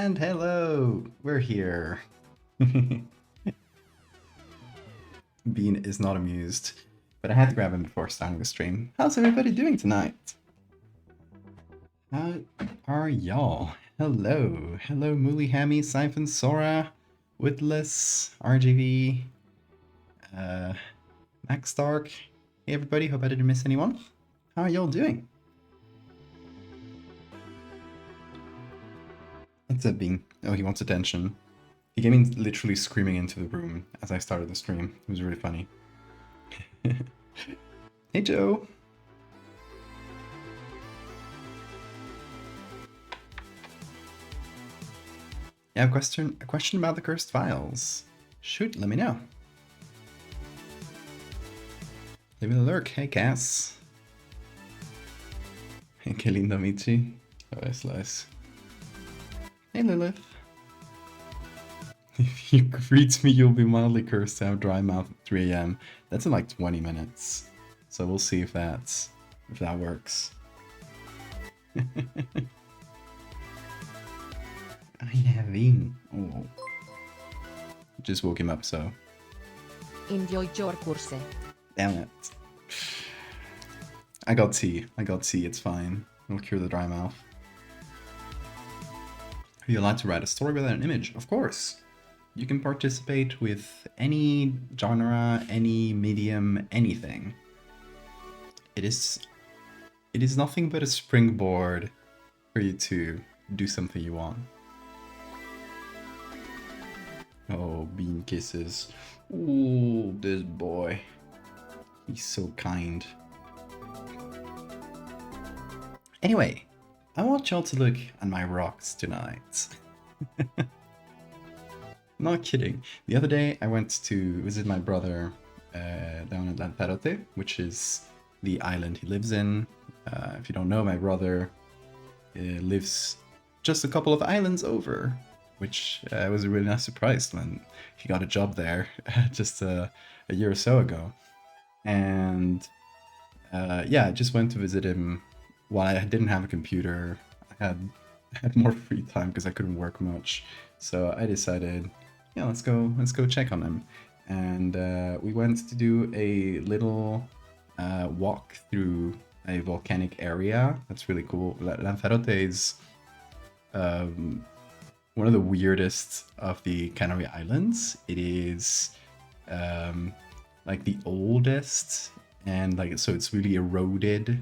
And hello, we're here. Bean is not amused, but I had to grab him before starting the stream. How's everybody doing tonight? How are y'all? Hello, Mooly Hammy, Siphon, Sora, Witless, RGV, Max Stark. Hey everybody, hope I didn't miss anyone. How are y'all doing? What's up, Bean? Oh, he wants attention. He came in literally screaming into the room as I started the stream. It was really funny. Hey, Joe. Yeah, a question about the cursed files. Shoot, let me know. Leave me a lurk. Hey, Cass. Hey, que lindo, Michi. Oh, slice. Hey, Lilith. If you greet me, you'll be mildly cursed to have dry mouth at 3 AM. That's in like 20 minutes. So we'll see if that works. I have been. Oh. Just woke him up, so. Enjoy your course. Damn it. I got tea, it's fine. It'll cure the dry mouth. Are you allowed to write a story without an image? Of course. You can participate with any genre, any medium, anything. It is nothing but a springboard for you to do something you want. Oh, Bean kisses. Ooh, this boy. He's so kind. Anyway, I want y'all to look at my rocks tonight. Not kidding. The other day I went to visit my brother down at Lanzarote, which is the island he lives in. If you don't know, my brother lives just a couple of islands over, which I was really not surprised when he got a job there just a year or so ago. And yeah, I just went to visit him while I didn't have a computer. I had more free time because I couldn't work much. So I decided, yeah, let's go check on him. And we went to do a little walk through a volcanic area. That's really cool. Lanzarote is one of the weirdest of the Canary Islands. It is like the oldest, and like so it's really eroded,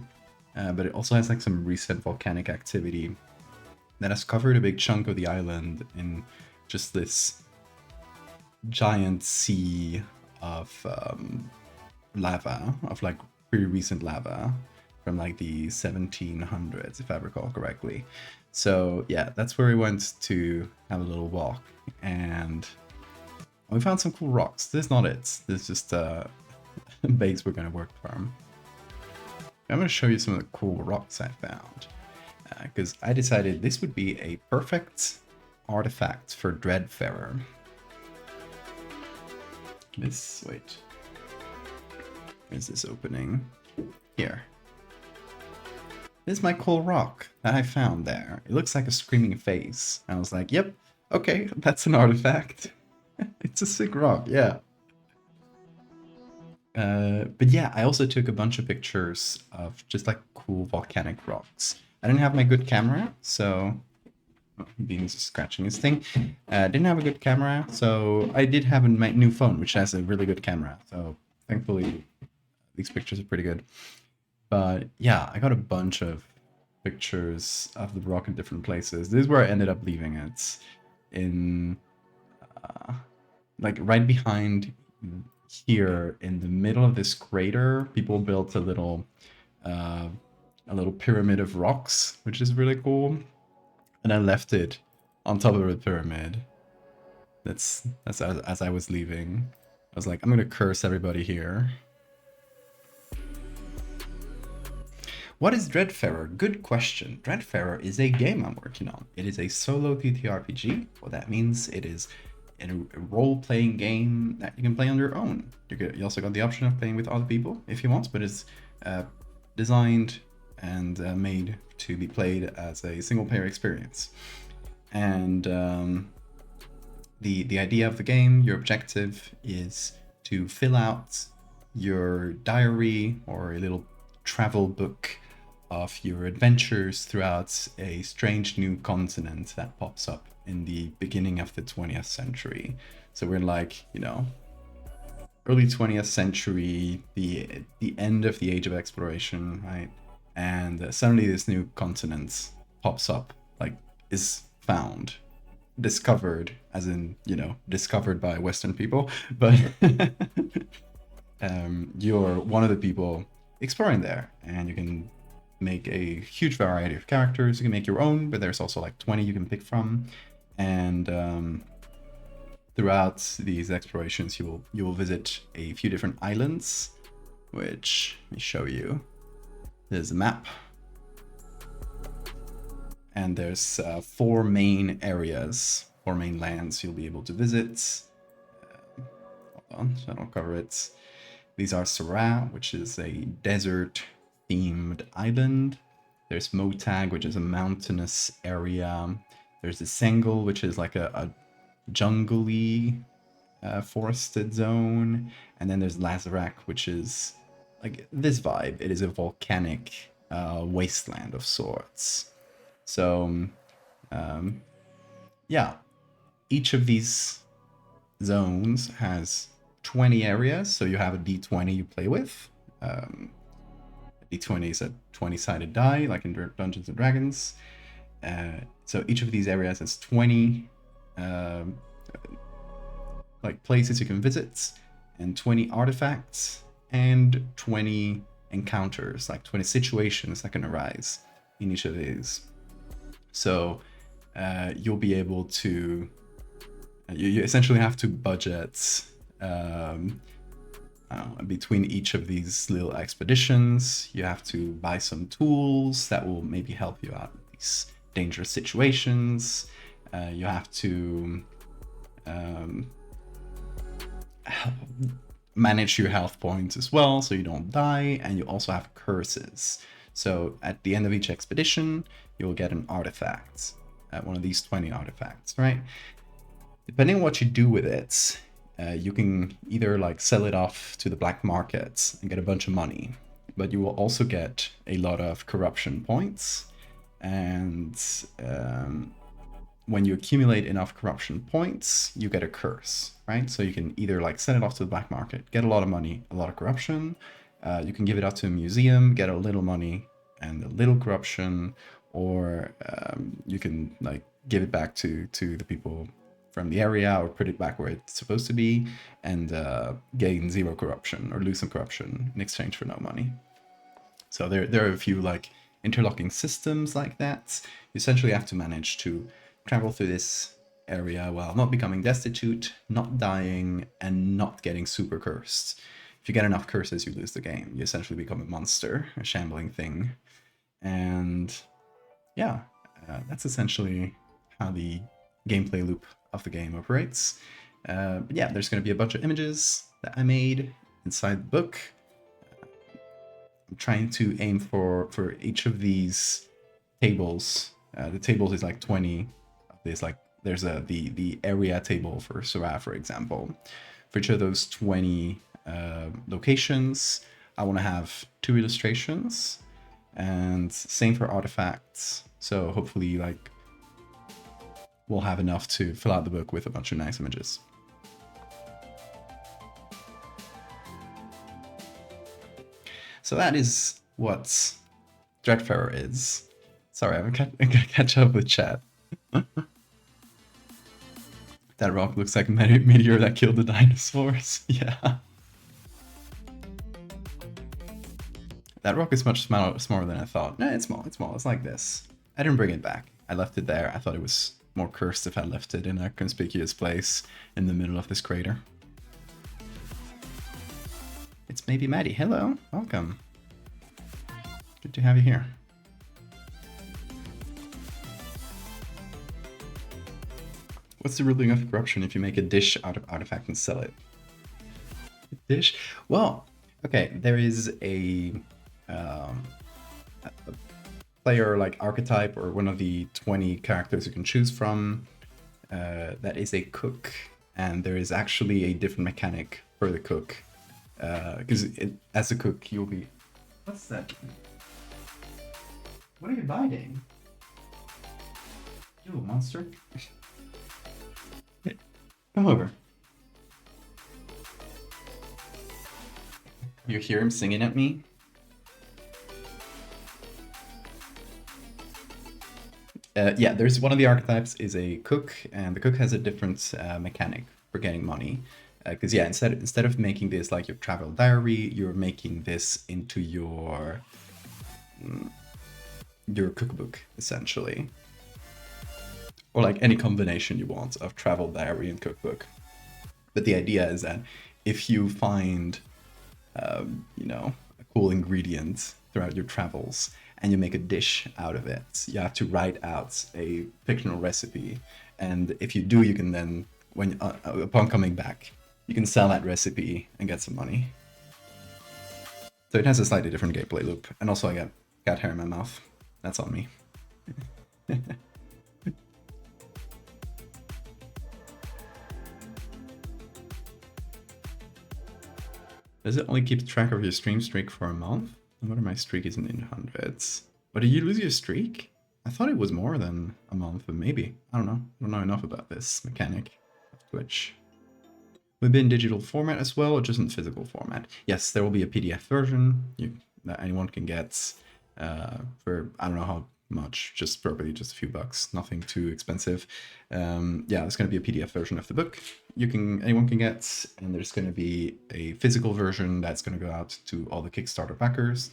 but it also has like some recent volcanic activity that has covered a big chunk of the island in just this giant sea of lava, of like pretty recent lava from like the 1700s, if I recall correctly. So yeah, that's where we went to have a little walk, and we found some cool rocks. This is not it. This is just base we're going to work from. I'm going to show you some of the cool rocks I found, because I decided this would be a perfect artifact for Dreadfarer. Wait. Where's this opening? Here. This is my cool rock that I found there. It looks like a screaming face. I was like, yep, okay, that's an artifact. It's a sick rock, yeah. But yeah, I also took a bunch of pictures of just like cool volcanic rocks. I didn't have my good camera, so Bean's scratching his thing. Didn't have a good camera, so I did have my new phone, which has a really good camera. So thankfully, these pictures are pretty good. But yeah, I got a bunch of pictures of the rock in different places. This is where I ended up leaving it, in like right behind here in the middle of this crater. People built a little pyramid of rocks, which is really cool. And I left it on top of the pyramid. That's as I was leaving. I was like, I'm gonna curse everybody here. What is Dreadfarer? Good question. Dreadfarer is a game I'm working on. It is a solo TTRPG. What that means, it is a role-playing game that you can play on your own. You also got the option of playing with other people if you want, but it's designed and made to be played as a single-player experience. And the idea of the game, your objective is to fill out your diary or a little travel book of your adventures throughout a strange new continent that pops up in the beginning of the 20th century. So we're like, you know, early 20th century, the end of the age of exploration, right? And suddenly this new continent pops up, like is found, discovered, as in, you know, discovered by Western people, but you're one of the people exploring there, and you can make a huge variety of characters. You can make your own, but there's also like 20 you can pick from, and throughout these explorations, you will visit a few different islands, which let me show you. There's a map, and there's 4 main areas, 4 main lands you'll be able to visit. Hold on, so I don't cover it. These are Sarah, which is a desert-themed island. There's Motag, which is a mountainous area. There's the Sengel, which is like a jungly forested zone. And then there's Lazarak, which is like this vibe. It is a volcanic wasteland of sorts. So, yeah, each of these zones has 20 areas, so you have a d20 you play with. D20 is a 20-sided die, like in Dungeons and Dragons. So each of these areas has 20 like places you can visit, and 20 artifacts, and 20 encounters, like 20 situations that can arise in each of these. So you'll be able to, you essentially have to budget between each of these little expeditions. You have to buy some tools that will maybe help you out in these dangerous situations. You have to manage your health points as well, so you don't die, and you also have curses. So at the end of each expedition, you'll get an artifact, one of these 20 artifacts, right? Depending on what you do with it, you can either like sell it off to the black market and get a bunch of money, but you will also get a lot of corruption points. And when you accumulate enough corruption points, you get a curse, right? So you can either like send it off to the black market, get a lot of money, a lot of corruption. You can give it out to a museum, get a little money and a little corruption, or you can like give it back to the people from the area, or put it back where it's supposed to be, and gain 0 corruption or lose some corruption in exchange for no money. So there are a few like interlocking systems like that. You essentially have to manage to travel through this area while not becoming destitute, not dying, and not getting super cursed. If you get enough curses, you lose the game. You essentially become a monster, a shambling thing. And yeah, that's essentially how the gameplay loop of the game operates. But yeah, there's going to be a bunch of images that I made inside the book. I'm trying to aim for each of these tables. The tables is like 20 of this. Like there's the area table for Surah, for example. For each of those 20 locations, I want to have 2 illustrations, and same for artifacts. So hopefully, like, we'll have enough to fill out the book with a bunch of nice images. So that is what Dreadfarer is. Sorry, I'm gonna catch up with chat. That rock looks like a meteor that killed the dinosaurs. Yeah. That rock is much smaller than I thought. No, it's small. It's small. It's like this. I didn't bring it back. I left it there. I thought it was more cursed if I left it in a conspicuous place in the middle of this crater. It's maybe Maddie. Hello. Welcome. Good to have you here. What's the ruling of corruption if you make a dish out of artifact and sell it? A dish? Well, okay, there is a player like archetype or one of the 20 characters you can choose from that is a cook, and there is actually a different mechanic for the cook because as a cook you'll be... What's that? What are you biting? You monster. Come over. You hear him singing at me? Yeah, there's one of the archetypes is a cook, and the cook has a different mechanic for getting money. Because yeah, instead of making this like your travel diary, you're making this into your cookbook essentially, or like any combination you want of travel diary and cookbook. But the idea is that if you find, you know, a cool ingredient throughout your travels and you make a dish out of it, you have to write out a fictional recipe. And if you do, you can then, when upon coming back, you can sell that recipe and get some money. So it has a slightly different gameplay loop. And also I got cat hair in my mouth. That's on me. Does it only keep track of your stream streak for a month? I wonder my streak isn't in hundreds. But did you lose your streak? I thought it was more than a month, but maybe. I don't know. I don't know enough about this mechanic of Twitch. Will it be in digital format as well, or just in physical format? Yes, there will be a PDF version that anyone can get for, I don't know how much, just probably just a few bucks, nothing too expensive. Yeah, there's going to be a PDF version of the book anyone can get, and there's going to be a physical version that's going to go out to all the Kickstarter backers.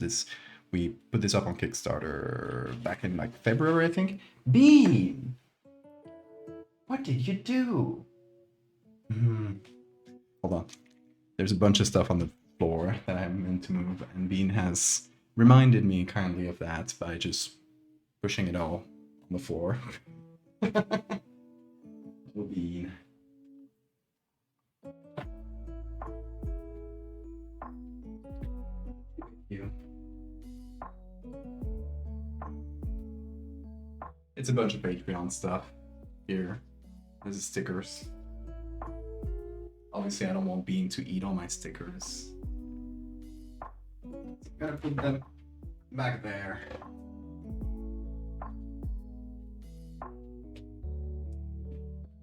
We put this up on Kickstarter back in like February, I think. Bean, what did you do? Hold on. There's a bunch of stuff on the floor that I'm meant to move, and Bean has reminded me kindly of that by just pushing it all on the floor. Little Bean. You. It's a bunch of Patreon stuff here. This is stickers. Obviously, I don't want Bean to eat all my stickers. So I'm gonna put them back there.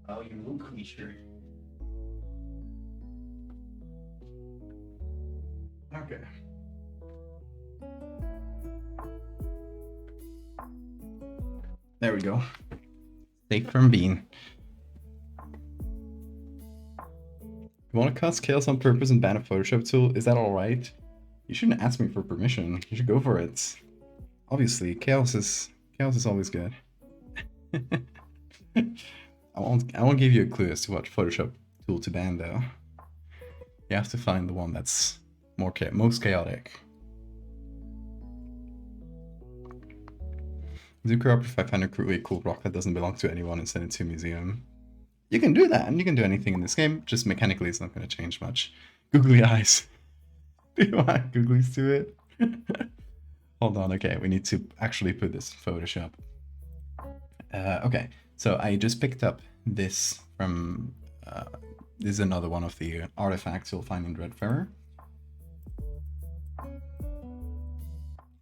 Oh, you little creature. Okay. There we go. Safe from Bean. You want to cast chaos on purpose and ban a Photoshop tool? Is that alright? You shouldn't ask me for permission. You should go for it. Obviously, chaos is always good. I won't give you a clue as to what Photoshop tool to ban though. You have to find the one that's most chaotic. Zucker up if I find a really cool rock that doesn't belong to anyone and send it to a museum. You can do that, and you can do anything in this game, just mechanically it's not going to change much. Googly eyes. Do you want googlies to it? Hold on, okay, we need to actually put this in Photoshop. Okay, so I just picked up this from... this is another one of the artifacts you'll find in Dreadfarer.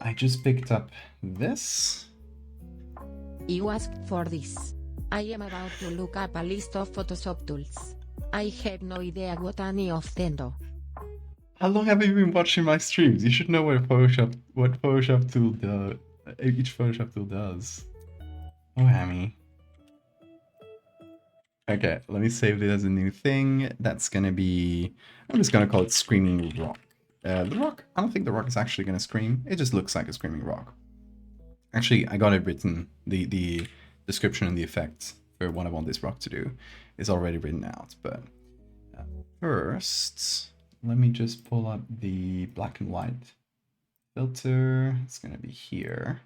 I just picked up this. You asked for this. I am about to look up a list of Photoshop tools. I have no idea what any of them do. How long have you been watching my streams? You should know what Photoshop tool does. Each Photoshop tool does. Oh, Hammy. Okay, let me save it as a new thing. That's gonna be... I'm just gonna call it Screaming Rock. The rock, I don't think the rock is actually gonna scream. It just looks like a screaming rock. Actually, I got it written. The description and the effect for what I want this rock to do is already written out. But first, let me just pull up the black and white filter. It's gonna be here.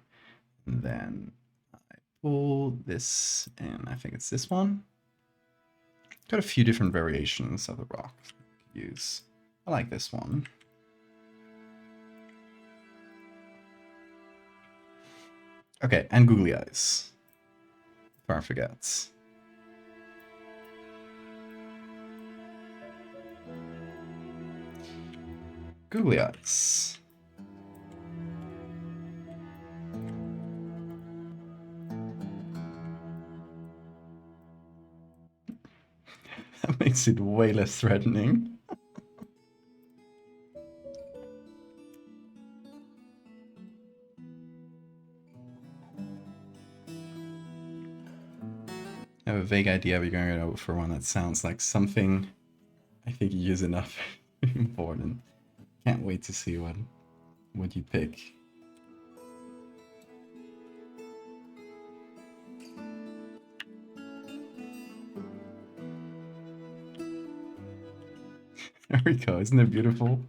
And then I pull this, and I think it's this one. Got a few different variations of the rock I could use. I like this one. Okay, and googly eyes. Before I forget. Googly eyes. That makes it way less threatening. I have a vague idea we're going to go for one that sounds like something I think you use enough important. Can't wait to see what you pick. There we go, isn't it beautiful?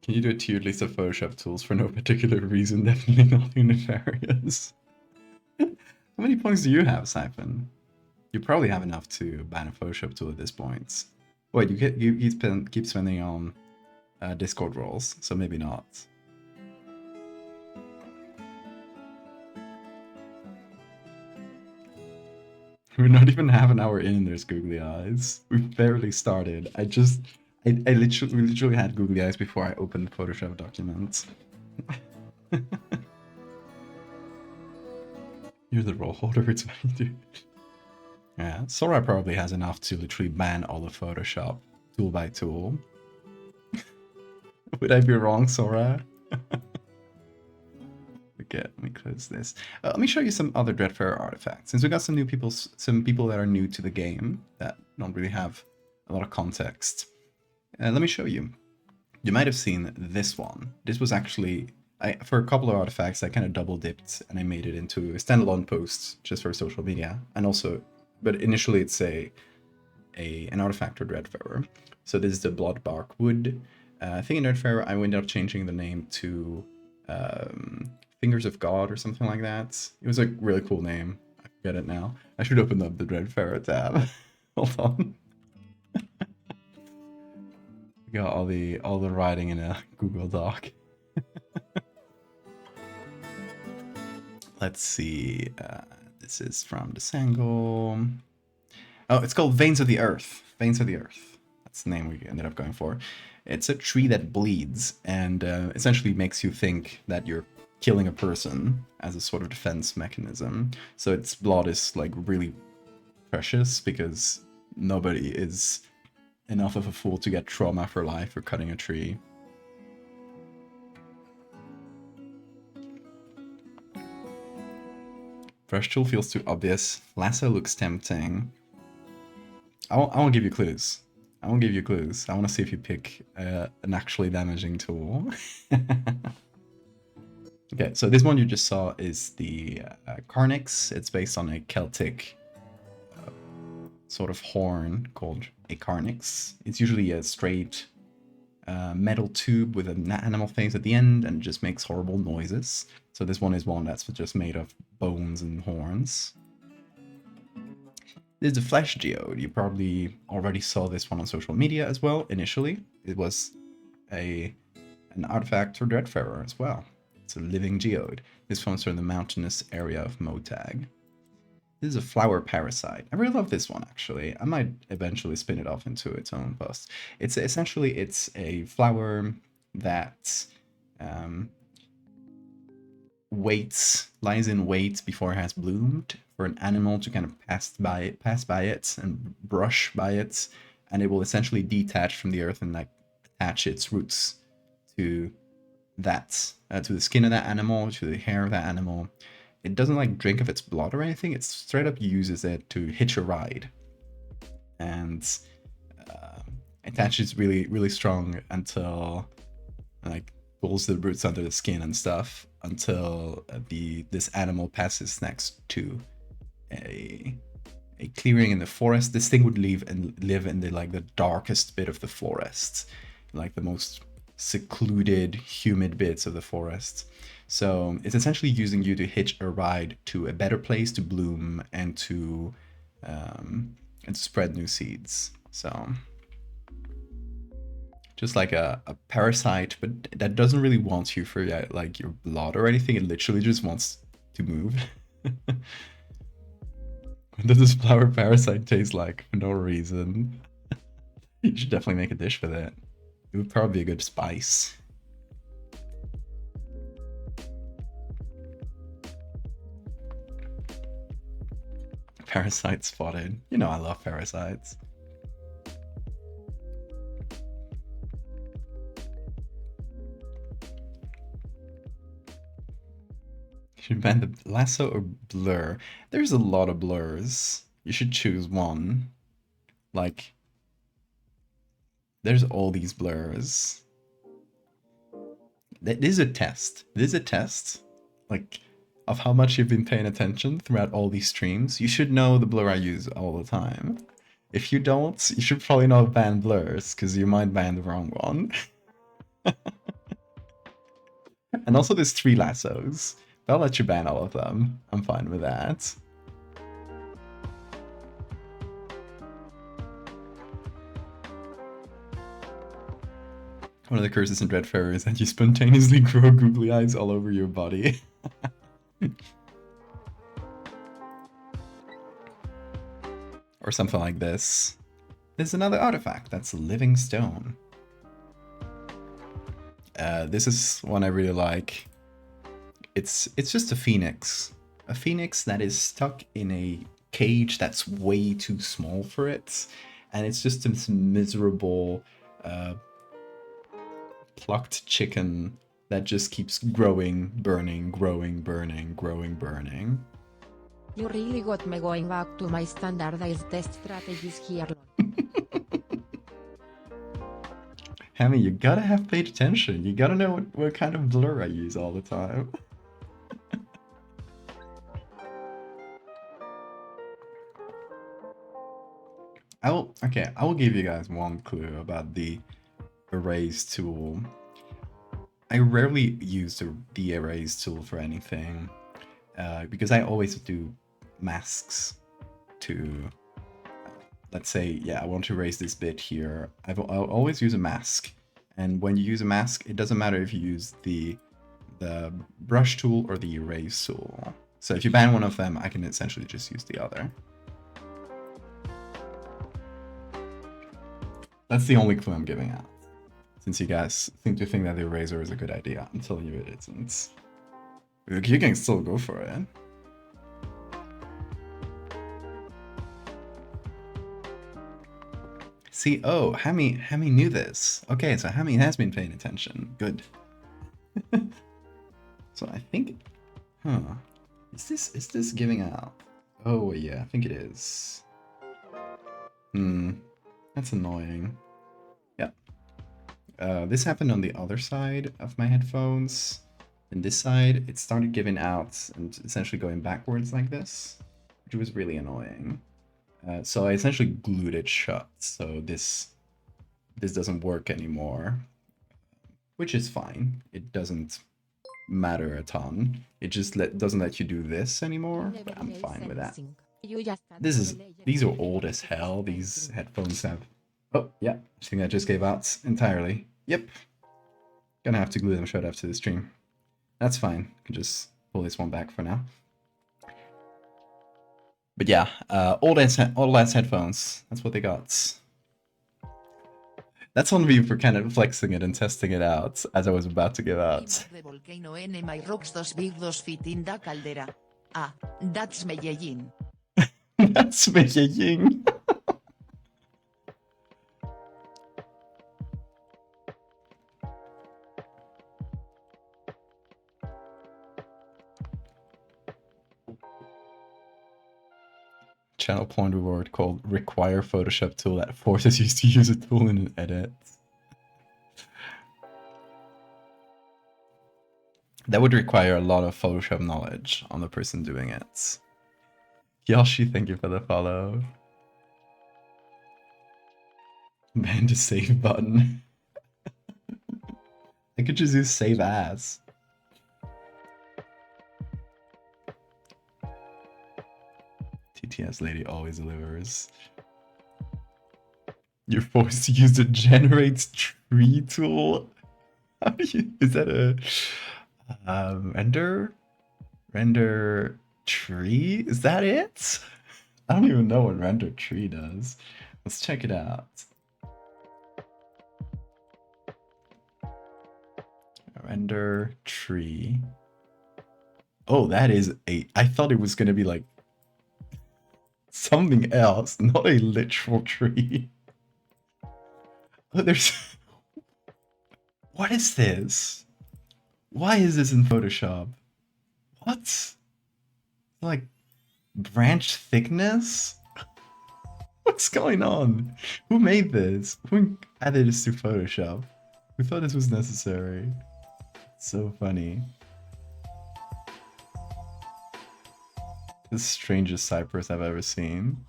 Can you do a tiered list of Photoshop tools for no particular reason? Definitely nothing nefarious. How many points do you have, Siphon? You probably have enough to ban a Photoshop tool at this point. Wait, you keep spending on Discord roles, so maybe not. We're not even half an hour in and there's googly eyes. We've barely started. We literally had googly eyes before I opened the Photoshop documents. You're the role holder, it's funny, dude. Yeah, Sora probably has enough to literally ban all of Photoshop, tool by tool. Would I be wrong, Sora? Okay, let me close this. Let me show you some other Dreadfarer artifacts. Since we got some people that are new to the game that don't really have a lot of context. Let me show you. You might have seen this one. This was actually, for a couple of artifacts, I kind of double dipped and I made it into a standalone post just for social media. And also, but initially it's an artifact for Dreadfarer. So this is the Bloodbark Wood. I think in Dreadfarer I ended up changing the name to Fingers of God or something like that. It was a really cool name. I forget it now. I should open up the Dreadfarer tab. Hold on. Got all the writing in a Google Doc. Let's see. This is from the Sango. Oh, it's called Veins of the Earth. Veins of the Earth. That's the name we ended up going for. It's a tree that bleeds and essentially makes you think that you're killing a person as a sort of defense mechanism. So its blood is like really precious because nobody is enough of a fool to get trauma for life for cutting a tree. Fresh tool feels too obvious. Lasso looks tempting. I won't give you clues. I won't give you clues. I want to see if you pick an actually damaging tool. Okay, so this one you just saw is the Carnix. It's based on a Celtic sort of horn called a Carnix. It's usually a straight metal tube with an animal face at the end and it just makes horrible noises. So this one is one that's just made of bones and horns. There's the Flesh Geode. You probably already saw this one on social media as well initially. It was an artifact for Dreadfarer as well. It's a living geode. This one's from the mountainous area of Motag. This is a flower parasite. I really love this one actually. I might eventually spin it off into its own post. It's essentially a flower that lies in wait before it has bloomed for an animal to kind of pass by it and brush by it, and it will essentially detach from the earth and like attach its roots to that, to the skin of that animal, to the hair of that animal. It doesn't like drink of its blood or anything. It straight up uses it to hitch a ride, and attaches really strong until like pulls the roots under the skin and stuff until this animal passes next to a clearing in the forest. This thing would live in the darkest bit of the forest, like the most secluded, humid bits of the forest. So it's essentially using you to hitch a ride to a better place to bloom and to spread new seeds. So just like a parasite, but that doesn't really want you for like your blood or anything. It literally just wants to move. What does this flower parasite taste like for no reason? You should definitely make a dish for that. It would probably be a good spice. Parasite spotted. You know I love parasites. Should ban the lasso or blur? There's a lot of blurs. You should choose one. Like, there's all these blurs. This is a test. This is a test, like, of how much you've been paying attention throughout all these streams. You should know the blur I use all the time. If you don't, you should probably not ban blurs, because you might ban the wrong one. And also there's 3 lassos. But I'll let you ban all of them. I'm fine with that. One of the curses in Dreadfarer is that you spontaneously grow googly eyes all over your body. Or something like this. There's another artifact. That's a living stone. This is one I really like. It's just a phoenix. A phoenix that is stuck in a cage that's way too small for it. And it's just this miserable plucked chicken that just keeps growing, burning, growing, burning, growing, burning. You really got me going back to my standardized test strategies here. Hammy, you gotta have paid attention. You gotta know what kind of blur I use all the time. I will give you guys one clue about the erase tool. I rarely use the erase tool for anything, because I always do masks to, let's say, yeah, I want to erase this bit here. I'll always use a mask. And when you use a mask, it doesn't matter if you use the brush tool or the erase tool. So if you ban one of them, I can essentially just use the other. That's the only clue I'm giving out. Since you guys seem to think that the eraser is a good idea, I'm telling you it isn't. You can still go for it. See, oh, Hammy knew this. Okay, so Hammy has been paying attention. Good. So I think, is this giving out? Oh yeah, I think it is. That's annoying. Yeah. This happened on the other side of my headphones. And this side, it started giving out and essentially going backwards like this, which was really annoying. So I essentially glued it shut, so this doesn't work anymore, which is fine. It doesn't matter a ton. It just doesn't let you do this anymore, but I'm fine with that. These are old as hell. These headphones have... Oh, yeah, I think that just gave out entirely. Yep. Gonna have to glue them shut after the stream. That's fine. I can just pull this one back for now. But yeah, old ass headphones. That's what they got. That's on me for kind of flexing it and testing it out as I was about to give out. Volcano en my rocks dos big dos feet in da caldera. Ah, that's Medellin. That's Medellin. Channel point reward called require Photoshop tool that forces you to use a tool in an edit. That would require a lot of Photoshop knowledge on the person doing it. Yoshi, thank you for the follow. Man, the save button. I could just use save as. TTS lady always delivers. You're forced to use the generate tree tool. Is that a render tree? Is that it? I don't even know what render tree does. Let's check it out. Render tree. Oh, that is a... I thought it was gonna be like something else, not a literal tree. Oh, there's... What is this? Why is this in Photoshop? What? Like, branch thickness? What's going on? Who made this? Who added this to Photoshop? Who thought this was necessary? So funny. The strangest cypress I've ever seen.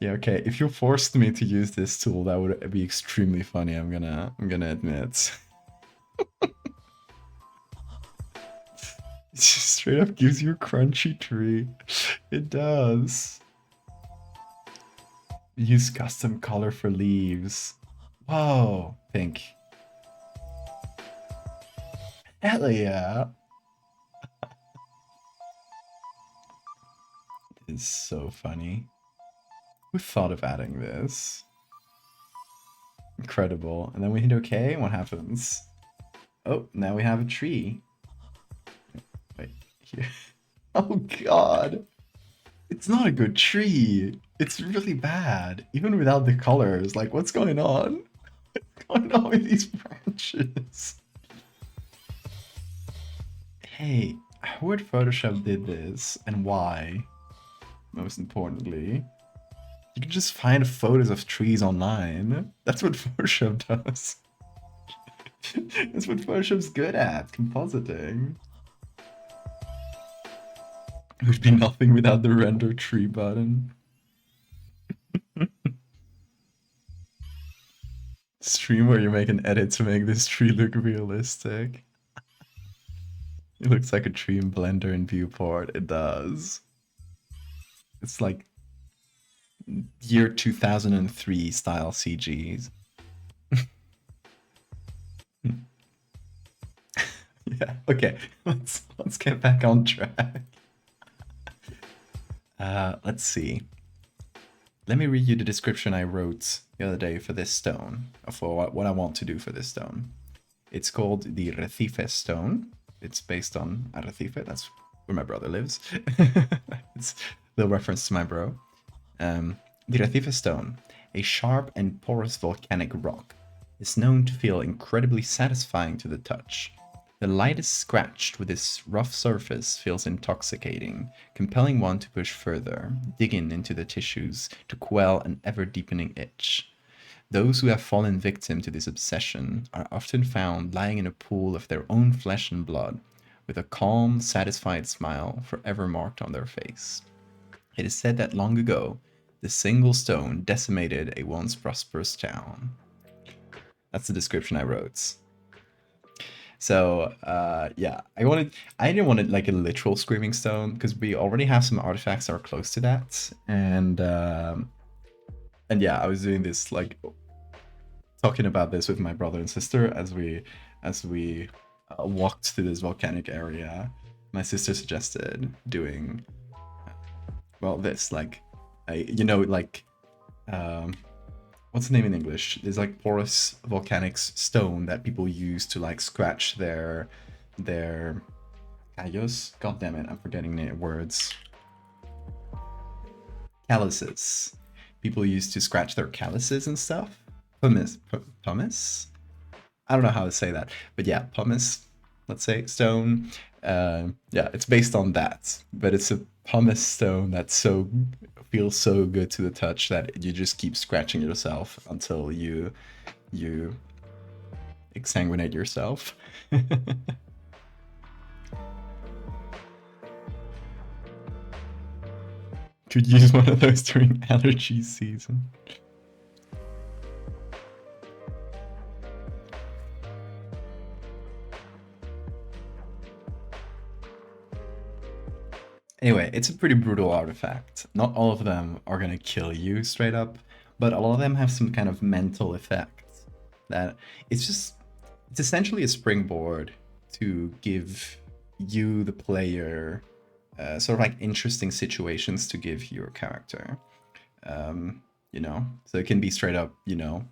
Yeah, okay. If you forced me to use this tool, that would be extremely funny. I'm gonna admit. It just straight up gives you a crunchy tree. It does. Use custom color for leaves. Whoa, pink. Hell yeah. It is so funny. Who thought of adding this? Incredible. And then we hit OK, and what happens? Oh, now we have a tree. Wait, here. Oh god. It's not a good tree. It's really bad. Even without the colors. Like, what's going on? What's going on with these branches? Hey, who at Photoshop did this and why? Most importantly. You can just find photos of trees online. That's what Photoshop does. That's what Photoshop's good at, compositing. It would be nothing without the render tree button. Stream where you make an edit to make this tree look realistic. It looks like a tree in Blender and Viewport. It does. It's like year 2003 style CGs. Yeah, okay. Let's get back on track. Let's see. Let me read you the description I wrote the other day for this stone, for what I want to do for this stone. It's called the Recife stone. It's based on Arrecife, that's where my brother lives. It's a little reference to my bro. The Recife stone, a sharp and porous volcanic rock, is known to feel incredibly satisfying to the touch. The lightest scratch with its rough surface feels intoxicating, compelling one to push further, digging into the tissues to quell an ever-deepening itch. Those who have fallen victim to this obsession are often found lying in a pool of their own flesh and blood, with a calm, satisfied smile forever marked on their face. It is said that long ago, the single stone decimated a once prosperous town. That's the description I wrote. So, yeah, I didn't want it like a literal screaming stone because we already have some artifacts that are close to that, and yeah, I was doing this like talking about this with my brother and sister as we walked through this volcanic area. My sister suggested doing well this like what's the name in English? There's like porous volcanic stone that people use to like scratch their callos. God damn it, I'm forgetting the words. Calluses. People use to scratch their calluses and stuff. Pumice? I don't know how to say that, but yeah, pumice. Let's say stone. Yeah, it's based on that, but it's a pumice stone that's feels so good to the touch that you just keep scratching yourself until you exsanguinate yourself. Could use one of those during allergy season. Anyway, it's a pretty brutal artifact. Not all of them are gonna kill you straight up, but a lot of them have some kind of mental effect that it's essentially a springboard to give you, the player, sort of like interesting situations to give your character. You know, so it can be straight up, you know,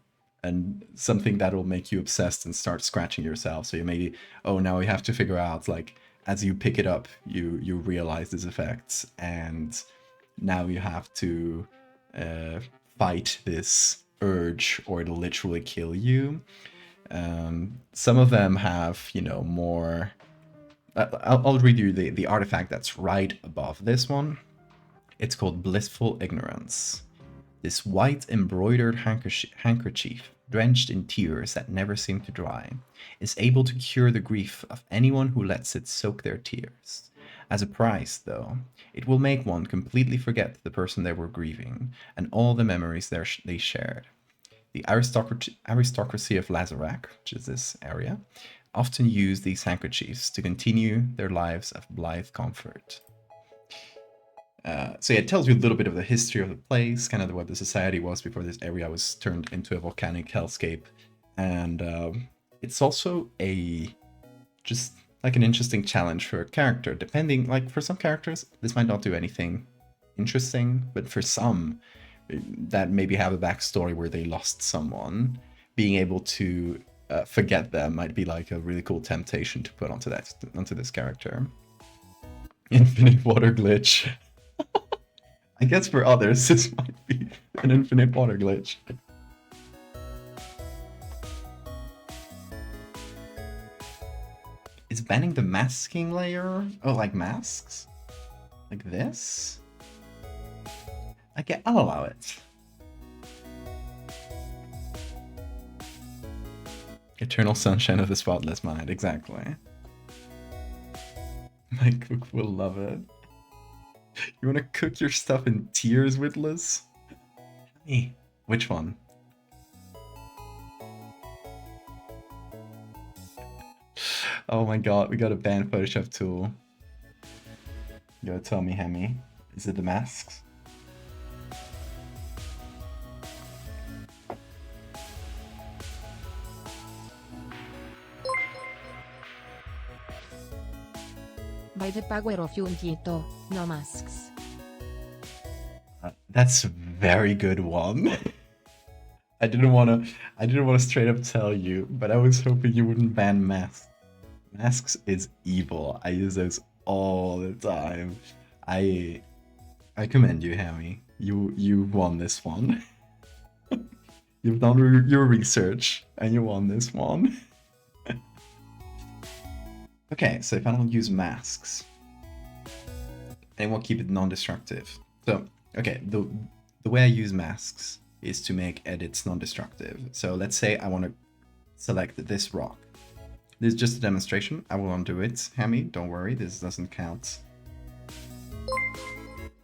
and something that will make you obsessed and start scratching yourself. So you maybe, oh, now you have to figure out, like, as you pick it up, you realize these effects, and now you have to fight this urge, or it'll literally kill you. Some of them have, you know, more. I'll read you the artifact that's right above this one. It's called Blissful Ignorance. This white embroidered handkerchief, drenched in tears that never seem to dry, is able to cure the grief of anyone who lets it soak their tears. As a price, though, it will make one completely forget the person they were grieving and all the memories they shared. The aristocracy of Lazarak, which is this area, often use these handkerchiefs to continue their lives of blithe comfort. So yeah, it tells you a little bit of the history of the place, kind of what the society was before this area was turned into a volcanic hellscape. And it's also just like an interesting challenge for a character, depending, like for some characters, this might not do anything interesting, but for some that maybe have a backstory where they lost someone, being able to forget them might be like a really cool temptation to put onto this character. Infinite water glitch. I guess for others, this might be an infinite water glitch. Is banning the masking layer? Oh, like masks? Like this? I'll allow it. Eternal sunshine of the spotless mind, exactly. My cook will love it. You want to cook your stuff in tears, Witless? Hey, which one? Oh my god, we got a ban Photoshop tool. You gotta tell me, Hemi. Is it the masks? By the power of Junjito, no masks. That's a very good one. I didn't want to straight up tell you, but I was hoping you wouldn't ban masks. Masks is evil. I use those all the time. I commend you, Hammy. You won this one. You've done your research and you won this one. Okay, so if I don't use masks, and we'll keep it non-destructive. So, okay, the way I use masks is to make edits non-destructive. So let's say I want to select this rock. This is just a demonstration. I will undo it, Hammy. Don't worry, this doesn't count.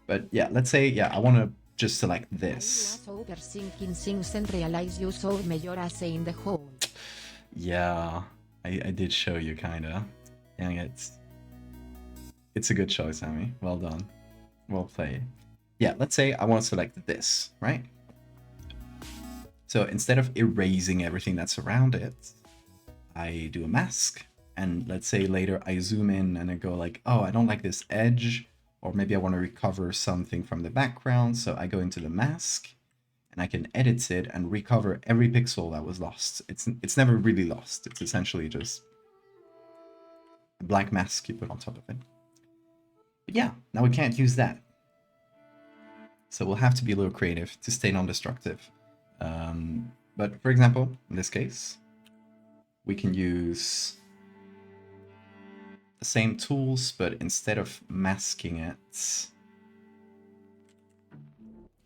But yeah, let's say, yeah, I want to just select this. Yeah, I did show you, kinda. Dang it. It's a good choice, Hammy. Well done. Well played. Yeah, let's say I want to select this, right? So instead of erasing everything that's around it, I do a mask. And let's say later I zoom in and I go like, oh, I don't like this edge, or maybe I want to recover something from the background. So I go into the mask and I can edit it and recover every pixel that was lost. It's never really lost. It's essentially just a black mask you put on top of it. But yeah, now we can't use that. So we'll have to be a little creative to stay non-destructive. But for example, in this case, we can use the same tools, but instead of masking it,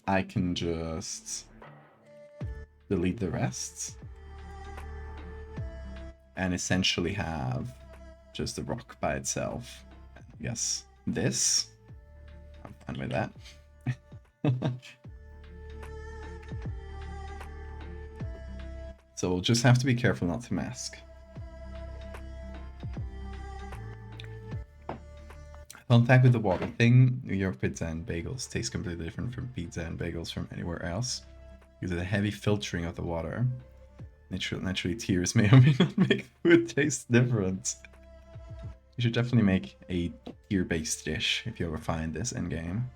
I can just delete the rest and essentially have just the rock by itself. Yes, this. I'm fine with that. So we'll just have to be careful not to mask. Fun fact with the water thing, New York pizza and bagels taste completely different from pizza and bagels from anywhere else. because of the heavy filtering of the water. Naturally, tears may or may not make food taste different. You should definitely make a tear-based dish if you ever find this in game.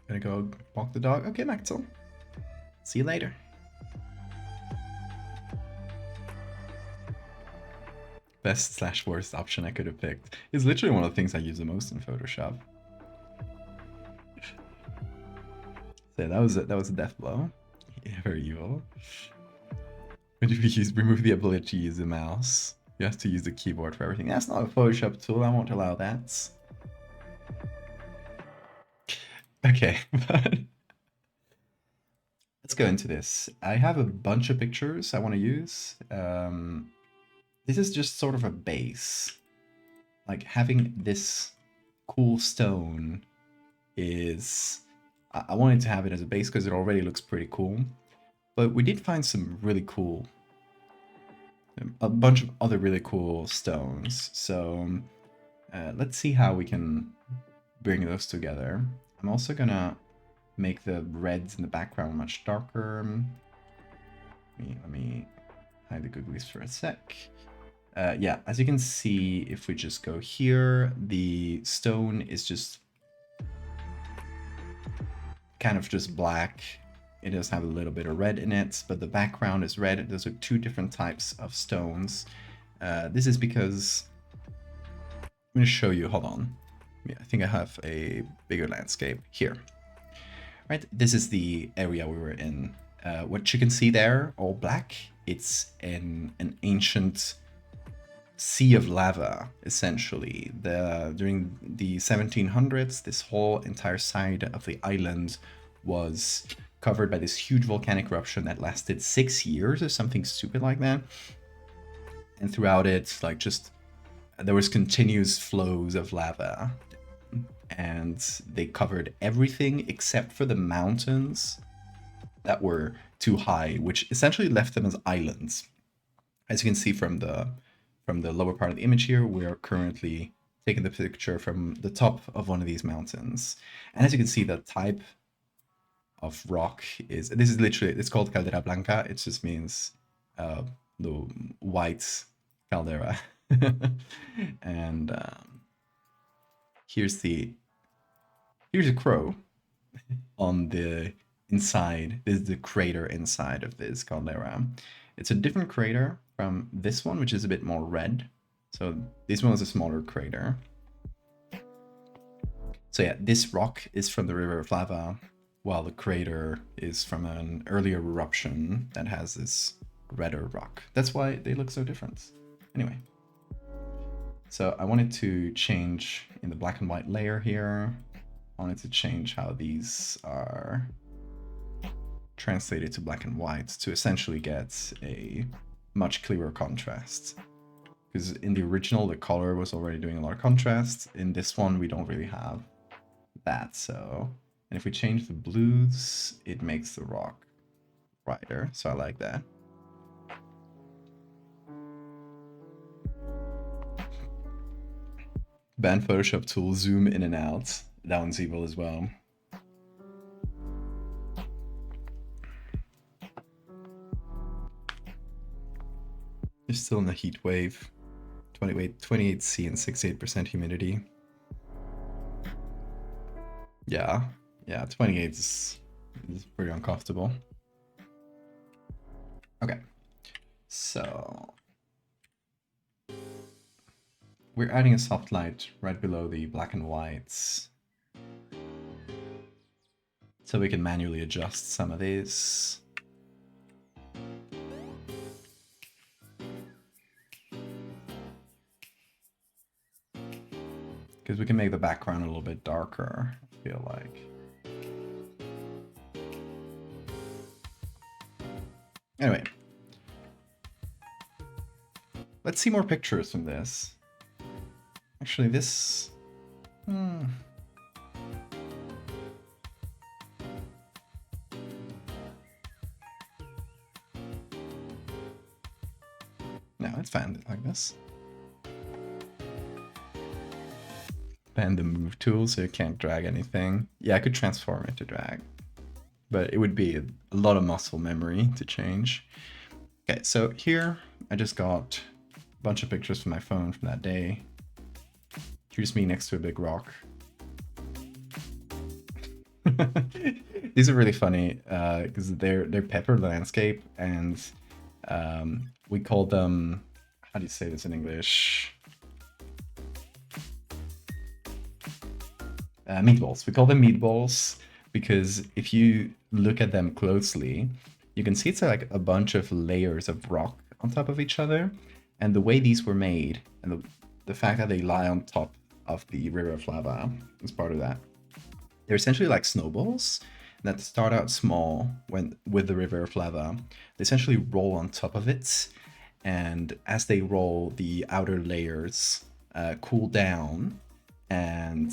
Gonna go walk the dog. Okay, Maxwell. See you later. Best/worst option I could have picked. It's literally one of the things I use the most in Photoshop. So that was a death blow. Yeah, very evil. When you remove the ability to use the mouse, you have to use the keyboard for everything. That's not a Photoshop tool. I won't allow that. Okay, but let's go into this. I have a bunch of pictures I want to use. This is just sort of a base. Like having this cool stone is... I wanted to have it as a base because it already looks pretty cool. But we did find some really cool... a bunch of other really cool stones. So let's see how we can bring those together. I'm also gonna make the reds in the background much darker. Let me hide the googlies for a sec. Yeah, as you can see, if we just go here, the stone is just kind of just black. It does have a little bit of red in it, but the background is red. Those are two different types of stones. This is because... I'm going to show you, hold on. Yeah, I think I have a bigger landscape here. Right, this is the area we were in. What you can see there, all black, it's an ancient sea of lava, essentially. During the 1700s, this whole entire side of the island was covered by this huge volcanic eruption that lasted 6 years or something stupid like that. And throughout it, like just there was continuous flows of lava, and they covered everything except for the mountains that were too high, which essentially left them as islands. As you can see from the lower part of the image here, we are currently taking the picture from the top of one of these mountains. And as you can see, the type of rock is, this is literally, it's called caldera blanca. It just means the white caldera. And here's a crow on the inside. This is the crater inside of this caldera. It's a different crater from this one, which is a bit more red. So this one is a smaller crater. So yeah, this rock is from the river of lava, while the crater is from an earlier eruption that has this redder rock. That's why they look so different. Anyway, so I wanted to change in the black and white layer here. I wanted to change how these are translated to black and white to essentially get a much clearer contrast. Because in the original, the color was already doing a lot of contrast. In this one, we don't really have that. So, and if we change the blues, it makes the rock brighter. So I like that. Ban Photoshop tool, zoom in and out. That one's evil as well. You're still in a heat wave. 28C and 68% humidity. Yeah, 28 is pretty uncomfortable. Okay, so we're adding a soft light right below the black and whites, so we can manually adjust some of these. Because we can make the background a little bit darker, I feel like. Anyway. Let's see more pictures from this. Actually, this... No, it's fine like this. Ban the move tool so you can't drag anything. Yeah, I could transform it to drag. but it would be a lot of muscle memory to change. Okay, so here I just got a bunch of pictures from my phone from that day. Here's me next to a big rock. These are really funny because they're peppered landscape, and we call them, how do you say this in English? Meatballs. We call them meatballs because if you look at them closely, you can see it's like a bunch of layers of rock on top of each other. And the way these were made, and the fact that they lie on top of the river of lava is part of that. They're essentially like snowballs that start out small with the river of lava. They essentially roll on top of it, and as they roll, the outer layers cool down and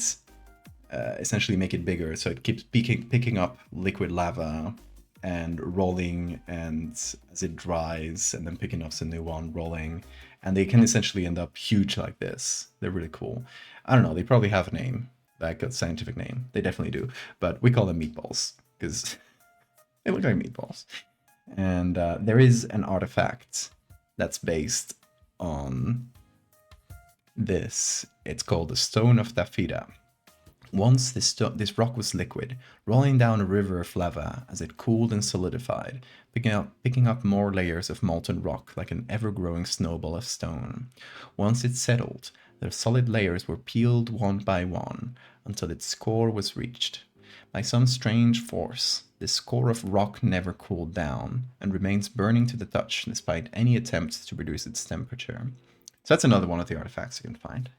essentially make it bigger. So it keeps picking up liquid lava and rolling, and as it dries, and then picking up some new one, rolling, and they can essentially end up huge like this. They're really cool. I don't know, they probably have a name, like a scientific name. They definitely do, but we call them meatballs because they look like meatballs. And there is an artifact that's based on this. It's called the Stone of Tafida. Once this rock was liquid, rolling down a river of lava as it cooled and solidified, picking up more layers of molten rock like an ever-growing snowball of stone. Once it settled, the solid layers were peeled one by one until its core was reached. By some strange force, this core of rock never cooled down and remains burning to the touch despite any attempt to reduce its temperature. So that's another one of the artifacts you can find.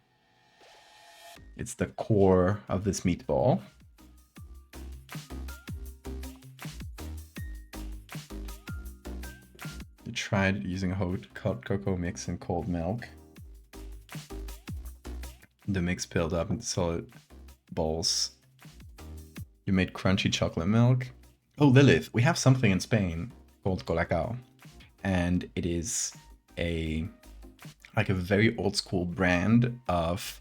It's the core of this meatball. You tried using a hot cocoa mix and cold milk. The mix peeled up into solid balls. You made crunchy chocolate milk. Oh, Lilith, we have something in Spain called colacao, and it is a very old school brand of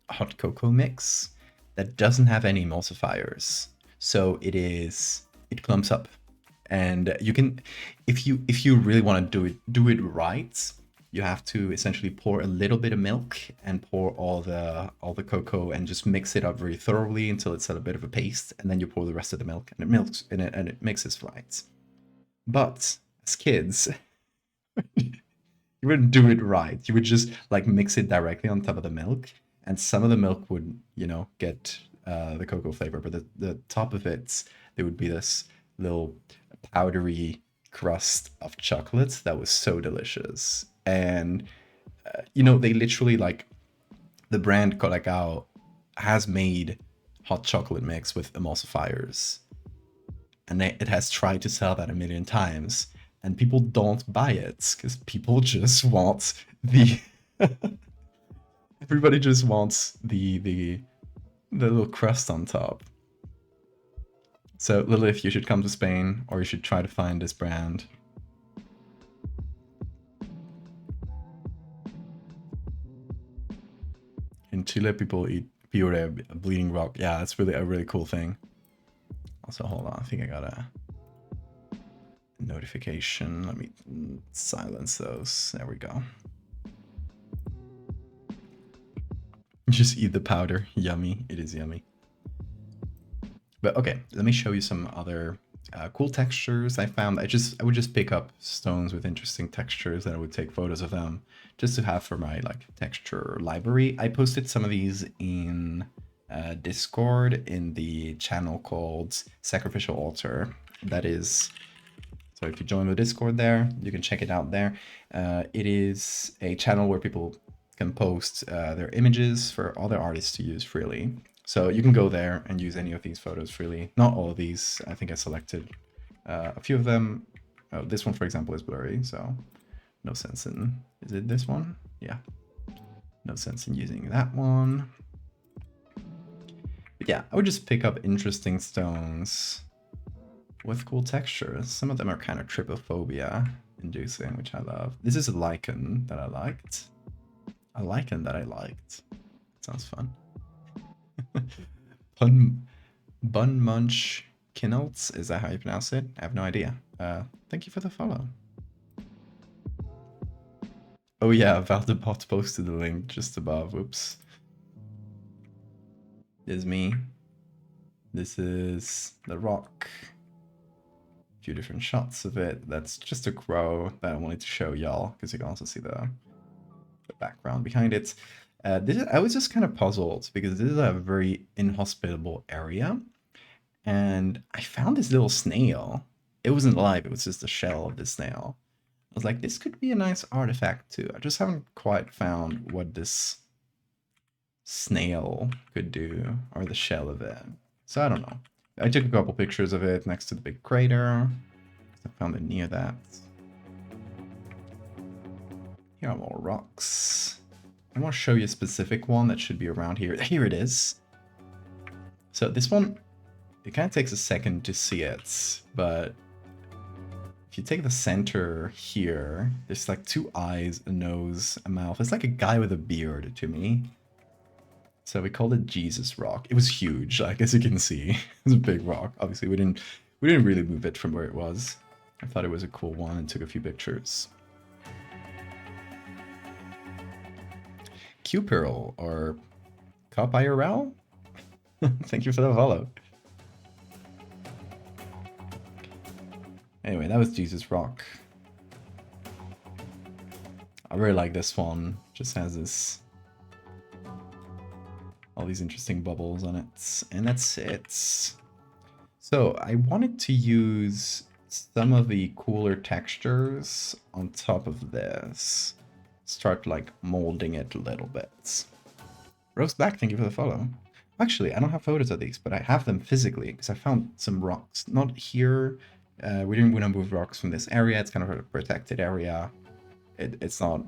hot cocoa mix that doesn't have any emulsifiers, so it clumps up, and you can, if you really want to do it right, you have to essentially pour a little bit of milk and pour all the cocoa and just mix it up very thoroughly until it's a bit of a paste, and then you pour the rest of the milk and it mixes right. But as kids, you wouldn't do it right. You would just like mix it directly on top of the milk, and some of the milk would, get the cocoa flavor, but the top of it, there would be this little powdery crust of chocolate that was so delicious. And they literally, like, the brand Colacao has made hot chocolate mix with emulsifiers, and it has tried to sell that a million times, and people don't buy it because people just want the everybody just wants the little crust on top. So Lilith, you should come to Spain, or you should try to find this brand. In Chile, people eat puree, bleeding rock. Yeah, that's really a really cool thing. Also, hold on, I think I got a notification. Let me silence those. There we go. Just eat the powder. Yummy. It is yummy. But okay, let me show you some other cool textures I found. I would just pick up stones with interesting textures, and I would take photos of them just to have for my texture library. I posted some of these in Discord in the channel called Sacrificial Altar. That is, so if you join the Discord there, you can check it out there. It is a channel where people can post their images for other artists to use freely. So you can go there and use any of these photos freely. Not all of these. I think I selected a few of them. Oh, this one, for example, is blurry, so no sense in... Is it this one? Yeah. No sense in using that one. But yeah, I would just pick up interesting stones with cool textures. Some of them are kind of trypophobia inducing, which I love. This is a lichen that I liked. A lichen that I liked. Sounds fun. Bun Munch Kinolts, is that how you pronounce it? I have no idea. Thank you for the follow. Oh yeah, Valdebot posted the link just above. Oops. Is me. This is the rock. A few different shots of it. That's just a crow that I wanted to show y'all, because you can also see the background behind it. I was just kind of puzzled, because this is a very inhospitable area. And I found this little snail. It wasn't alive, it was just the shell of the snail. I was like, this could be a nice artifact too. I just haven't quite found what this snail could do, or the shell of it. So I don't know. I took a couple pictures of it next to the big crater. I found it near that. Here are more rocks. I want to show you a specific one that should be around here. Here it is. So this one, it kind of takes a second to see it, but if you take the center here, there's like 2 eyes, a nose, a mouth. It's like a guy with a beard to me. So we called it Jesus Rock. It was huge, like as you can see. It was a big rock. Obviously we didn't really move it from where it was. I thought it was a cool one and took a few pictures. Q-Pearl or Cop IRL? Thank you for the follow. Anyway, that was Jesus Rock. I really like this one. Just has this, all these interesting bubbles on it. And that's it. So I wanted to use some of the cooler textures on top of this. Start like molding it a little bit. Rose Black, thank you for the follow. Actually, I don't have photos of these, but I have them physically because I found some rocks. Not here. We didn't want to move rocks from this area. It's kind of a protected area. It's not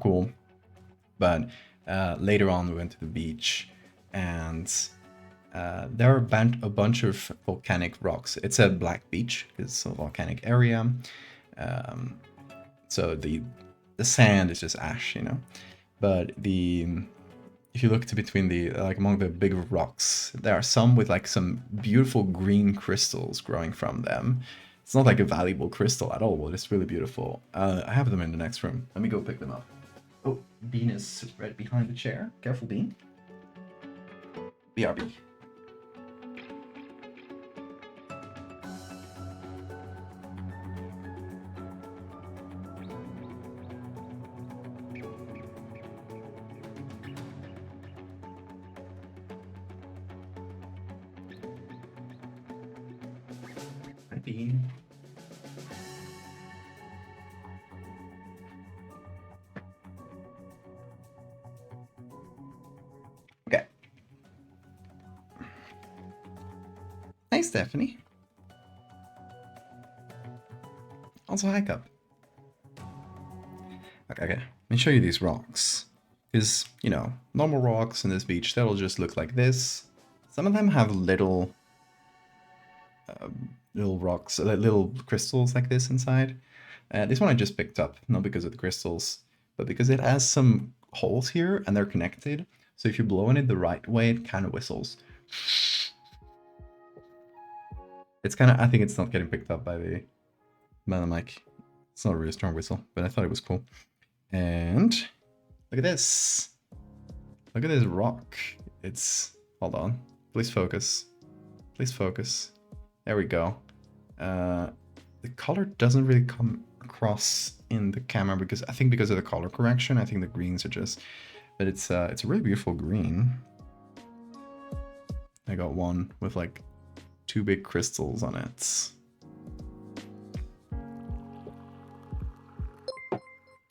cool. But later on, we went to the beach, and there are a bunch of volcanic rocks. It's a black beach. It's a volcanic area. So the sand is just ash, you know. But if you look to between like among the bigger rocks, there are some with like some beautiful green crystals growing from them. It's not like a valuable crystal at all, but it's really beautiful. I have them in the next room. Let me go pick them up. Oh, Bean is right behind the chair. Careful, Bean. BRB. Bean. Okay. Hey, Stephanie. Also, hi, Cup. Okay. Let me show you these rocks. Because, you know, normal rocks in this beach, that'll just look like this. Some of them have little rocks, little crystals like this inside. This one I just picked up, not because of the crystals, but because it has some holes here and they're connected. So if you blow on it the right way, it kind of whistles. It's kind of, I think it's not getting picked up by the mic. It's not a really strong whistle, but I thought it was cool. And look at this. Look at this rock. It's, hold on. Please focus. Please focus. There we go. The color doesn't really come across in the camera because of the color correction. I think the greens are just, but it's a really beautiful green. I got one with like 2 big crystals on it.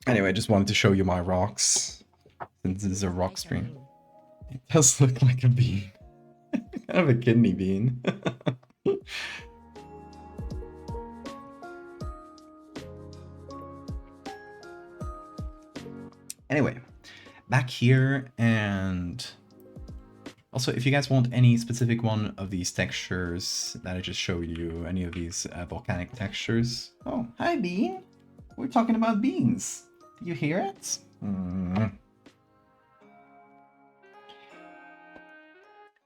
Anyway, I just wanted to show you my rocks since this is a rock stream. It does look like a bean. Kind of a kidney bean. Anyway, back here, and also if you guys want any specific one of these textures that I just showed you, any of these volcanic textures. Oh, hi Bean! We're talking about beans. Did you hear it?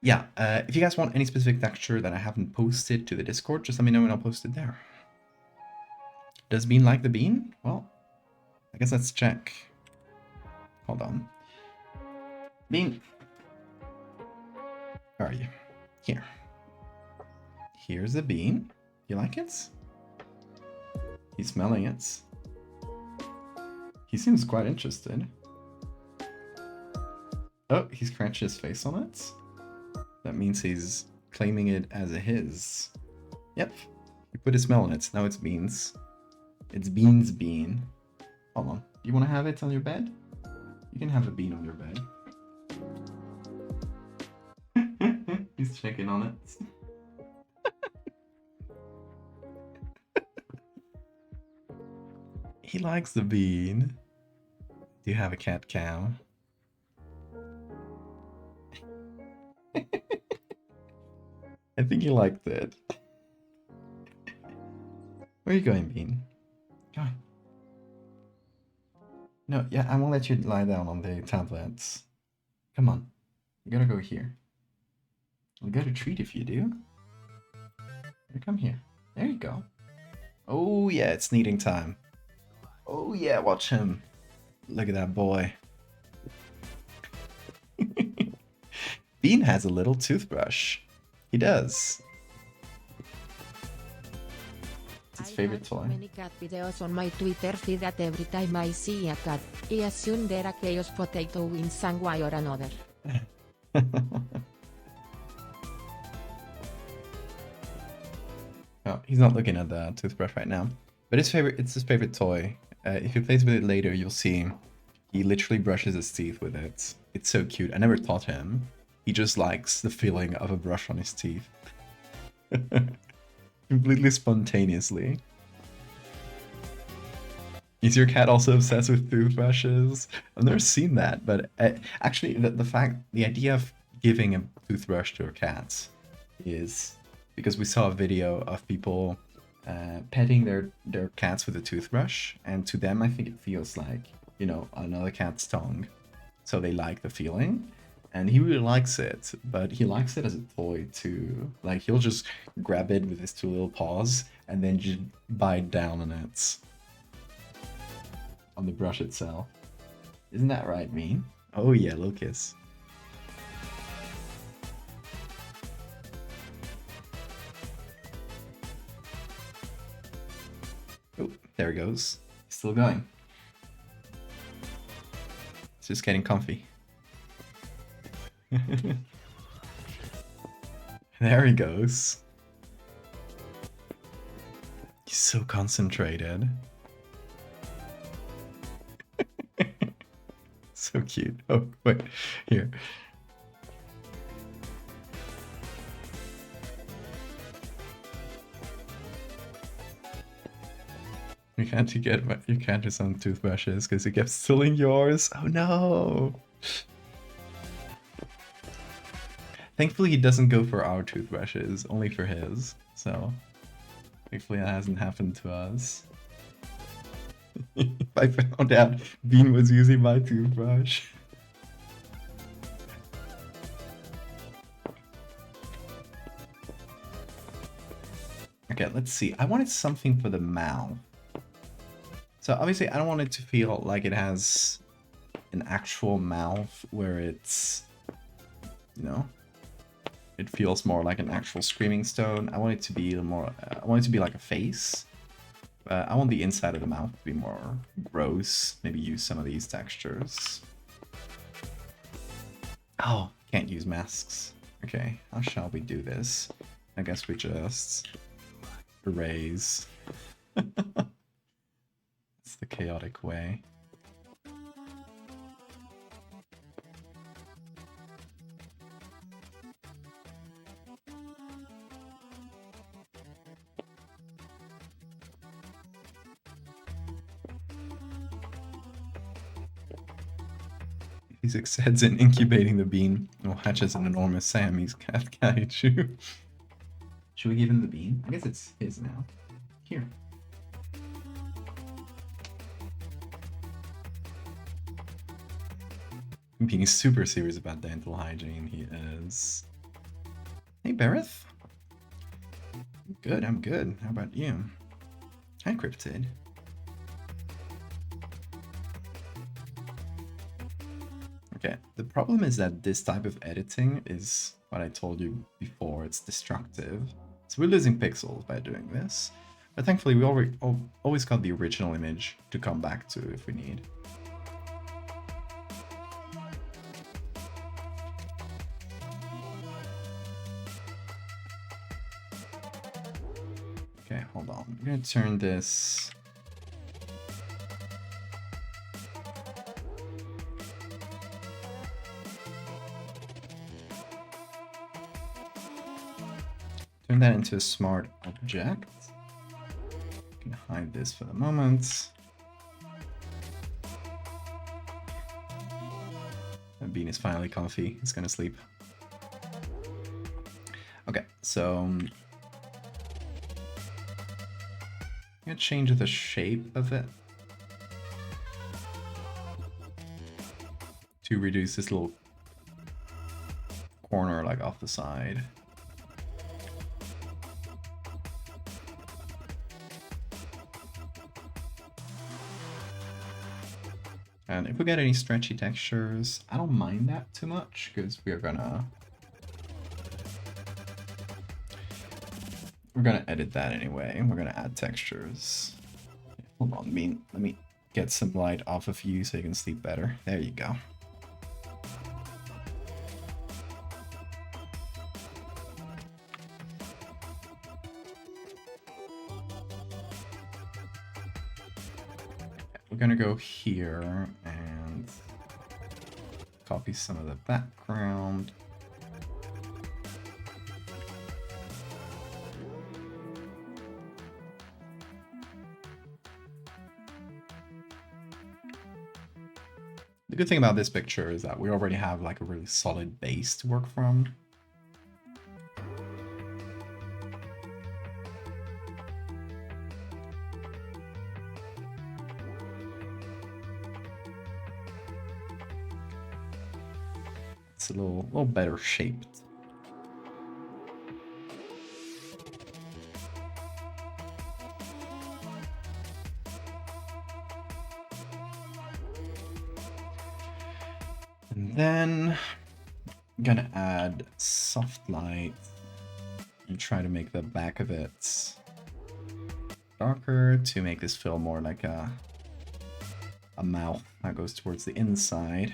yeah, if you guys want any specific texture that I haven't posted to the Discord, just let me know and I'll post it there. Does Bean like the bean? Well, I guess let's check. Hold on. Bean. Where are you? Here. Here's the bean. You like it? He's smelling it. He seems quite interested. Oh, he's scratched his face on it. That means he's claiming it as a his. Yep. He put a smell on it. Now it's beans. It's Bean's bean. Hold on. Do you want to have it on your bed? You can have a bean on your bed. He's checking on it. He likes the bean. Do you have a cat cow? I think he liked it. Where are you going, Bean? Go on. No, yeah, I won't let you lie down on the tablets. Come on. You gotta go here. I'll get a treat if you do. Here, come here. There you go. Oh yeah, it's kneading time. Oh yeah, watch him. Look at that boy. Bean has a little toothbrush. He does. It's his favorite toy. I have many cat videos on my Twitter feed that every time I see a cat, I assume they're a chaos potato in some way or another. Oh, he's not looking at the toothbrush right now. But it's his favorite toy. If he plays with it later, you'll see he literally brushes his teeth with it. It's so cute. I never taught him. He just likes the feeling of a brush on his teeth. Completely spontaneously. Is your cat also obsessed with toothbrushes? I've never seen that, but actually the idea of giving a toothbrush to a cat is because we saw a video of people petting their cats with a toothbrush, and to them I think it feels like, you know, another cat's tongue. So they like the feeling. And he really likes it, but he likes it as a toy too. Like, he'll just grab it with his two little paws and then just bite down on it. On the brush itself. Isn't that right, Mean? Oh yeah, little kiss. Oh, there he goes. He's still going. It's just getting comfy. There he goes. He's so concentrated. So cute. Oh, wait. Here. You can't get your cat some toothbrushes because he kept stealing yours. Oh no. Thankfully, he doesn't go for our toothbrushes, only for his. So, thankfully that hasn't happened to us. If I found out Bean was using my toothbrush. Okay, let's see. I wanted something for the mouth. So obviously I don't want it to feel like it has an actual mouth where it's, you know, it feels more like an actual screaming stone. I want it to be more, I want it to be like a face. I want the inside of the mouth to be more gross. Maybe use some of these textures. Oh, can't use masks. Okay, how shall we do this? I guess we just erase. It's the chaotic way. He succeeds in incubating the bean. Or hatches an enormous Siamese cat kaiju. Should we give him the bean? I guess it's his now. Here. Being super serious about dental hygiene, he is. Hey, Bereth. I'm good, I'm good. How about you? Hi, Cryptid. Okay, the problem is that this type of editing is what I told you before, it's destructive. So we're losing pixels by doing this. But thankfully we always got the original image to come back to if we need. Okay, hold on. I'm gonna turn this. Turn that into a smart object. Can hide this for the moment. And Bean is finally comfy. He's gonna sleep. Okay, so I'm gonna change the shape of it to reduce this little corner like off the side. And if we get any stretchy textures, I don't mind that too much because we're gonna edit that anyway. We're gonna add textures. Hold on, let me get some light off of you so you can sleep better. There you go. We're gonna go here and copy some of the background. The good thing about this picture is that we already have like a really solid base to work from. It's a little better shaped. And then I'm gonna add soft light and try to make the back of it darker to make this feel more like a mouth that goes towards the inside.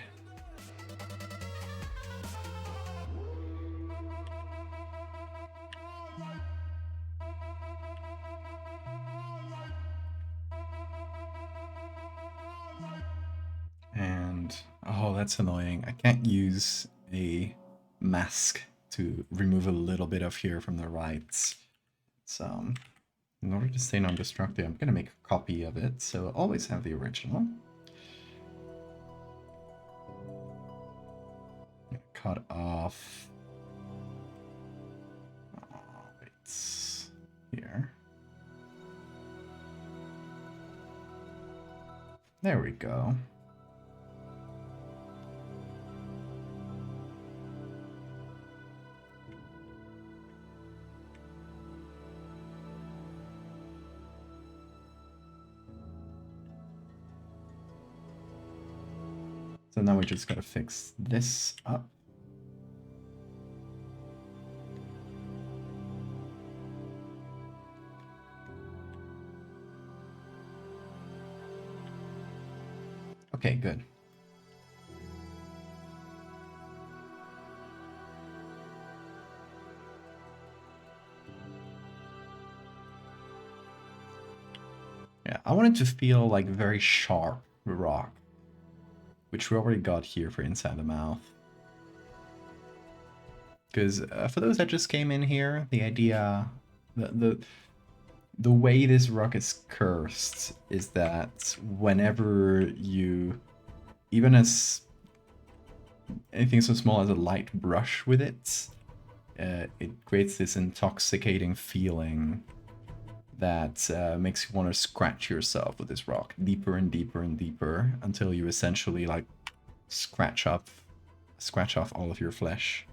And oh, that's annoying. I can't use a mask to remove a little bit of here from the right. So in order to stay non-destructive, I'm gonna make a copy of it, so I'll always have the original. Cut off. It's here. There we go. So now we just gotta fix this up. Okay, good. Yeah, I want it to feel like very sharp rock, which we already got here for inside the mouth. Because for those that just came in here, the idea, the way this rock is cursed is that whenever you, even as anything so small as a light brush with it, it creates this intoxicating feeling that makes you want to scratch yourself with this rock deeper and deeper and deeper until you essentially like scratch off all of your flesh.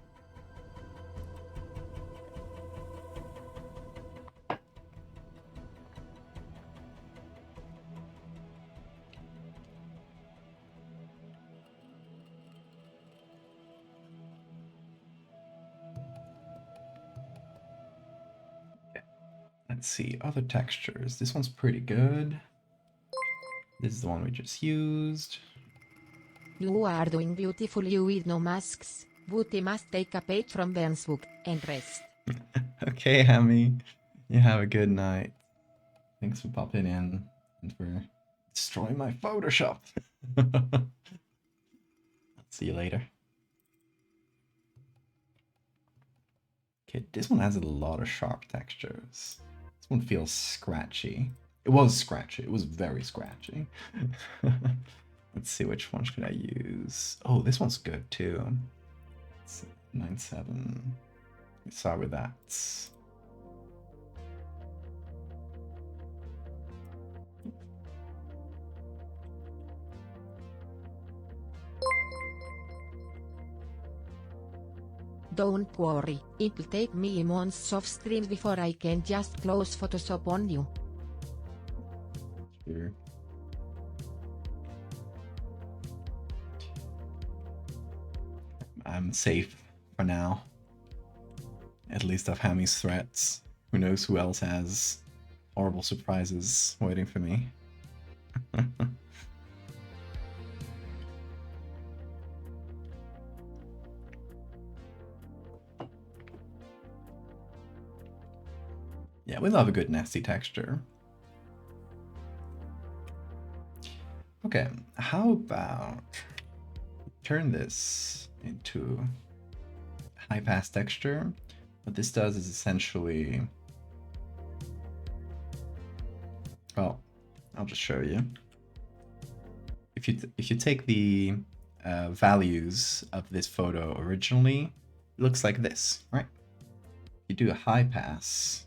Let's see, other textures. This one's pretty good. This is the one we just used. You are doing beautiful you with no masks, but you must take a page from Ben's book and rest. Okay, Hammy. You have a good night. Thanks for popping in and for destroying my Photoshop. I'll see you later. Okay, this one has a lot of sharp textures. This one feels scratchy. It was scratchy. It was very scratchy. Let's see, which one should I use? Oh, this one's good too. It's 9.7. Let's start with that. Don't worry, it'll take me months of streams before I can just close Photoshop on you. Sure. I'm safe for now. At least I've Hammy's threats. Who knows who else has horrible surprises waiting for me. Yeah, we love a good nasty texture. Okay, how about turn this into high pass texture? What this does is essentially, well, I'll just show you. If you take the values of this photo originally, it looks like this, right? You do a high pass,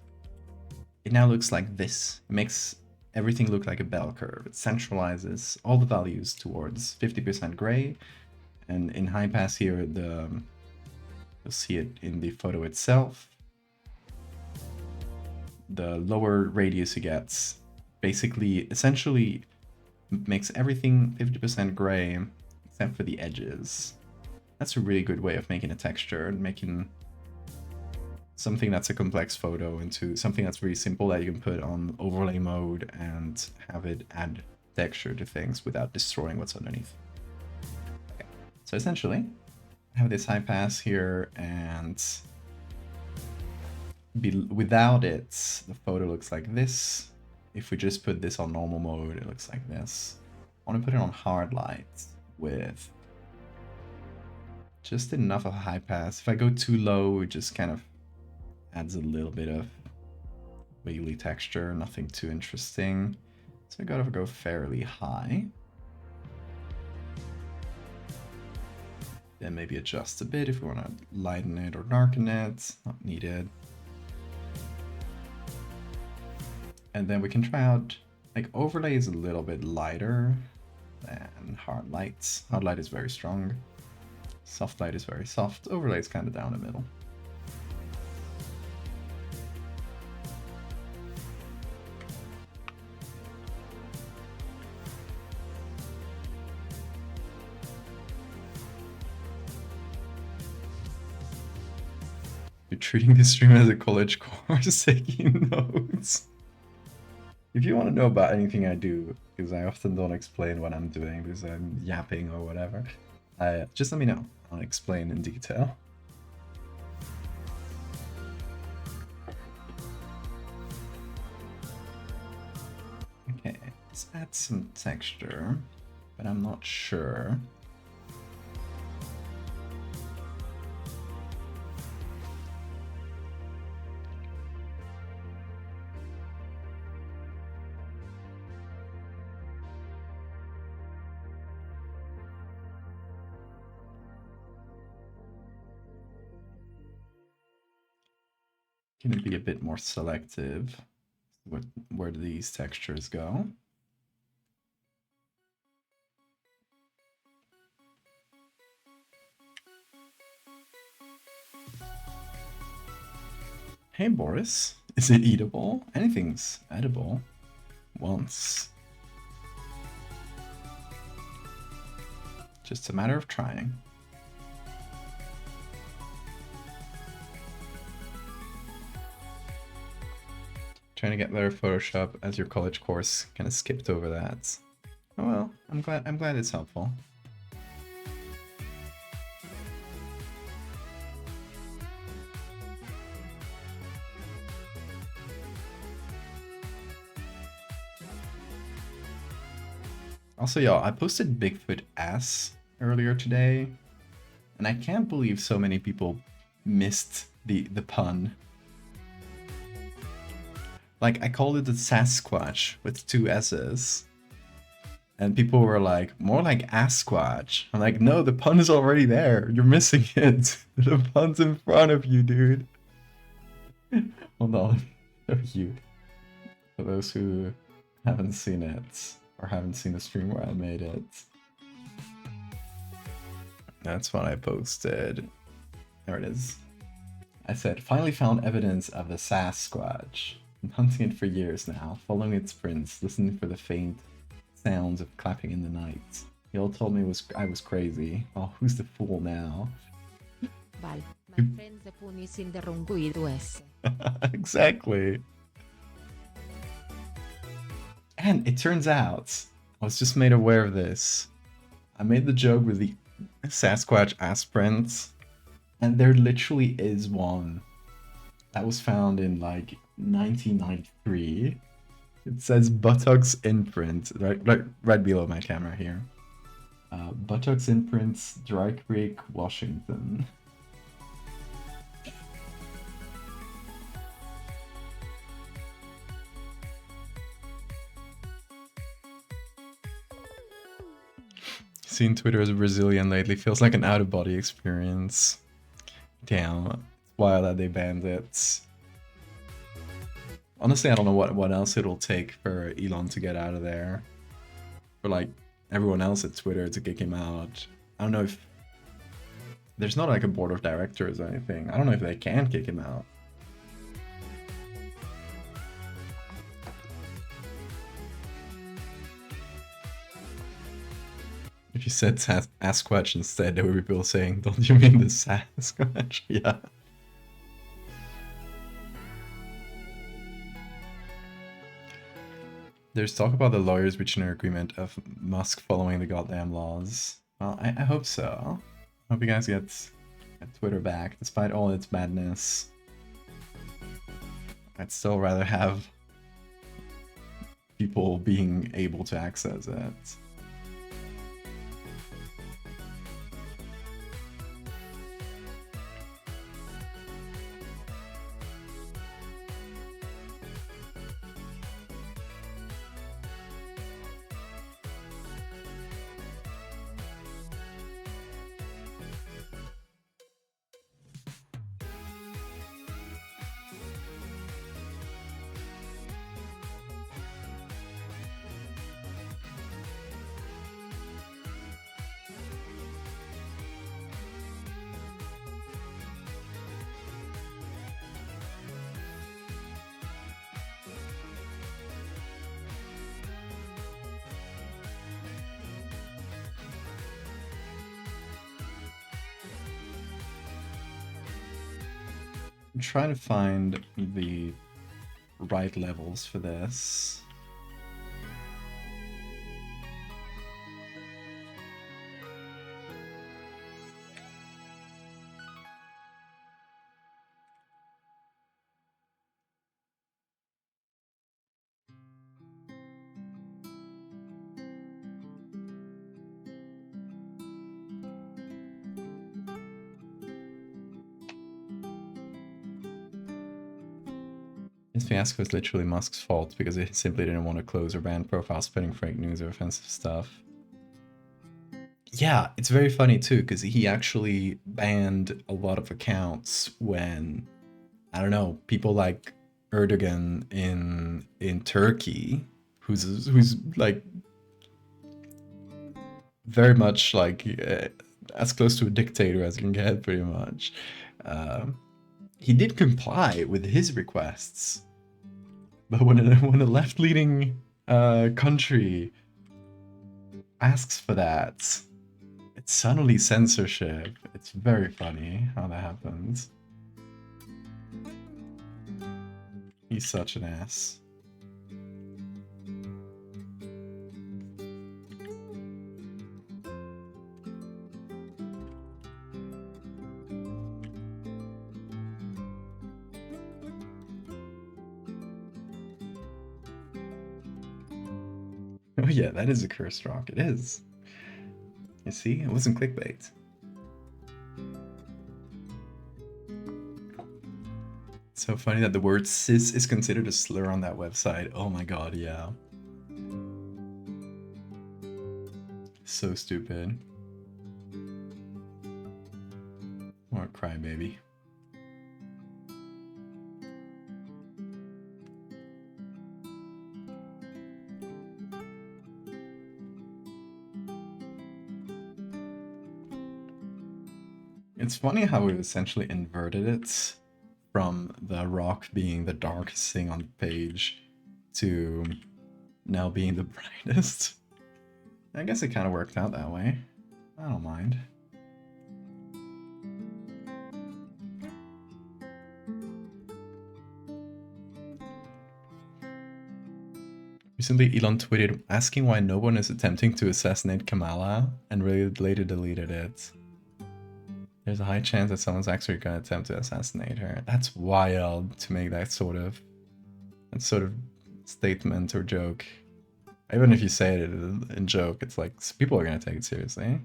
it now looks like this. It makes everything look like a bell curve. It centralizes all the values towards 50% gray, and in high pass here, you'll see it in the photo itself. The lower radius you get basically essentially makes everything 50% gray except for the edges. That's a really good way of making a texture and making something that's a complex photo into something that's really simple that you can put on overlay mode and have it add texture to things without destroying what's underneath. Okay. So essentially, I have this high pass here, and without it, the photo looks like this. If we just put this on normal mode, it looks like this. I want to put it on hard light with just enough of a high pass. If I go too low, it just kind of adds a little bit of wiggly texture, nothing too interesting. So I gotta go fairly high. Then maybe adjust a bit if we want to lighten it or darken it, not needed. And then we can try out, like, overlay is a little bit lighter than hard light. Hard light is very strong. Soft light is very soft. Overlay is kind of down the middle. You're treating this stream as a college course, taking notes. If you want to know about anything I do, because I often don't explain what I'm doing because I'm yapping or whatever, just let me know. I'll explain in detail. Okay, let's add some texture, but I'm not sure. Can be a bit more selective with where these textures go. Hey Boris, is it eatable? Anything's edible once. Just a matter of trying. trying to get better Photoshop as your college course kind of skipped over that. Oh well, I'm glad it's helpful. Also, y'all, I posted Bigfoot ass earlier today, and I can't believe so many people missed the pun. Like, I called it the Sasquatch with 2 S's. And people were like, more like Asquatch. I'm like, no, the pun is already there. You're missing it. The pun's in front of you, dude. Hold on. So cute. For those who haven't seen it, or haven't seen the stream where I made it. That's what I posted. There it is. I said, finally found evidence of the Sasquatch. Been hunting it for years now, following its prints, listening for the faint sounds of clapping in the night. He all told me I was crazy. Oh, who's the fool now? Val, my friend the pun is in the wrong with US. Exactly. And it turns out, I was just made aware of this. I made the joke with the Sasquatch ass prints, and there literally is one that was found in like 1993. It says buttocks imprint, right below my camera here. Buttocks imprints, Dry Creek, Washington. Seeing Twitter as a Brazilian lately feels like an out-of-body experience. Damn, it's wild that they banned it. Honestly, I don't know what else it'll take for Elon to get out of there. For like everyone else at Twitter to kick him out. I don't know if there's not like a board of directors or anything. I don't know if they can kick him out. If you said Sasquatch instead, there would be people saying, don't you mean the Sasquatch? Yeah. There's talk about the lawyers reaching an agreement of Musk following the goddamn laws. Well, I hope so. I hope you guys get Twitter back, despite all its madness. I'd still rather have people being able to access it. I'm trying to find the right levels for this. This fiasco is literally Musk's fault because he simply didn't want to close or ban profiles spreading fake news or offensive stuff. Yeah, it's very funny too, because he actually banned a lot of accounts when, I don't know, people like Erdogan in Turkey, who's like very much like as close to a dictator as you can get, pretty much. He did comply with his requests, but when a left-leaning country asks for that, it's suddenly censorship. It's very funny how that happens. He's such an ass. Oh yeah, that is a cursed rock. It is. You see, it wasn't clickbait. It's so funny that the word cis is considered a slur on that website. Oh my god, yeah. So stupid. Or crybaby. It's funny how we've essentially inverted it from the rock being the darkest thing on the page to now being the brightest. I guess it kind of worked out that way. I don't mind. Recently, Elon tweeted asking why no one is attempting to assassinate Kamala and really later deleted it. There's a high chance that someone's actually going to attempt to assassinate her. That's wild to make that sort of statement or joke. Even if you say it in joke, it's like people are going to take it seriously.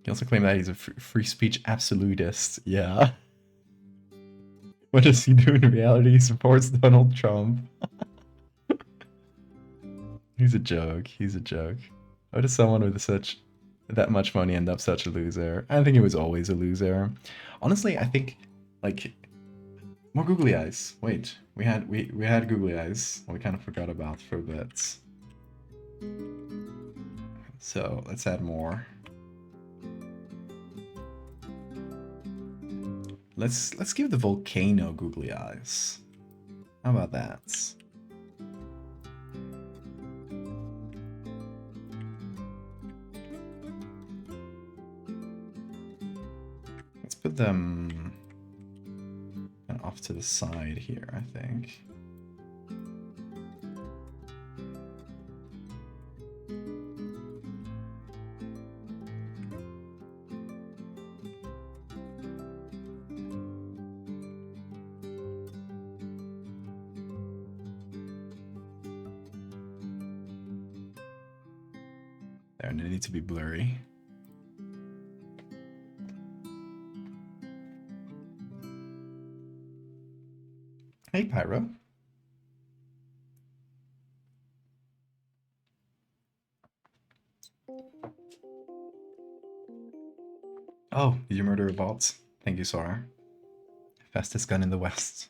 He also claimed that he's a free speech absolutist. Yeah. What does he do in reality? He supports Donald Trump. He's a joke. He's a joke. How does someone with that much money end up such a loser? I think he was always a loser. Honestly, I think like more googly eyes. Wait, we had googly eyes. We kind of forgot about for a bit. So let's add more. Let's give the Volcano googly eyes. How about that? Let's put them off to the side here, I think. There, and they need to be blurry. Hey, Pyro. Oh, did you murder a bot? Thank you, Sora. Fastest gun in the West.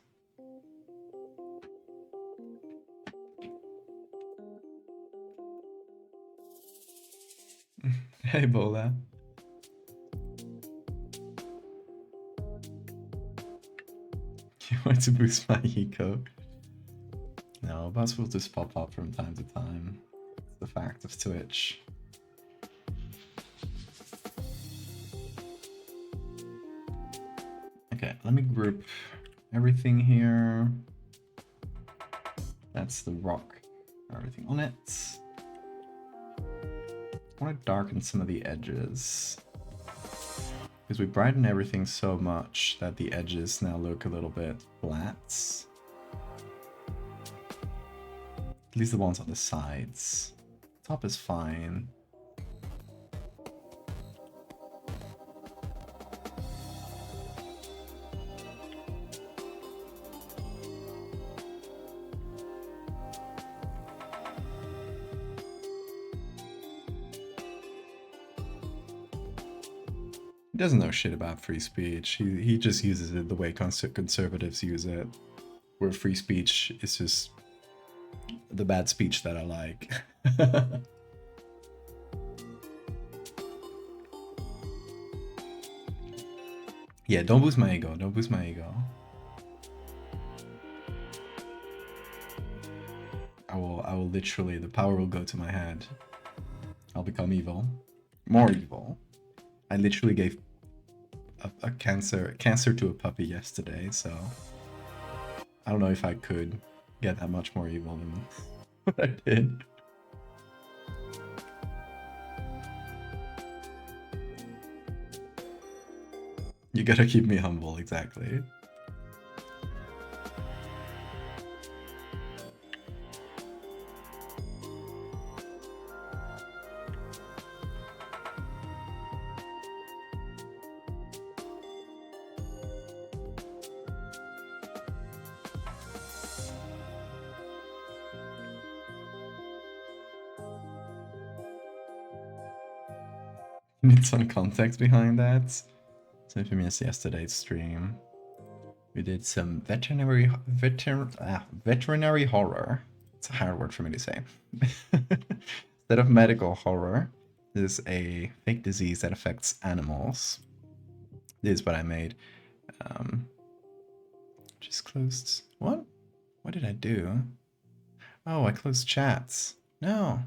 Hey, Bola. You want to boost my eco? No, bots will just pop up from time to time. It's the fact of Twitch. Okay, let me group everything here. That's the rock. Everything on it. I want to darken some of the edges. Because we brighten everything so much that the edges now look a little bit flat. At least the ones on the sides. Top is fine. He doesn't know shit about free speech. He just uses it the way conservatives use it. Where free speech is just the bad speech that I like. Yeah, don't boost my ego. Don't boost my ego. I will literally, the power will go to my head. I'll become evil. More evil. I literally gave a cancer to a puppy yesterday, so I don't know if I could get that much more evil than what I did. You gotta keep me humble, exactly. Need some context behind that. So if you missed yesterday's stream, we did some veterinary horror. It's a hard word for me to say. Instead of medical horror, this is a fake disease that affects animals. This is what I made. Just closed. What? What did I do? Oh, I closed chats. No.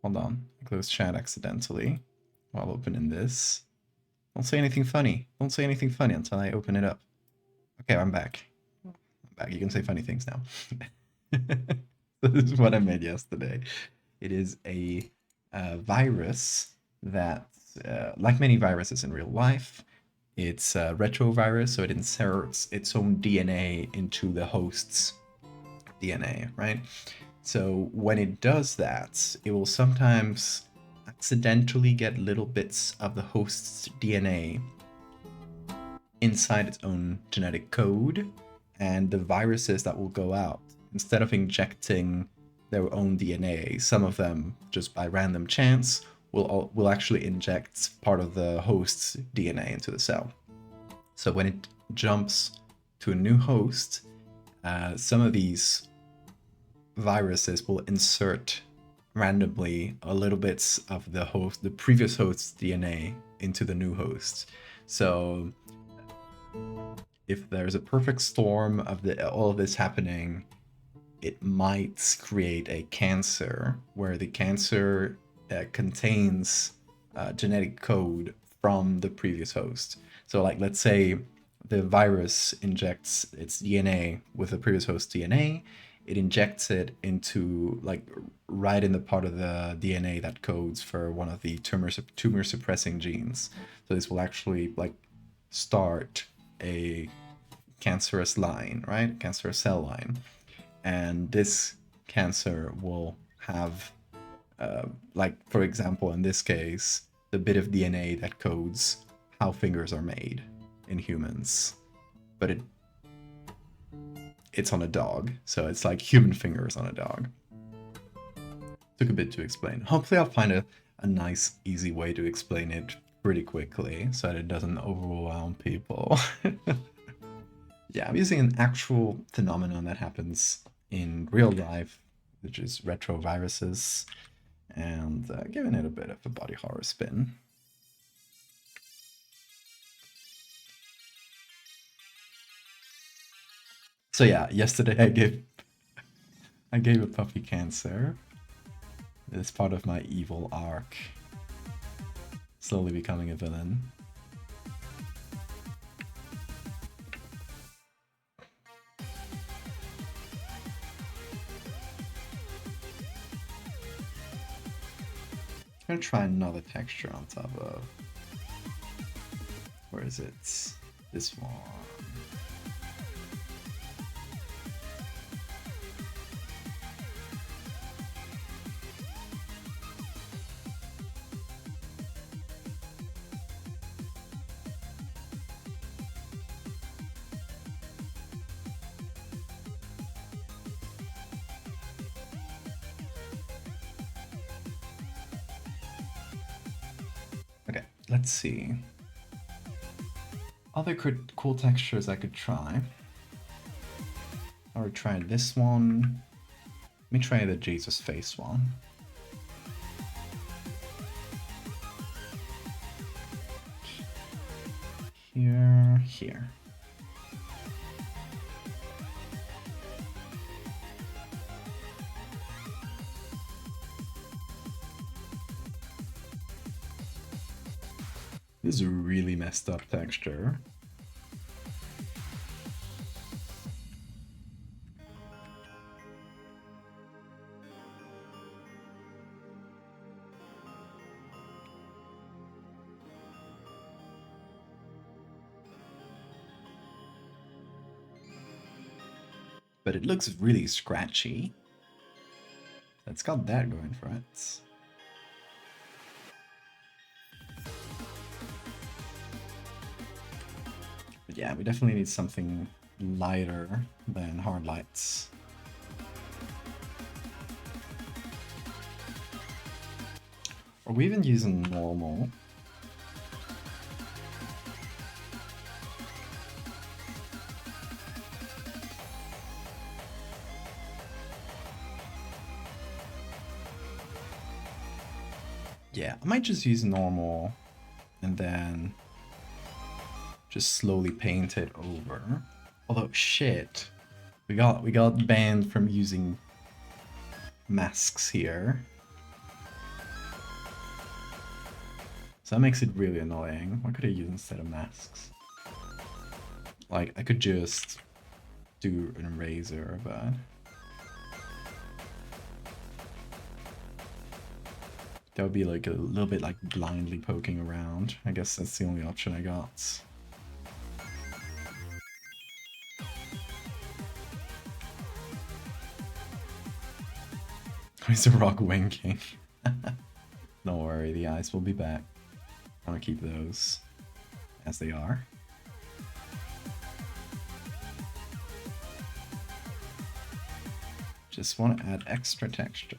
Hold on. I closed chat accidentally while opening this. Don't say anything funny. Don't say anything funny until I open it up. Okay, I'm back. I'm back. You can say funny things now. This is what I made yesterday. It is a virus that, like many viruses in real life, it's a retrovirus, so it inserts its own DNA into the host's DNA, right? So when it does that, it will sometimes accidentally get little bits of the host's DNA inside its own genetic code, and the viruses that will go out, instead of injecting their own DNA, some of them, just by random chance, will actually inject part of the host's DNA into the cell. So when it jumps to a new host, some of these viruses will insert randomly a little bits of the previous host's DNA into the new host. So if there's a perfect storm of all of this happening, it might create a cancer where the cancer contains genetic code from the previous host. So like, let's say the virus injects its DNA with the previous host's DNA, it injects it into, like, right in the part of the DNA that codes for one of the tumor suppressing genes. So this will actually, like, start a cancerous line, right? Cancerous cell line. And this cancer will have, like, for example, in this case, the bit of DNA that codes how fingers are made in humans. But it's on a dog, so it's like human fingers on a dog. Took a bit to explain. Hopefully I'll find a nice, easy way to explain it pretty quickly so that it doesn't overwhelm people. Yeah, I'm using an actual phenomenon that happens in real life, which is retroviruses, and giving it a bit of a body horror spin. So yeah, yesterday I gave a puppy cancer. It's part of my evil arc. Slowly becoming a villain. I'm gonna try another texture on top of... Where is it? This one. Okay, let's see. Other cool textures I could try. I would try this one. Let me try the Jesus face one. Here. This is a really messed up texture. but it looks really scratchy. It's got that going for it. But yeah, we definitely need something lighter than hard lights. Are we even using normal? Yeah, I might just use normal and then just slowly paint it over. Although shit, we got banned from using masks here. So that makes it really annoying. What could I use instead of masks? Like, I could just do an eraser, but that would be like a little bit like blindly poking around. I guess that's the only option I got. Is the rock winking? Don't worry, the eyes will be back. I want to keep those as they are. Just want to add extra texture.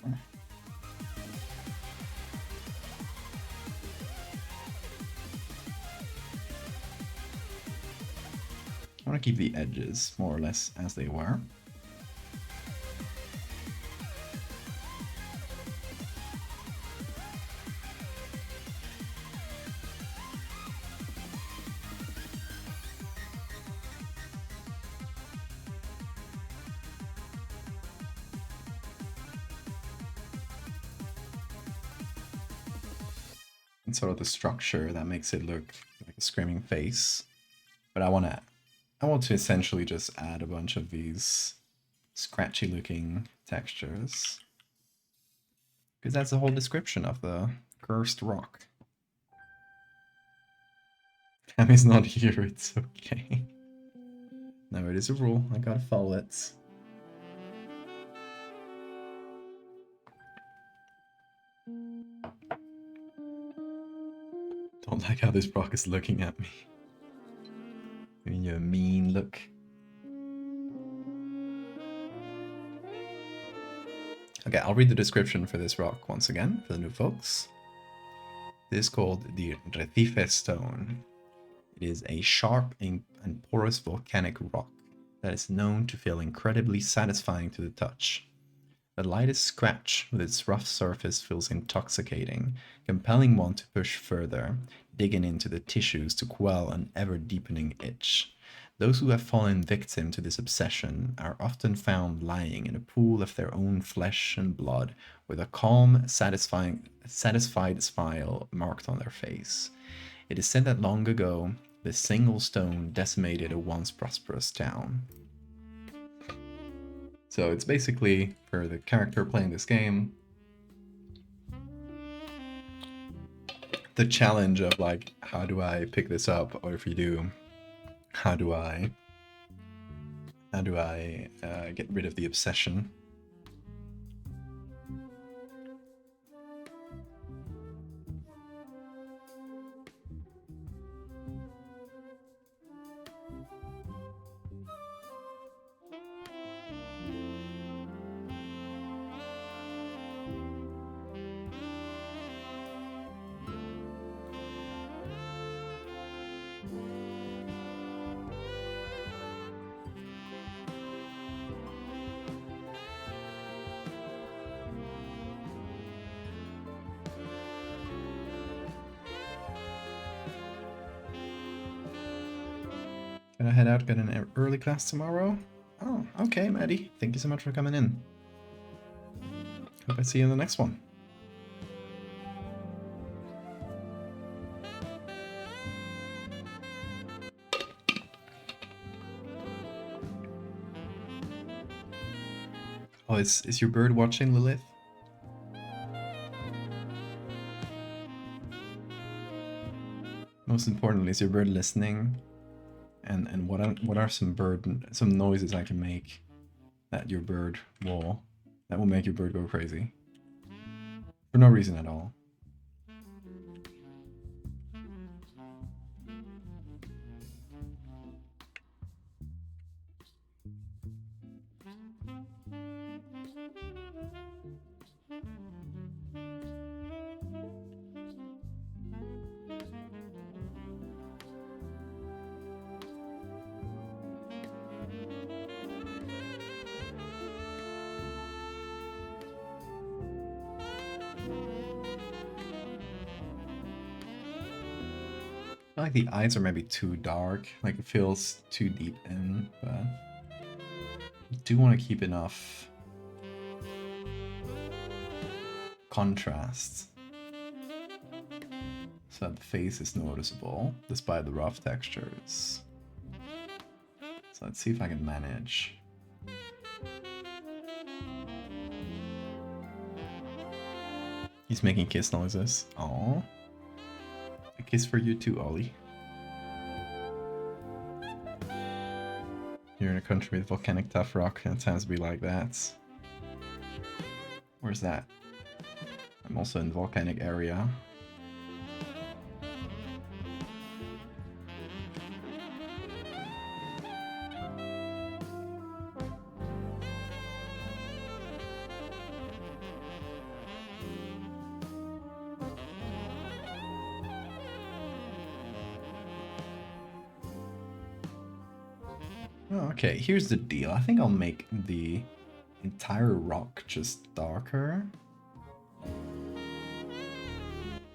I want to keep the edges more or less as they were. And sort of the structure that makes it look like a screaming face. But I want to essentially just add a bunch of these scratchy looking textures. Because that's the whole description of the cursed rock. Tammy's not here, it's okay. No, it is a rule, I gotta follow it. Don't like how this rock is looking at me. Giving you a mean look. Okay, I'll read the description for this rock once again, for the new folks. This is called the Recife Stone. It is a sharp and porous volcanic rock that is known to feel incredibly satisfying to the touch. The lightest scratch with its rough surface feels intoxicating, compelling one to push further, digging into the tissues to quell an ever-deepening itch. Those who have fallen victim to this obsession are often found lying in a pool of their own flesh and blood, with a calm, satisfied smile marked on their face. It is said that long ago, this single stone decimated a once prosperous town. So it's basically, for the character playing this game, the challenge of like, how do I pick this up? Or if you do, how do I get rid of the obsession? Gonna head out, get an early class tomorrow. Oh, okay, Maddie. Thank you so much for coming in. Hope I see you in the next one. Oh, is your bird watching, Lilith? Most importantly, is your bird listening? And what are some noises I can make that your bird will, that will make your bird go crazy. For no reason at all. I feel like the eyes are maybe too dark, like it feels too deep in, but I do want to keep enough contrast so that the face is noticeable despite the rough textures. So let's see if I can manage. He's making kiss noises. Aww. A kiss for you too, Ollie. You're in a country with volcanic tough rock, and it tends to be like that. Where's that? I'm also in the volcanic area. Okay, here's the deal. I think I'll make the entire rock just darker,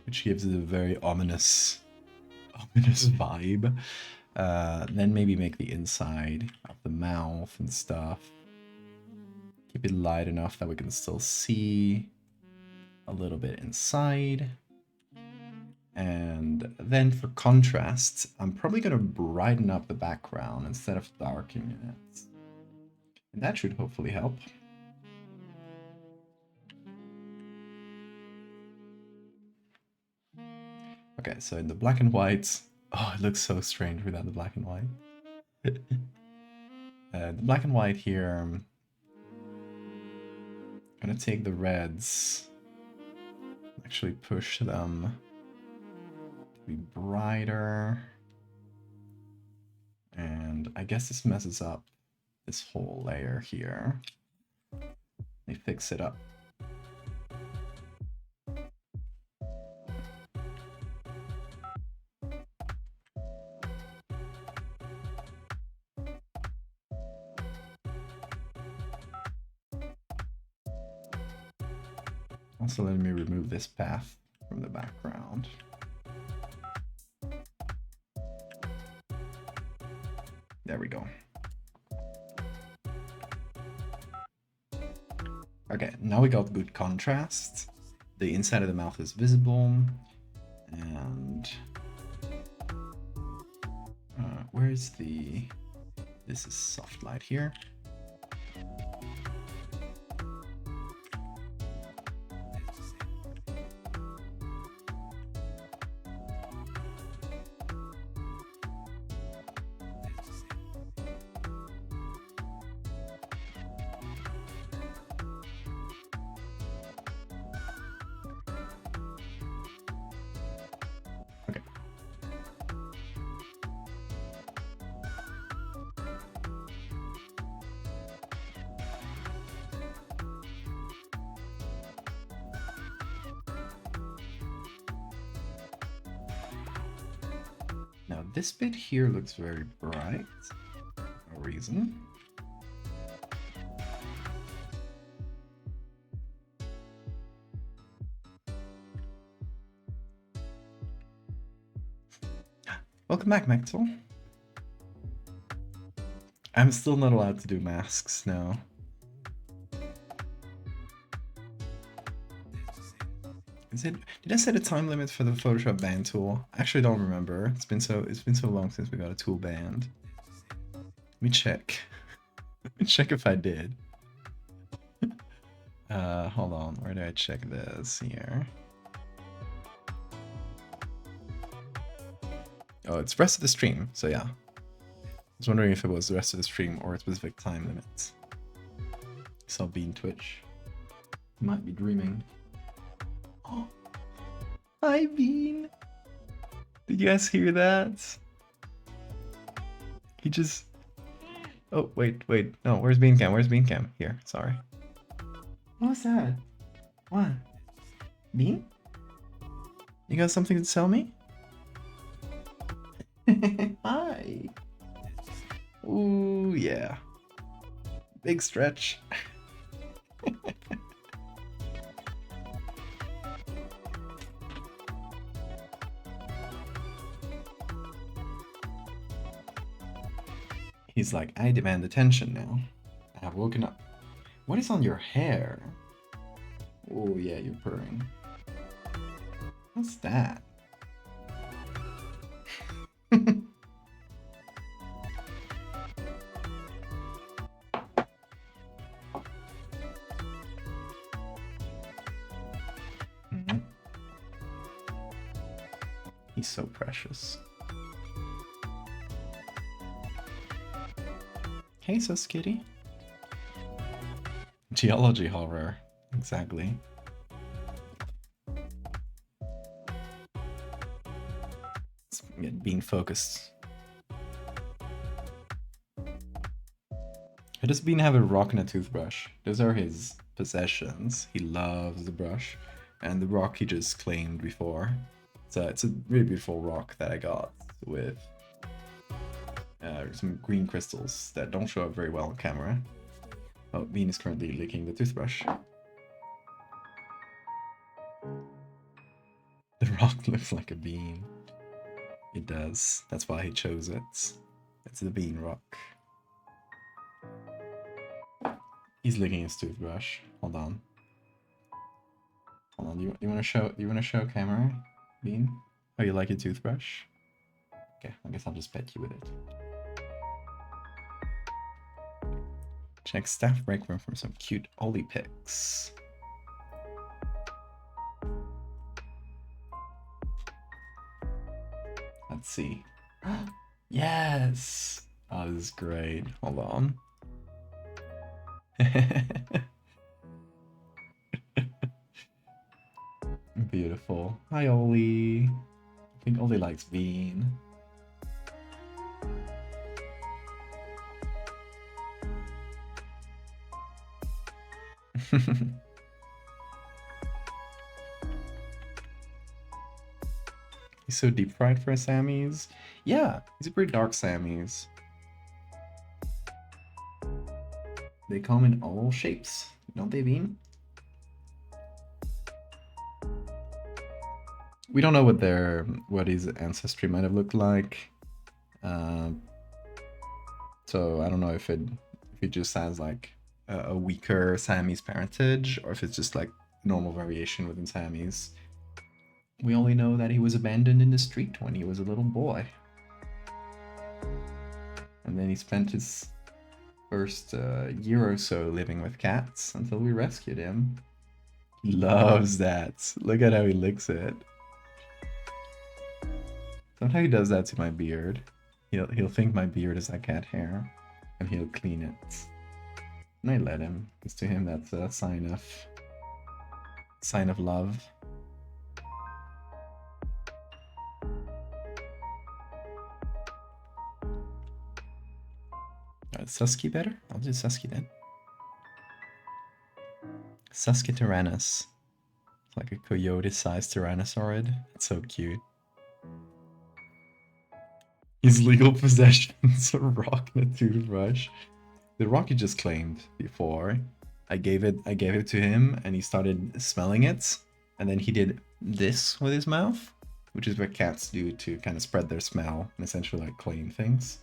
which gives it a very ominous vibe. Then maybe make the inside of the mouth and stuff. Keep it light enough that we can still see a little bit inside. And then for contrast, I'm probably going to brighten up the background instead of darkening it. And that should hopefully help. Okay, so in the black and white... Oh, it looks so strange without the black and white. The black and white here... I'm going to take the reds... Actually push them... be brighter, and I guess this messes up this whole layer here. Let me fix it up. Also, let me remove this path from the background. There we go. Okay, now we got good contrast. The inside of the mouth is visible. And where's the... This is soft light here. Now this bit here looks very bright, for no reason. Welcome back, Maxwell. I'm still not allowed to do masks now. Did I set a time limit for the Photoshop band tool? I actually don't remember. It's been so long since we got a tool band. Let me check. Let me check if I did. Hold on, where do I check this here? Oh, it's rest of the stream, so yeah. I was wondering if it was the rest of the stream or a specific time limit. Saw Bean twitch. He might be dreaming. Oh, hi Bean. Did you guys hear that? He just. Oh wait. No, where's Bean Cam? Where's Bean Cam? Here. Sorry. What was that? What? Bean? You got something to tell me? Hi. Ooh, yeah. Big stretch. He's like, I demand attention now. I have woken up. What is on your hair? Oh, yeah, you're purring. What's that? He's so precious. Hey, Sus Kitty. Geology horror. Exactly. It's being focused. Does Bean have a rock and a toothbrush? Those are his possessions. He loves the brush. And the rock he just claimed before. So it's a really beautiful rock that I got with some green crystals that don't show up very well on camera. Oh, Bean is currently licking the toothbrush. The rock looks like a bean. It does. That's why he chose it. It's the bean rock. He's licking his toothbrush. Hold on. Hold on. You want to show camera, Bean? Oh, you like your toothbrush? Okay, I guess I'll just pet you with it. Check staff break room for some cute Ollie pics. Let's see. Yes! Oh, this is great. Hold on. Beautiful. Hi, Ollie. I think Ollie likes Bean. He's so deep fried for a Sammy's. Yeah, he's a pretty dark Sammy's. They come in all shapes, don't they, Bean? We don't know what his ancestry might have looked like. So I don't know if it just has like a weaker Sammy's parentage, or if it's just like normal variation within Sammy's. We only know that he was abandoned in the street when he was a little boy. And then he spent his first year or so living with cats until we rescued him. He loves that. Look at how he licks it. Sometimes he does that to my beard. He'll think my beard is like cat hair, and he'll clean it. And I let him, because to him that's a sign of love. Susky better? I'll do Susky then. Susky Tyrannus. It's like a coyote-sized Tyrannosaurid. It's so cute. His legal possessions, a rock and a toothbrush. The rock he just claimed before. I gave it to him and he started smelling it. And then he did this with his mouth, which is what cats do to kind of spread their smell and essentially like claim things.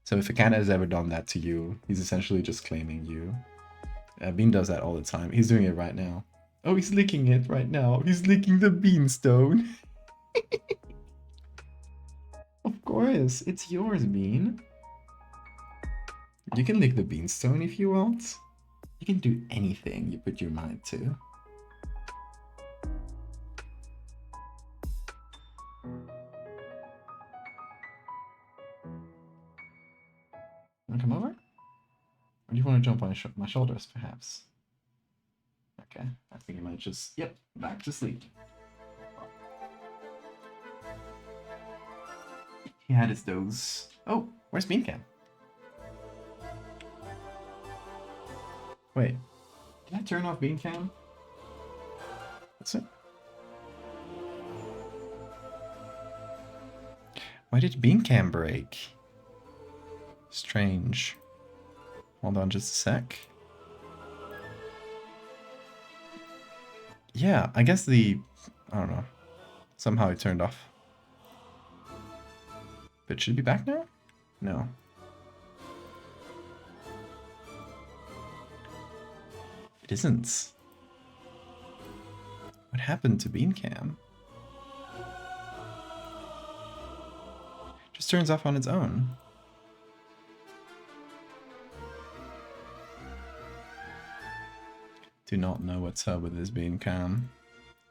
So if a cat has ever done that to you, he's essentially just claiming you. Bean does that all the time. He's doing it right now. Oh, he's licking it right now. He's licking the beanstone. Of course, it's yours, Bean. You can lick the beanstone if you want. You can do anything you put your mind to. Wanna come over? Or do you want to jump on my shoulders, perhaps? Okay, I think he might just, yep, back to sleep. He had his doze. Oh, where's Beancam? Wait, did I turn off Beancam? That's it. Why did Beancam break? Strange. Hold on just a sec. Yeah, I guess I don't know. Somehow it turned off. But should it be back now? No. It isn't. What happened to Beancam? Just turns off on its own. Do not know what's up with this Beancam.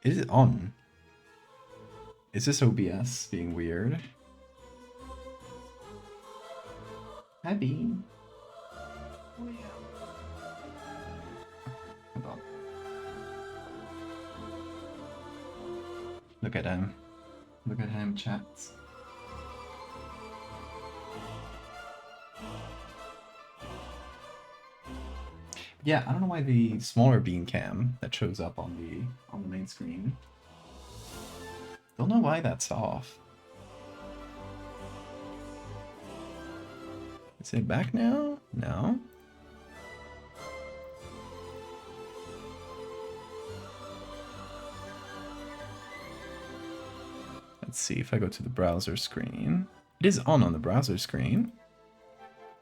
Is it on? Is this OBS being weird? Hi, Bean. Oh, yeah. Hold on. Look at him. Look at him, chat. Yeah, I don't know why the smaller Beancam that shows up on the main screen. Don't know why that's off. Is it back now? No. Let's see if I go to the browser screen. It is on the browser screen.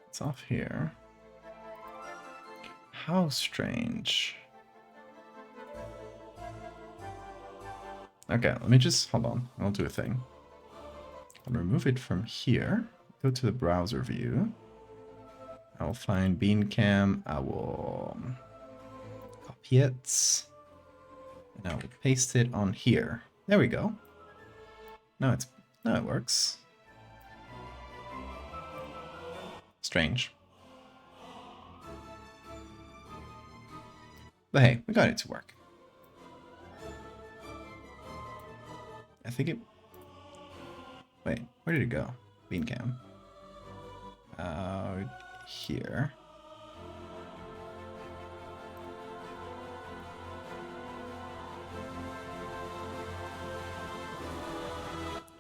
It's off here. How strange. Okay, let me just, hold on, I'll do a thing. I'll remove it from here, go to the browser view. I'll find Beancam, I will copy it, and I will paste it on here. There we go. Now it works. Strange. But hey, we got it to work. I think it... Wait, where did it go? Beancam. Here.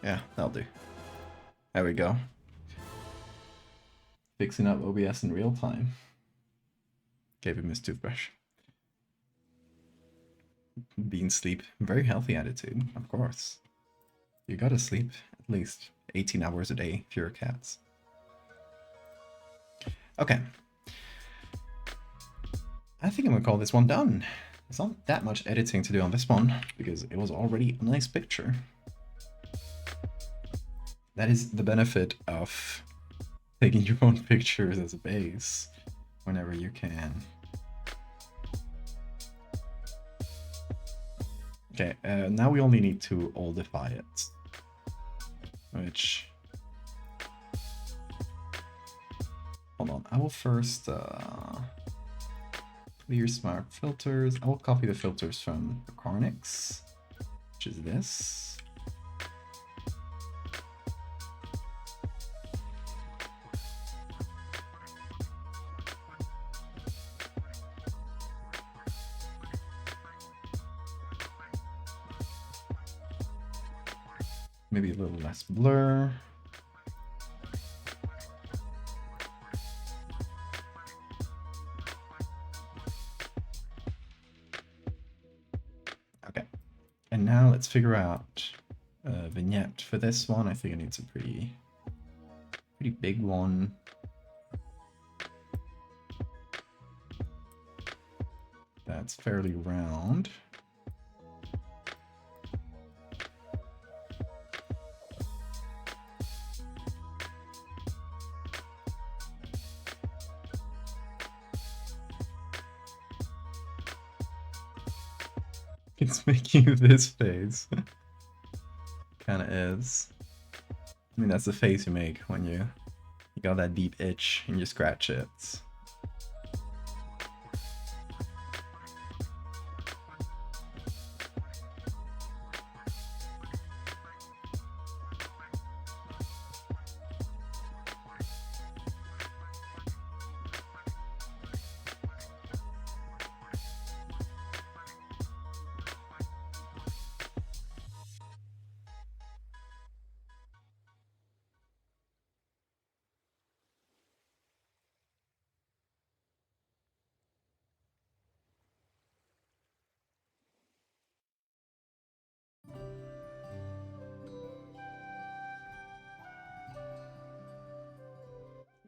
Yeah, that'll do. There we go. Fixing up OBS in real time. Gave him his toothbrush. Bean sleep. Very healthy attitude, of course. You gotta sleep at least 18 hours a day if you're a cat. Okay. I think I'm gonna call this one done. There's not that much editing to do on this one, because it was already a nice picture. That is the benefit of taking your own pictures as a base whenever you can. Okay, now we only need to oldify it, which, hold on, I will first clear smart filters. I will copy the filters from the Carnix, which is this. Maybe a little less blur. Okay, and now let's figure out a vignette for this one. I think it needs a pretty big one. That's fairly round. It's making this face. Kinda is. I mean, that's the face you make when you got that deep itch and you scratch it.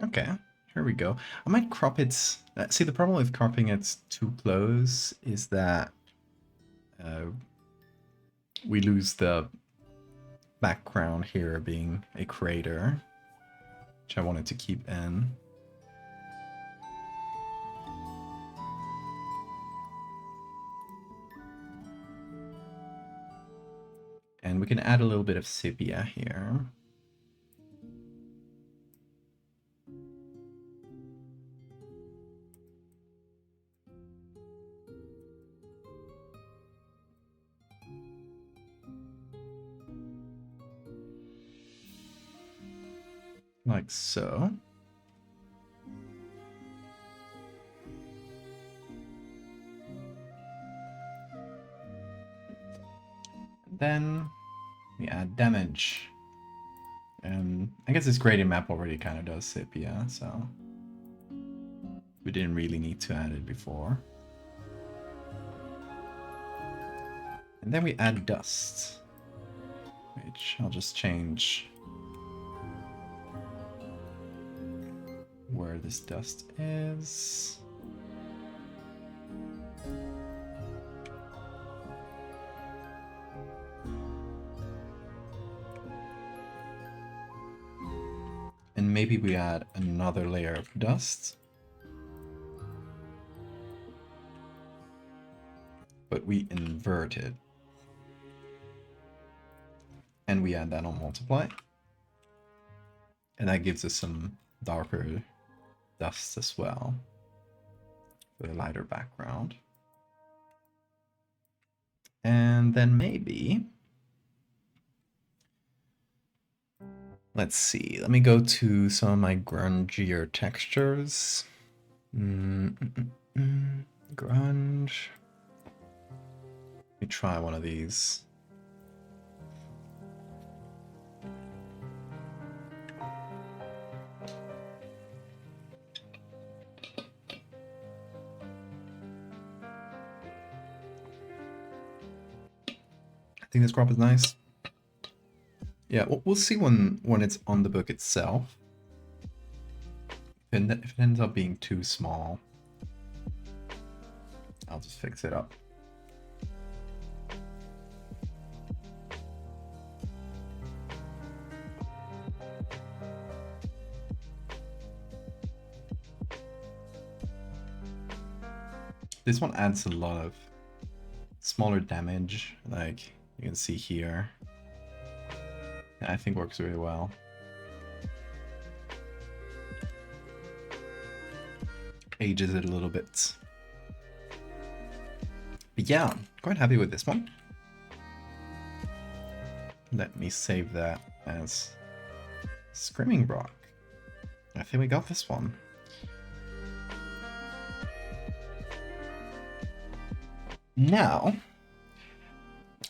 Okay, here we go. I might crop it. See, the problem with cropping it too close is that we lose the background here being a crater, which I wanted to keep in. And we can add a little bit of sepia here. Like so. And then we add damage. And I guess this gradient map already kind of does sepia, so we didn't really need to add it before. And then we add dust, which I'll just change where this dust is. And maybe we add another layer of dust. But we invert it. And we add that on multiply. And that gives us some darker dust as well, with a lighter background. And then maybe, let's see, let me go to some of my grungier textures. Grunge. Let me try one of these. I think this crop is nice. Yeah, we'll see when it's on the book itself. If it ends up being too small, I'll just fix it up. This one adds a lot of smaller damage, like you can see here. I think works really well. Ages it a little bit. But yeah, quite happy with this one. Let me save that as Screaming Rock. I think we got this one. Now,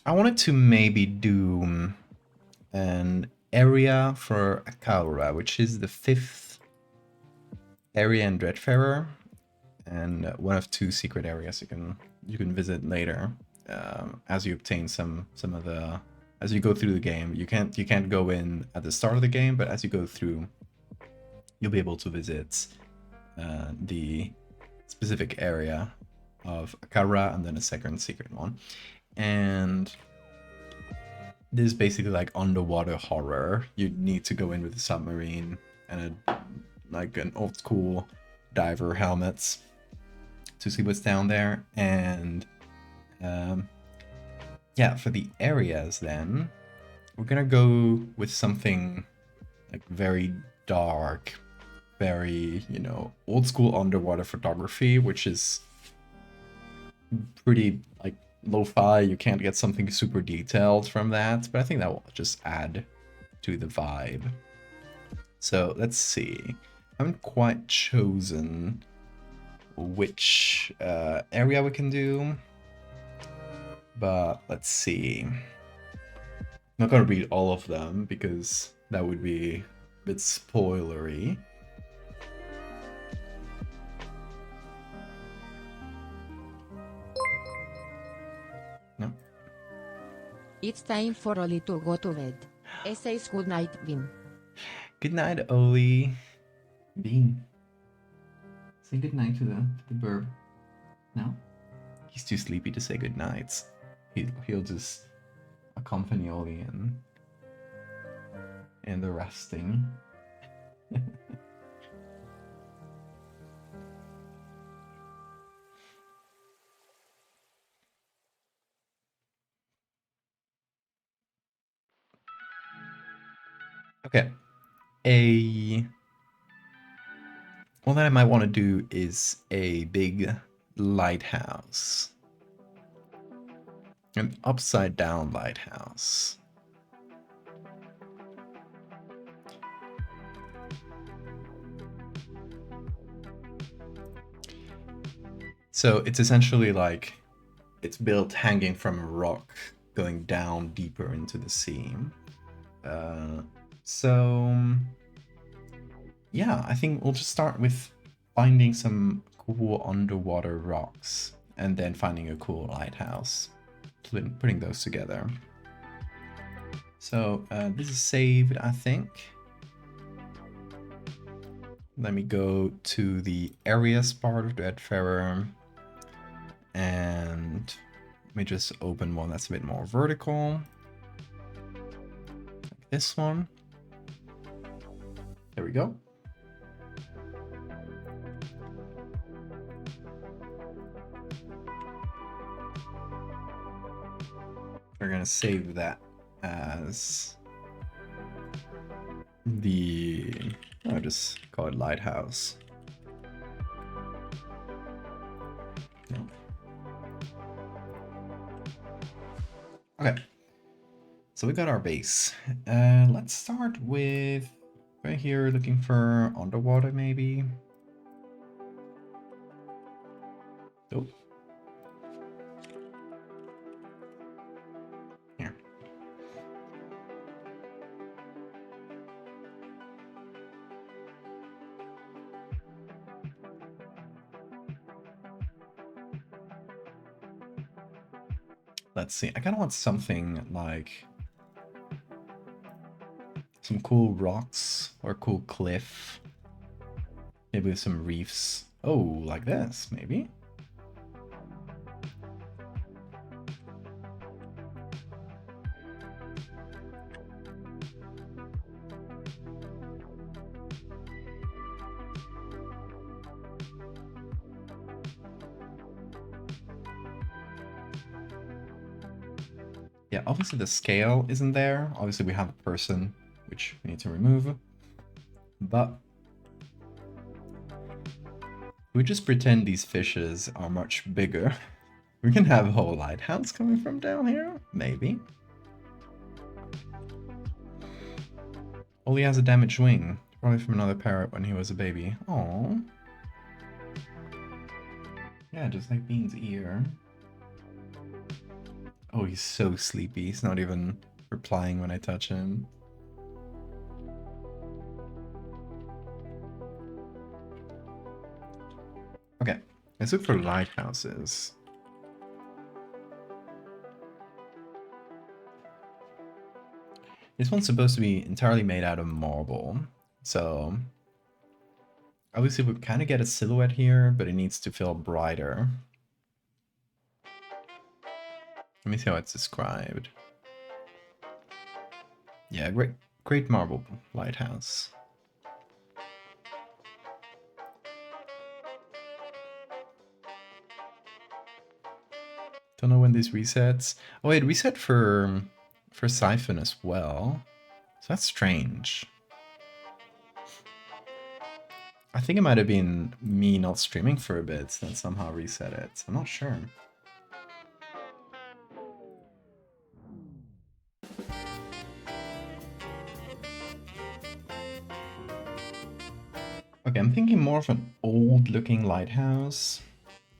I wanted to maybe do an area for Akaura, which is the 5th area in Dreadfarer, and one of 2 secret areas you can visit later as you obtain some of the, as you go through the game. You can't go in at the start of the game, but as you go through, you'll be able to visit the specific area of Akaura and then a second secret one. And this is basically like underwater horror. You need to go in with a submarine and like an old school diver helmets to see what's down there. And yeah, for the areas then, we're gonna go with something like very dark, very, you know, old school underwater photography, which is pretty like lo-fi. You can't get something super detailed from that, but I think that will just add to the vibe. So let's see. I haven't quite chosen which area we can do, but let's see. I'm not gonna read all of them because that would be a bit spoilery. No. It's time for Oli to go to bed. Says good night, Vin. Good night, Oli. Bean. Say goodnight to the bird. No? He's too sleepy to say goodnight. He'll just accompany Ollie in the resting. Okay. One that I might want to do is a big lighthouse. An upside down lighthouse. So it's essentially like it's built hanging from a rock going down deeper into the sea. So yeah, I think we'll just start with finding some cool underwater rocks and then finding a cool lighthouse, putting those together. So this is saved, I think. Let me go to the areas part of Dreadfarer, and let me just open one that's a bit more vertical. Like this one. There we go. We're gonna save that as I'll just call it lighthouse. No. Okay, so we got our base. Let's start with right here, looking for underwater maybe. Oh. Here. Let's see, I kind of want something like some cool rocks or cool cliff. Maybe with some reefs. Oh, like this, maybe? Yeah, obviously the scale isn't there. Obviously we have a person, which we need to remove. But we just pretend these fishes are much bigger. We can have a whole lighthouse coming from down here, maybe. Ollie has a damaged wing, probably from another parrot when he was a baby. Aww. Yeah, just like Bean's ear. Oh, he's so sleepy. He's not even replying when I touch him. Okay, let's look for lighthouses. This one's supposed to be entirely made out of marble, so obviously we kind of get a silhouette here, but it needs to feel brighter. Let me see how it's described. Yeah, great marble lighthouse. Don't know when this resets. Oh, it reset for Siphon as well. So that's strange. I think it might have been me not streaming for a bit that somehow reset it. I'm not sure. Okay, I'm thinking more of an old-looking lighthouse.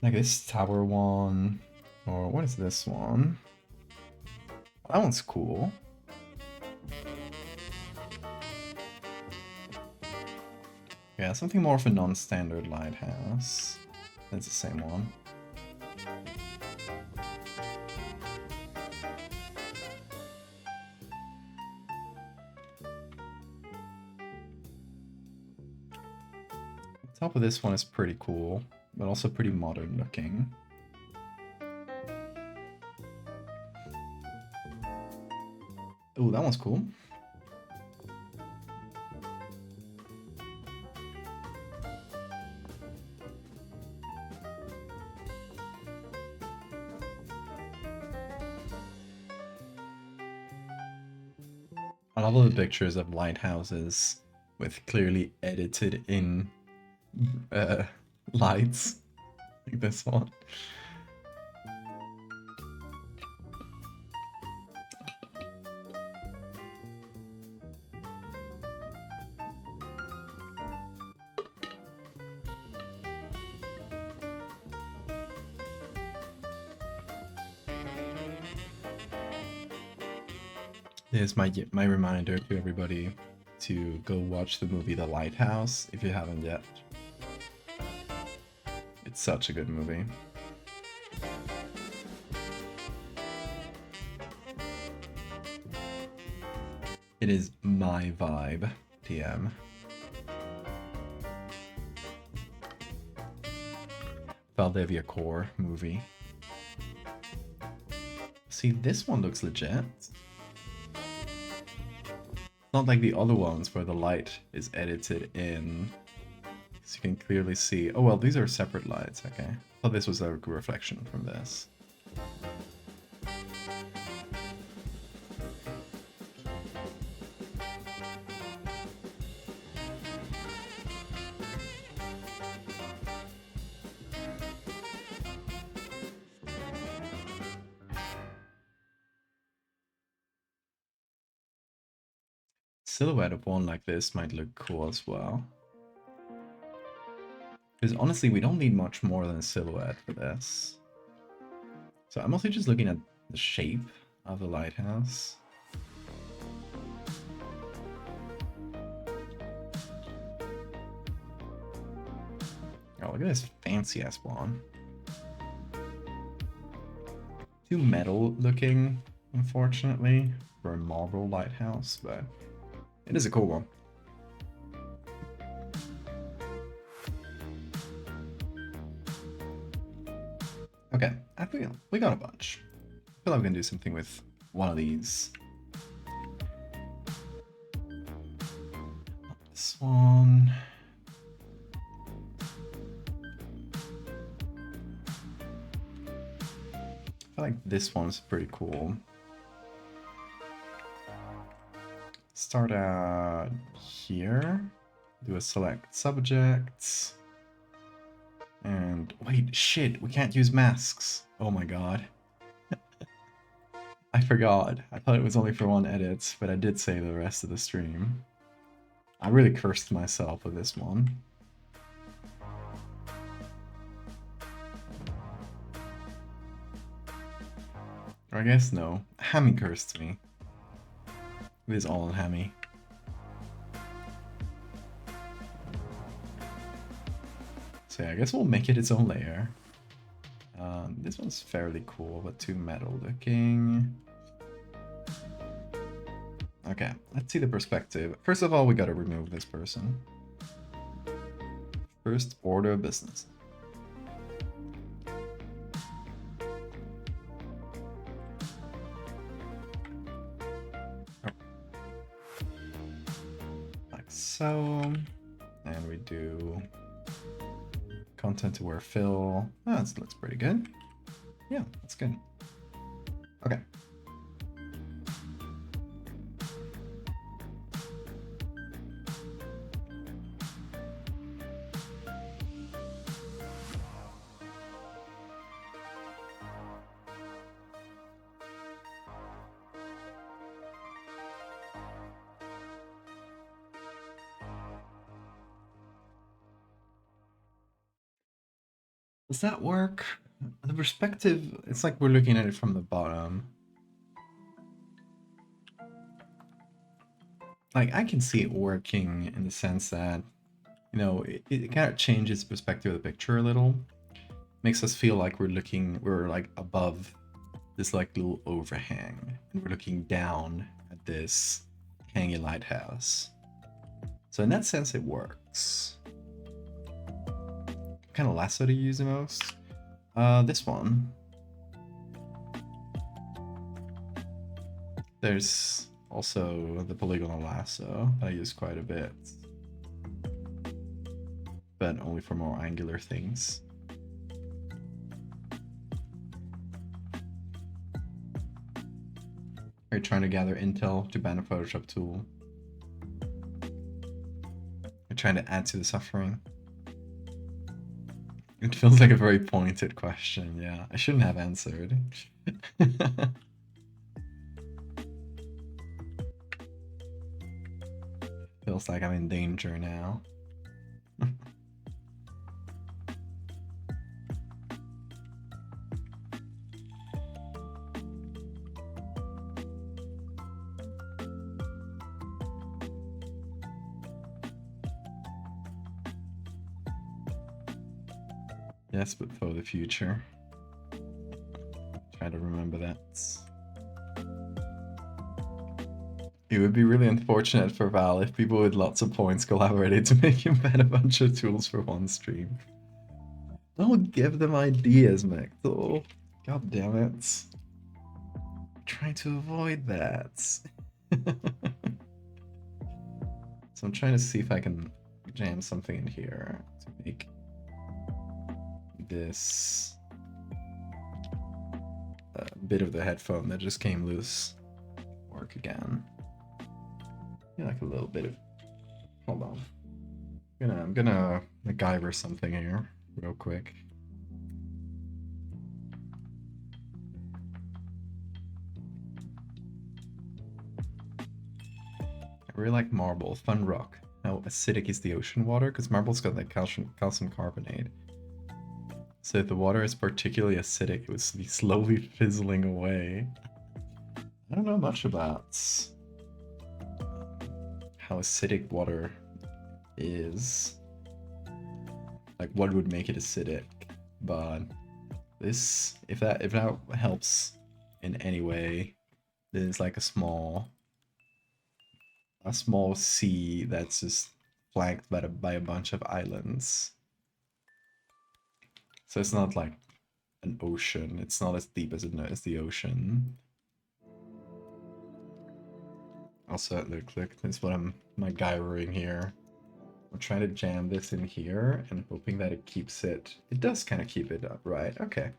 Like this tower one. Or what is this one? That one's cool. Yeah, something more of a non-standard lighthouse. That's the same one. Top of this one is pretty cool, but also pretty modern looking. Oh, that one's cool. I love all the pictures of lighthouses with clearly edited in lights, like this one. Here's my reminder to everybody to go watch the movie The Lighthouse if you haven't yet. It's such a good movie. It is my vibe, TM. Valdevia core movie. See, this one looks legit. Not like the other ones where the light is edited in. So you can clearly see. Oh well, these are separate lights, okay. I thought this was a reflection from this. Silhouette of one like this might look cool as well. Because honestly, we don't need much more than a silhouette for this. So I'm mostly just looking at the shape of the lighthouse. Oh, look at this fancy ass one. Too metal looking, unfortunately, for a marble lighthouse, but it is a cool one. Okay, I feel we got a bunch. I feel like we can do something with one of these. This one. I feel like this one's pretty cool. Start out here, do a select subject, and wait, shit, we can't use masks. Oh my god. I forgot. I thought it was only for one edit, but I did say the rest of the stream. I really cursed myself with this one. Or I guess no. Hammy cursed me. It is all on Hammy. So yeah, I guess we'll make it its own layer. This one's fairly cool, but too metal looking. Okay, let's see the perspective. First of all, we gotta remove this person. First order of business. So, and we do content aware fill. Oh, this looks pretty good. Yeah, that's good. Okay. Does that work? The perspective, it's like we're looking at it from the bottom. Like, I can see it working in the sense that, you know, it kind of changes the perspective of the picture a little. Makes us feel like we're like above this like little overhang. And we're looking down at this hanging lighthouse. So in that sense, it works. kind of lasso to use the most? This one. There's also the polygonal lasso that I use quite a bit, but only for more angular things. Are you trying to gather intel to ban a Photoshop tool? You're trying to add to the suffering? It feels like a very pointed question, yeah. I shouldn't have answered. Feels like I'm in danger now. Yes, but for the future. Try to remember that. It would be really unfortunate for Val if people with lots of points collaborated to make him ban a bunch of tools for one stream. Don't give them ideas, Mectal. God damn it. I'm trying to avoid that. So I'm trying to see if I can jam something in here to make this bit of the headphone that just came loose work again. Yeah, like a little bit of. Hold on. I'm gonna MacGyver something here real quick. I really like marble, fun rock. How acidic is the ocean water? Because marble's got like calcium carbonate. So if the water is particularly acidic, it would be slowly fizzling away. I don't know much about how acidic water is. Like what would make it acidic, but this, if that helps in any way, there's like a small sea that's just flanked by a bunch of islands. So it's not like an ocean. It's not as deep as the ocean. Also, look, that's what I'm MacGyvering here. I'm trying to jam this in here and hoping that it keeps it. It does kind of keep it up, right? Okay.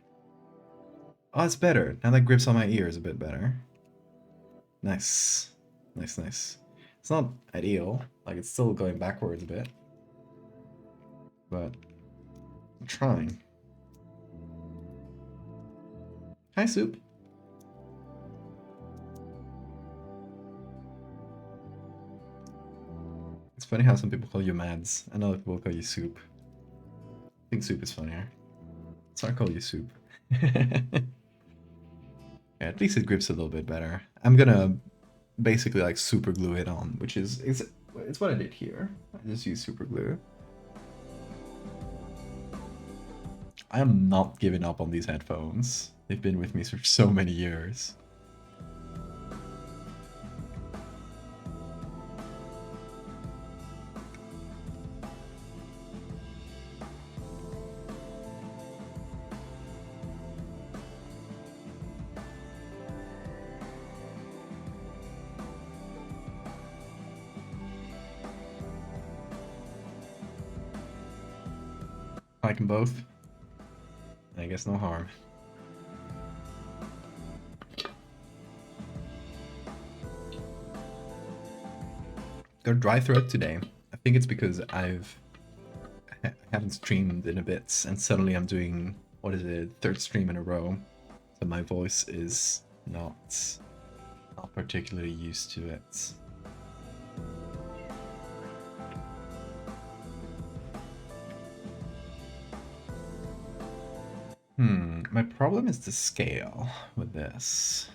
Oh, it's better. Now that grips on my ears a bit better. Nice. Nice, nice. It's not ideal. Like, it's still going backwards a bit. But I'm trying. Hi, Soup. It's funny how some people call you Mads, and other people call you Soup. I think Soup is funnier. So I call you Soup. Yeah, at least it grips a little bit better. I'm gonna basically like super glue it on, which is it's what I did here. I just used super glue. I am not giving up on these headphones. They've been with me for so many years. I like them both. I guess no harm. Got a dry throat today. I think it's because I haven't streamed in a bit, and suddenly I'm doing, what is it, third stream in a row. So my voice is not particularly used to it. My problem is the scale with this.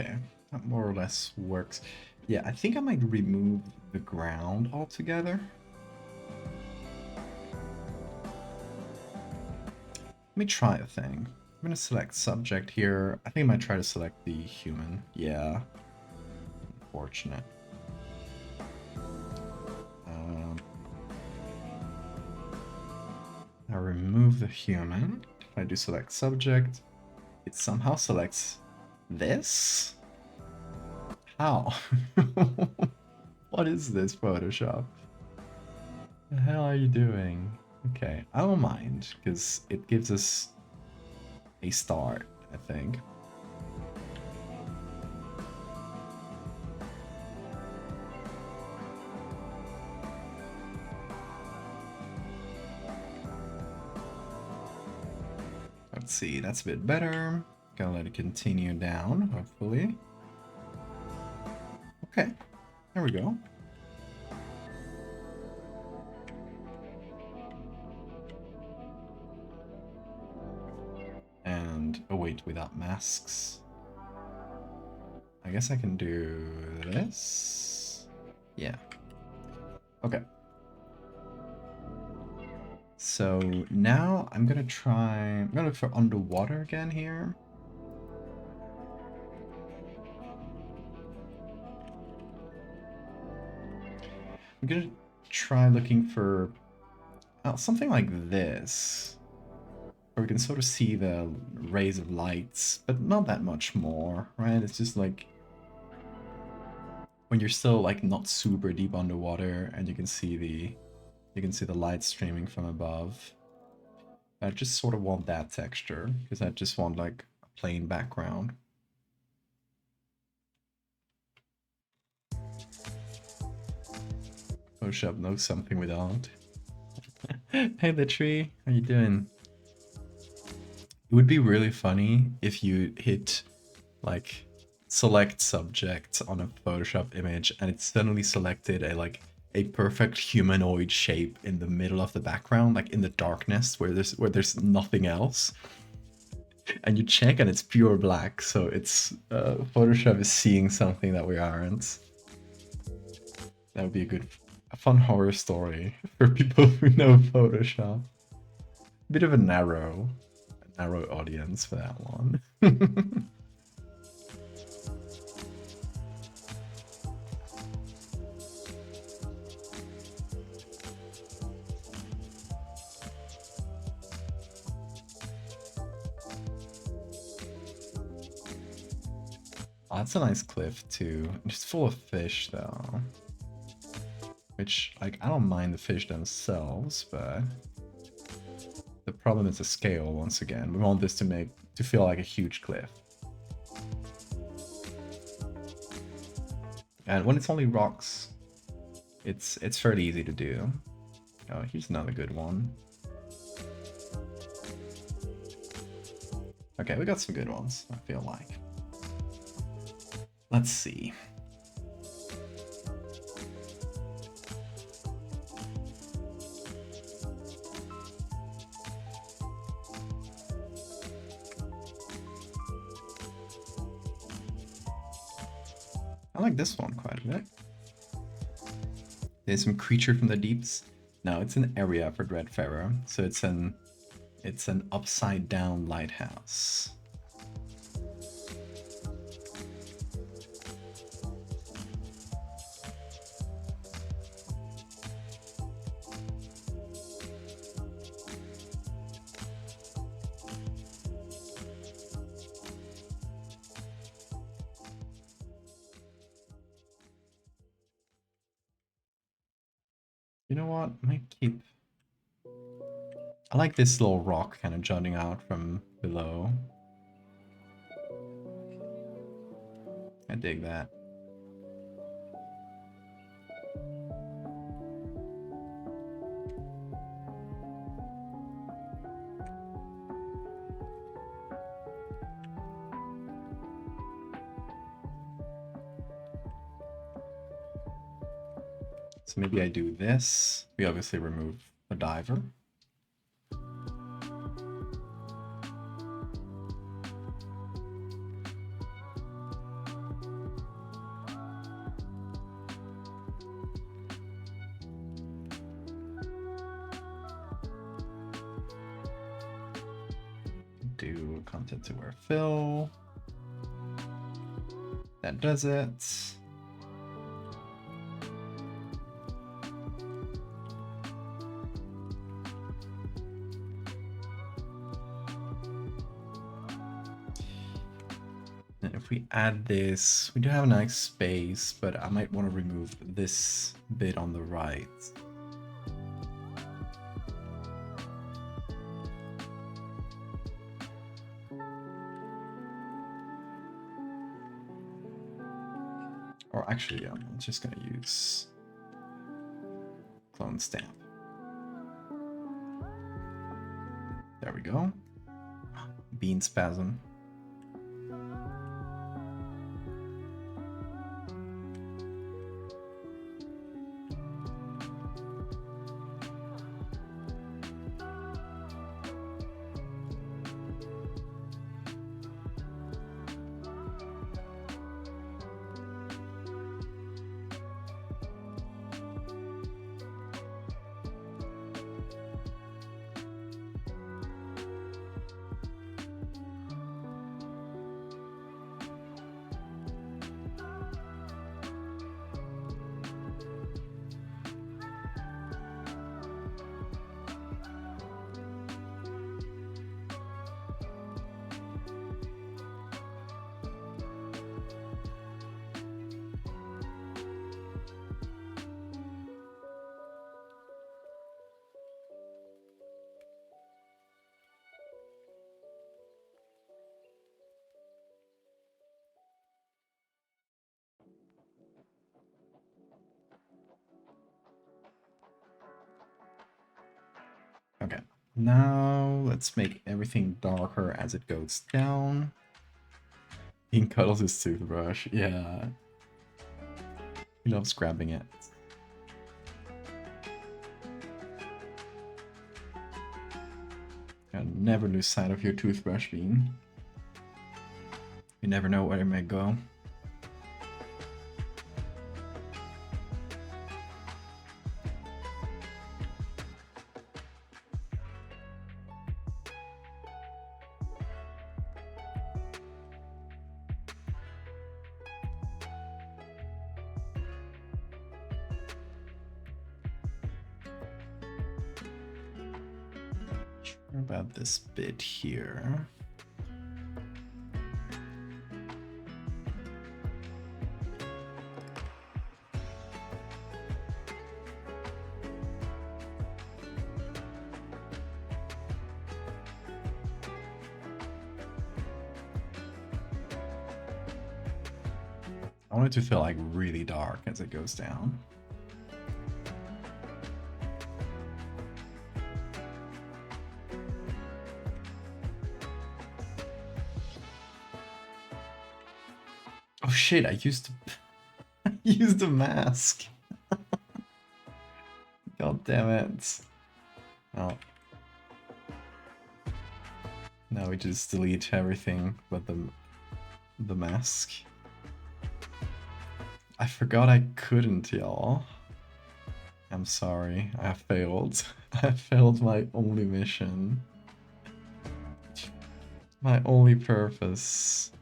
Okay, that more or less works. Yeah, I think I might remove the ground altogether. Let me try a thing. I'm gonna select subject here. I think I might try to select the human. Yeah. Unfortunate. I remove the human. If I do select subject, it somehow selects this? How? What is this Photoshop? The hell are you doing? Okay, I don't mind, because it gives us a start, I think. Let's see, that's a bit better. Gonna let it continue down, hopefully. Okay, there we go. And await without masks. I guess I can do this. Yeah. Okay. So now I'm gonna look for underwater again here. I'm gonna try looking for something like this, where we can sort of see the rays of lights, but not that much more, right? It's just like when you're still like not super deep underwater and you can see the light streaming from above. I just sort of want that texture because I just want like a plain background. Photoshop knows something we don't. Hey Littree, how you doing? It would be really funny if you hit like select subject on a Photoshop image and it suddenly selected a perfect humanoid shape in the middle of the background, like in the darkness where there's nothing else. And you check and it's pure black, so it's Photoshop is seeing something that we aren't. That would be a fun horror story for people who know Photoshop. Bit of a narrow audience for that one. Oh, that's a nice cliff too. It's full of fish though. Which, like, I don't mind the fish themselves, but the problem is the scale once again. We want this to feel like a huge cliff. And when it's only rocks, it's fairly easy to do. Oh, here's another good one. Okay, we got some good ones, I feel like. Let's see. I like this one quite a bit. There's some creature from the deeps. No, it's an area for Dreadfarer, so it's an upside down lighthouse. You know what? I might keep... I like this little rock kind of jutting out from below. I dig that. So maybe I do this. We obviously remove the diver. do content aware fill. That does it. And if we add this, we do have a nice space, but I might want to remove this bit on the right. Or actually, I'm just gonna use clone stamp. There we go. Bean spasm. Okay, now let's make everything darker as it goes down. He cuddles his toothbrush, yeah. He loves grabbing it. Gotta never lose sight of your toothbrush, Bean. You never know where it may go. About this bit here. I want it to feel like really dark as it goes down. Oh shit, I used I used a mask. God damn it. Oh. Now we just delete everything but the mask. I forgot I couldn't, y'all. I'm sorry, I failed. I failed my only mission. My only purpose.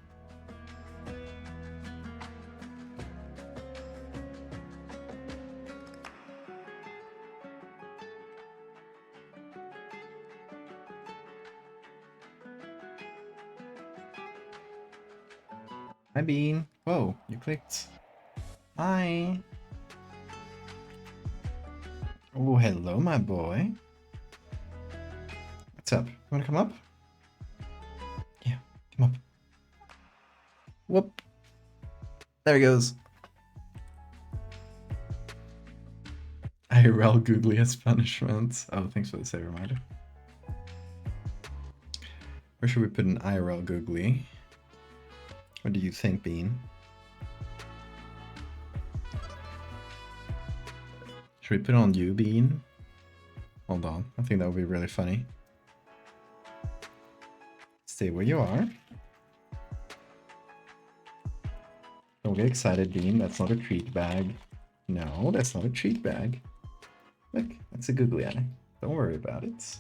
Hi, Bean. Whoa, you clicked. Hi. Oh, hello, my boy. What's up? You wanna come up? Yeah, come up. Whoop. There he goes. IRL googly as punishment. Oh, thanks for the save reminder. Where should we put an IRL googly? What do you think, Bean? Should we put it on you, Bean? Hold on, I think that would be really funny. Stay where you are. Don't get excited, Bean. That's not a treat bag. No, that's not a treat bag. Look, that's a googly eye. Don't worry about it.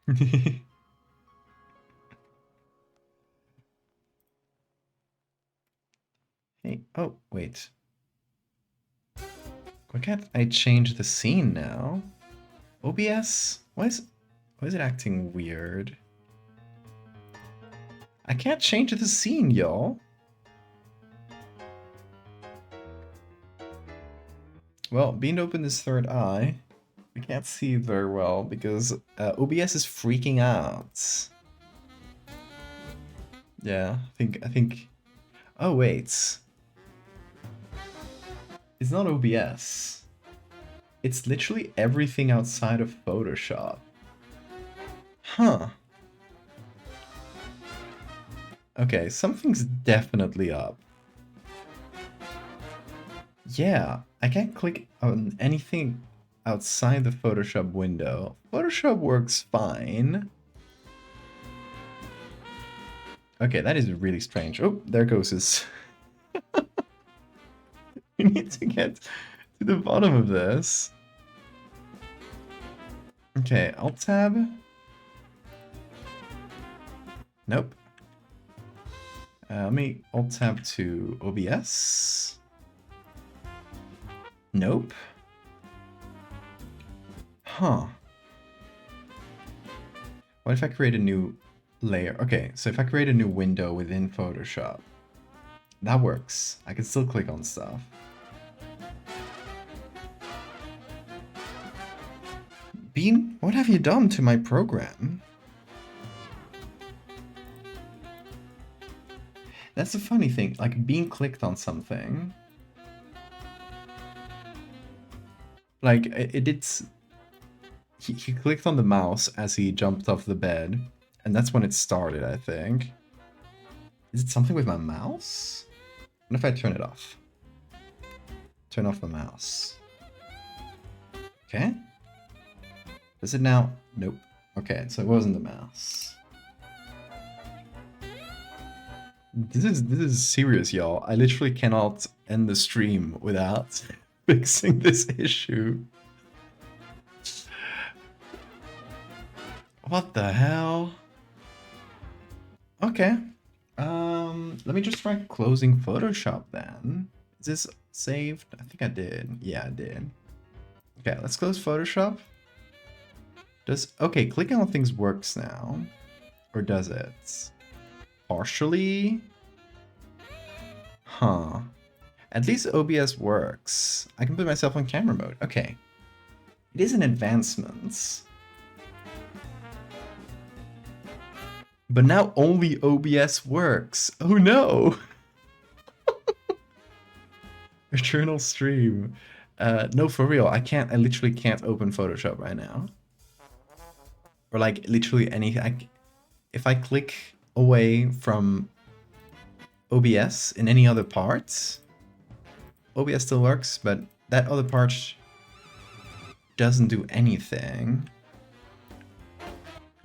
Hey, oh, wait. Why can't I change the scene now? OBS? Why is it acting weird? I can't change the scene, y'all. Well, being open this third eye, we can't see very well because OBS is freaking out. Yeah, I think. Oh wait, it's not OBS. It's literally everything outside of Photoshop. Huh. Okay, something's definitely up. Yeah, I can't click on anything outside the Photoshop window. Photoshop works fine. Okay, that is really strange. Oh, there goes his... We need to get to the bottom of this. Okay, Alt-Tab. Nope. Let me Alt-Tab to OBS. Nope. Huh. What if I create a new layer? Okay, so if I create a new window within Photoshop, that works. I can still click on stuff. Bean, what have you done to my program? That's the funny thing, like Bean clicked on something. Like, it did... He clicked on the mouse as he jumped off the bed, and that's when it started, I think. Is it something with my mouse? What if I turn it off? Turn off the mouse. Okay. Is it now? Nope. Okay, so it wasn't the mouse. This is serious, y'all. I literally cannot end the stream without fixing this issue. What the hell? Okay. Let me just try closing Photoshop then. Is this saved? I think I did. Yeah, I did. Okay, let's close Photoshop. Okay, clicking on things works now. Or does it? Partially? Huh. At least OBS works. I can put myself on camera mode. Okay. It is an advancement. But now only OBS works. Oh no! Eternal stream. No, for real. I literally can't open Photoshop right now. Or like literally anything. If I click away from OBS in any other parts, OBS still works, but that other part doesn't do anything.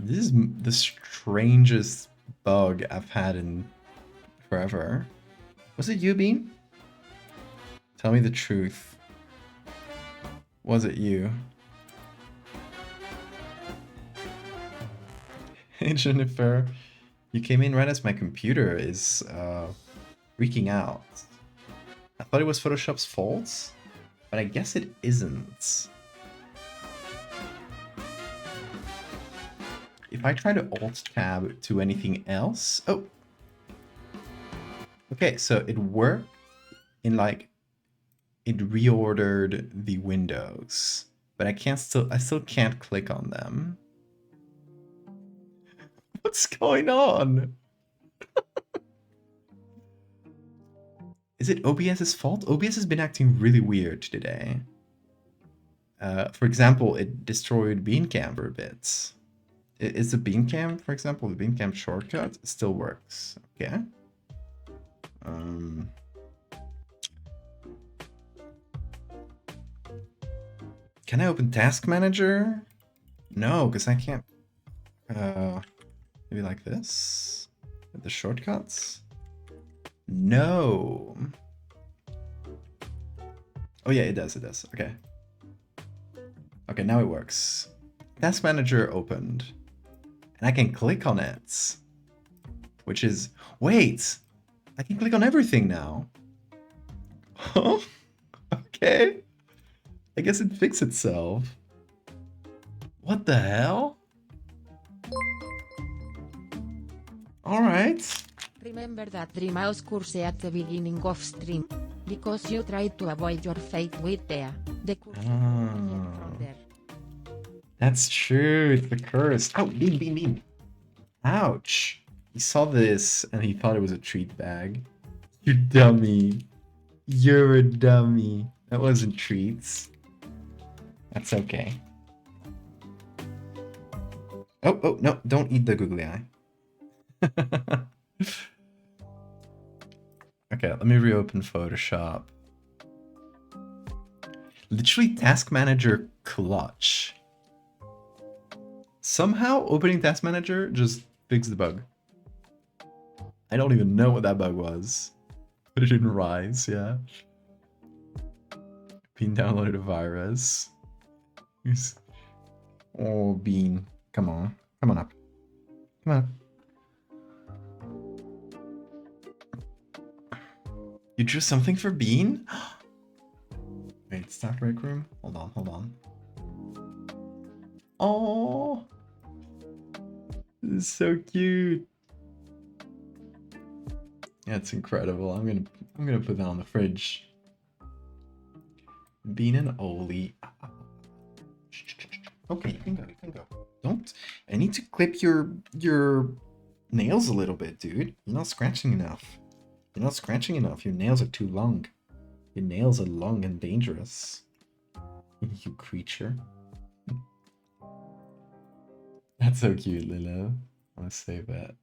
This is the strangest bug I've had in forever. Was it you, Bean? Tell me the truth. Was it you? Hey Jennifer, you came in right as my computer is freaking out. I thought it was Photoshop's fault, but I guess it isn't. If I try to Alt-Tab to anything else... Oh! Okay, so it worked in like... It reordered the windows, but I still can't click on them. What's going on? Is it OBS's fault? OBS has been acting really weird today. For example, it destroyed Beancam for a bit. Is the Beancam, for example, the Beancam shortcut still works? Okay. Can I open Task Manager? No, because I can't. Maybe like this? With the shortcuts? No. Oh yeah, it does, Okay. Okay, now it works. Task Manager opened. And I can click on it. Which is... Wait! I can click on everything now. Huh? Okay. I guess it fixed itself. What the hell? Alright. Remember that dream house curse at the beginning of stream. Because you tried to avoid your fate with the curse from there. That's true, it's the curse. Oh, bean. Ouch. He saw this and he thought it was a treat bag. You dummy. You're a dummy. That wasn't treats. That's okay. Oh, no, don't eat the googly eye. Okay, let me reopen Photoshop. Literally Task Manager clutch. Somehow opening Task Manager just fixed the bug. I don't even know what that bug was. But it didn't rise, yeah. Bean downloaded a virus. Oh, Bean. Come on. Come on up. Come on up. You drew something for Bean? Wait, start rec room? Hold on. Oh, this is so cute. Yeah, it's incredible. I'm gonna put that on the fridge. Bean and Oli. Okay, you can go. Don't. I need to clip your nails a little bit, dude. You're not scratching enough. Your nails are too long. Your nails are long and dangerous. You creature. That's so cute, Lilo. I want to save that.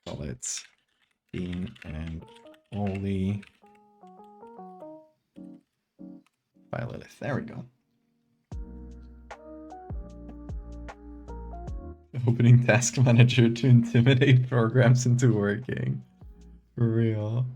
Call it Bean and Oli. Violet. There we go. Opening Task Manager to intimidate programs into working. For real.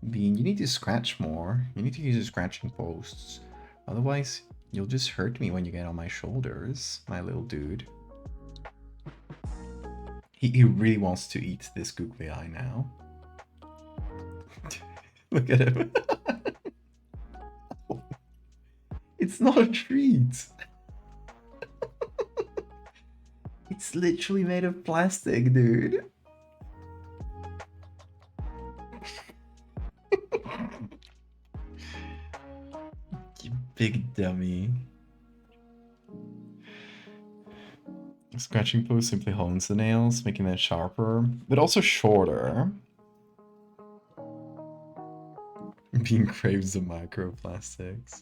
Bean, you need to scratch more. You need to use your scratching posts. Otherwise, you'll just hurt me when you get on my shoulders, my little dude. He really wants to eat this googly eye now. Look at him. It's not a treat. It's literally made of plastic, dude. You big dummy. Scratching post simply hones the nails, making them sharper, but also shorter. Being craves the microplastics.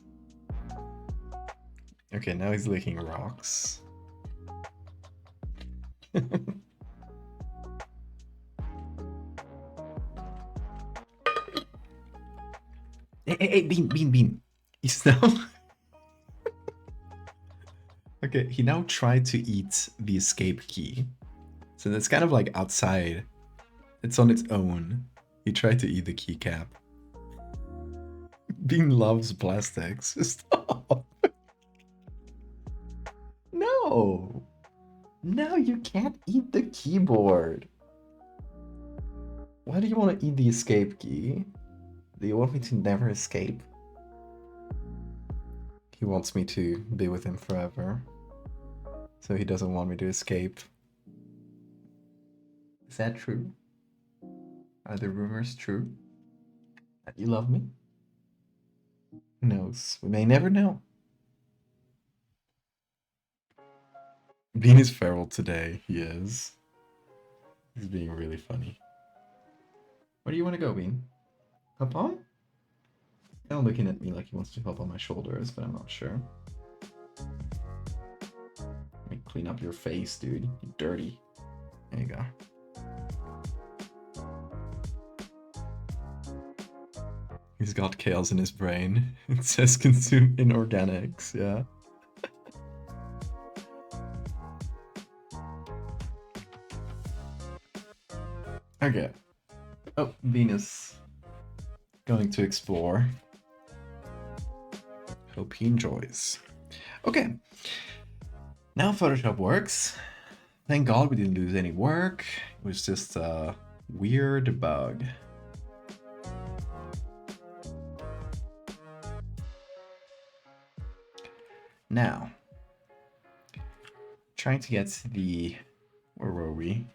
Okay, now he's licking rocks. Hey, Bean. He's now... Okay, he now tried to eat the escape key. So that's kind of like outside. It's on its own. He tried to eat the keycap. Bean loves plastics. Stop. No. No, you can't eat the keyboard. Why do you want to eat the escape key? Do you want me to never escape? He wants me to be with him forever. So he doesn't want me to escape. Is that true? Are the rumors true? That you love me? Who knows? We may never know. Bean is feral today. He is. He's being really funny. Where do you want to go, Bean? Hop on? He's kind of looking at me like he wants to hop on my shoulders, but I'm not sure. Let me clean up your face, dude. You're dirty. There you go. He's got chaos in his brain. It says consume inorganics, yeah. Okay. Oh, Venus. going to explore. Hope he enjoys. Okay. Now Photoshop works. Thank God we didn't lose any work. It was just a weird bug. Now, trying to get the, where were we?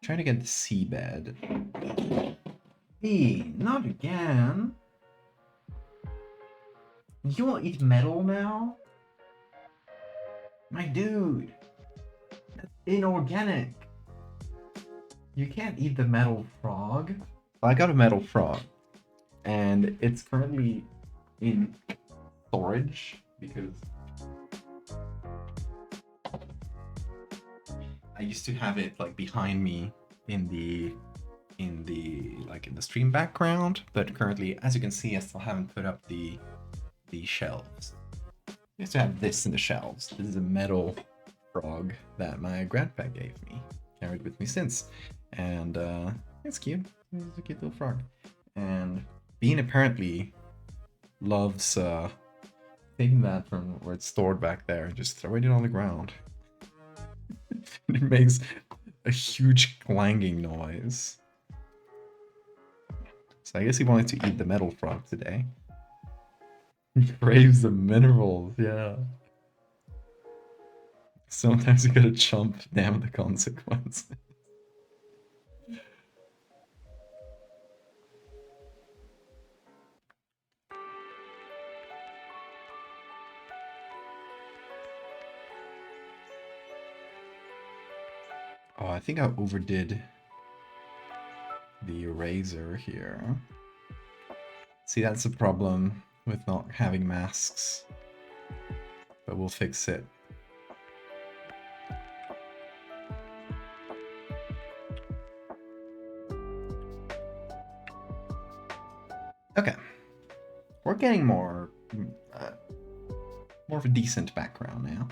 Trying to get the seabed. Hey, not again. You won't eat metal now? My dude, that's inorganic. You can't eat the metal frog. I got a metal frog, and it's currently in storage because I used to have it like behind me in the stream background, but currently, as you can see, I still haven't put up the shelves. I used to have this in the shelves. This is a metal frog that my grandpa gave me. Carried with me since, and it's cute. It's a cute little frog. And Bean apparently loves taking that from where it's stored back there and just throwing it on the ground. It makes a huge clanging noise. So I guess he wanted to eat the metal frog today. He craves the minerals, yeah. Sometimes you gotta chomp down the consequences. Oh, I think I overdid the eraser here. See, that's the problem with not having masks. But we'll fix it. Okay. We're getting more of a decent background now.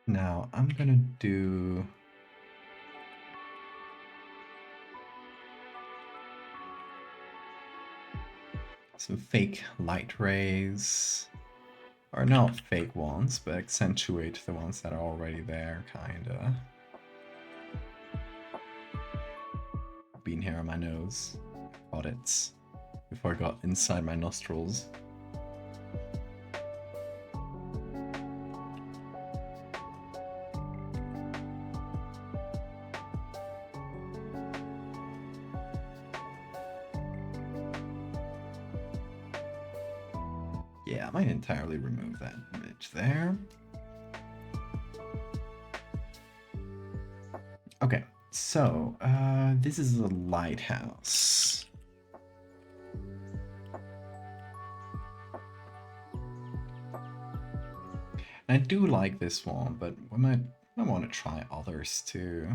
Now I'm gonna do some fake light rays, or not fake ones, but accentuate the ones that are already there, kinda. Being here on my nose, got it before I got inside my nostrils. Yeah, I might entirely remove that image there. Okay, so this is a lighthouse. I do like this one, but I want to try others too.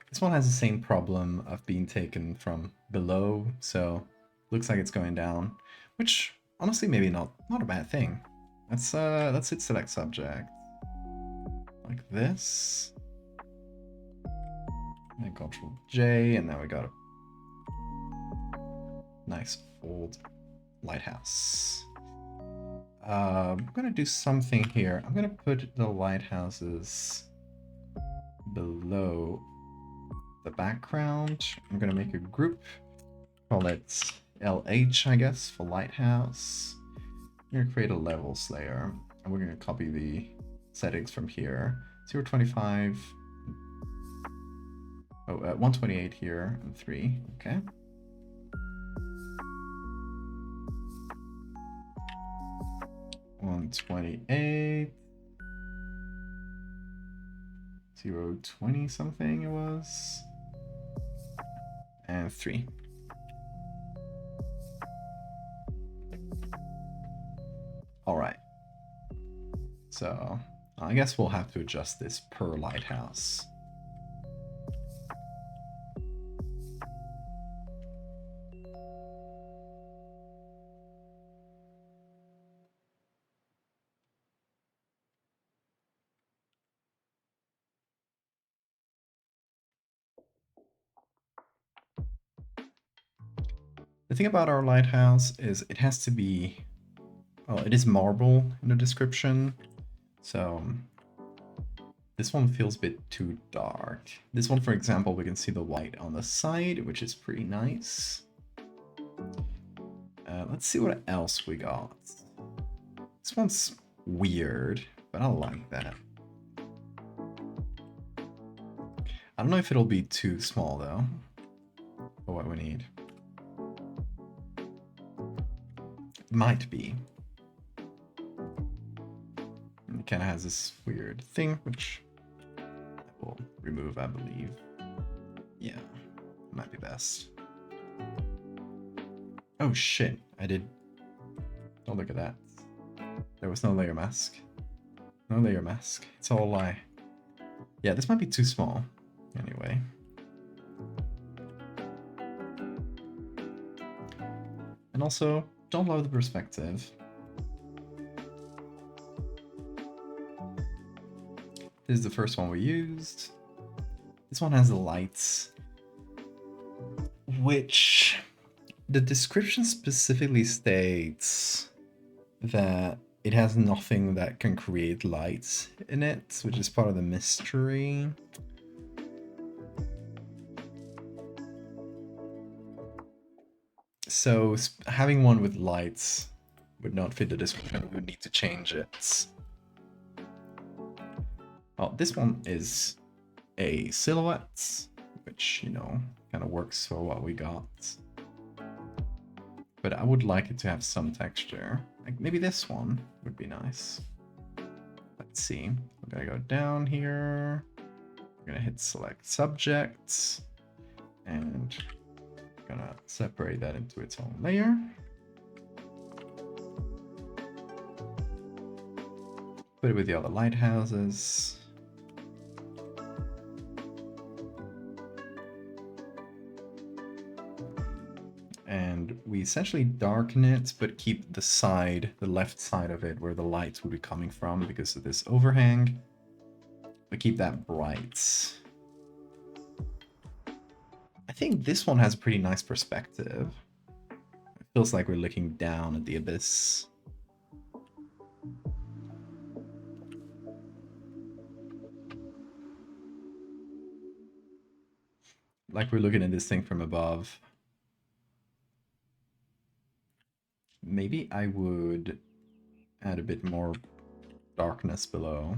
This one has the same problem of being taken from below, so looks like it's going down, which honestly maybe not a bad thing. Let's hit select subject like this, and then Ctrl J, and now we got a nice old lighthouse. I'm gonna do something here. I'm gonna put the lighthouses below the background. I'm gonna make a group, call it LH, I guess, for lighthouse. I'm gonna create a levels layer, and we're gonna copy the settings from here. 0.25, 128 here, and 3, okay. $128, 0.20 something it was, and 3. All right. So I guess we'll have to adjust this per lighthouse. The thing about our lighthouse is it has to be, well, it is marble in the description, so this one feels a bit too dark. This one, for example, we can see the white on the side, which is pretty nice. Let's see what else we got. This one's weird, but I like that. I don't know if it'll be too small, though, for what we need. It might be. It kind of has this weird thing, which I will remove, I believe. Yeah, might be best. Oh shit, I did. Don't look at that. There was no layer mask. No layer mask. It's all a lie. Yeah, this might be too small. Anyway. And also, don't love the perspective. This is the first one we used. This one has the lights, which the description specifically states that it has nothing that can create lights in it, which is part of the mystery. So having one with lights would not fit the description. We would need to change it. Well, this one is a silhouette, which, you know, kind of works for what we got. But I would like it to have some texture. Like maybe this one would be nice. Let's see. We're gonna go down here. We're gonna hit select subjects. And we're gonna separate that into its own layer. Put it with the other lighthouses. And we essentially darken it, but keep the side, the left side of it, where the lights would be coming from because of this overhang. We keep that bright. I think this one has a pretty nice perspective. It feels like we're looking down at the abyss. Like we're looking at this thing from above. Maybe I would add a bit more darkness below.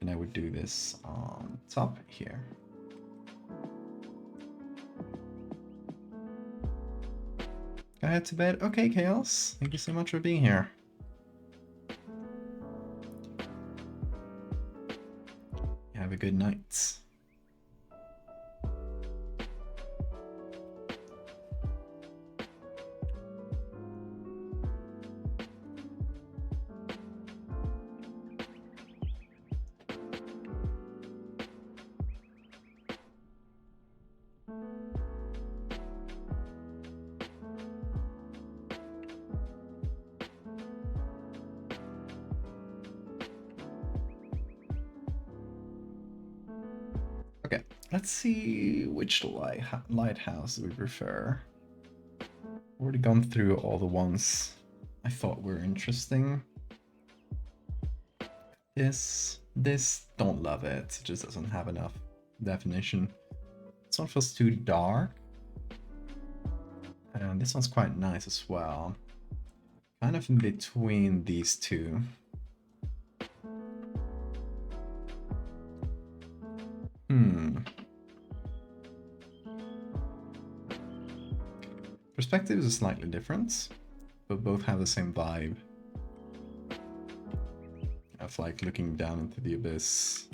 And I would do this on top here. Go ahead to bed. Okay, Chaos. Thank you so much for being here. Have a good night. Okay, let's see which lighthouse we prefer. Already gone through all the ones I thought were interesting. This, don't love it. It just doesn't have enough definition. This one feels too dark. And this one's quite nice as well. Kind of in between these two. Perspectives are slightly different, but both have the same vibe of like looking down into the abyss.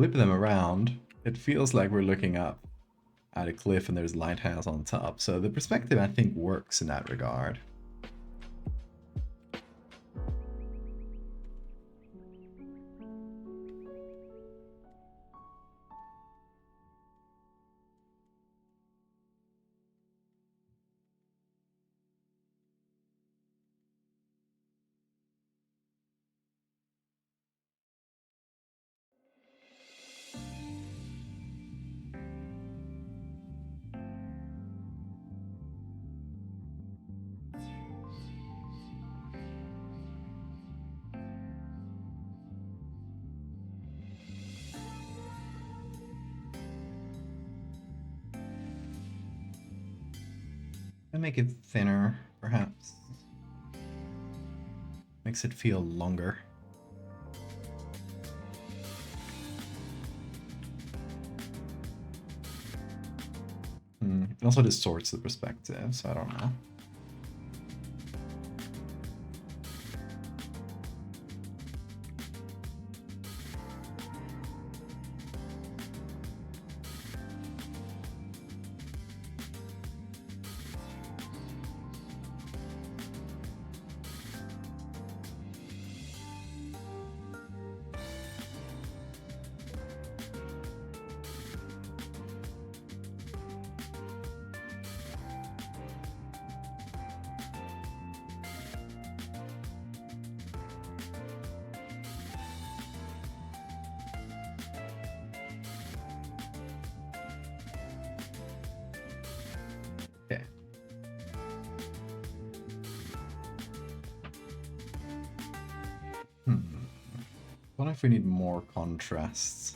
flip them around, it feels like we're looking up at a cliff and there's a lighthouse on top. So the perspective, I think, works in that regard. And make it thinner, perhaps. Makes it feel longer. It also distorts the perspective, so I don't know. Okay. What if we need more contrasts?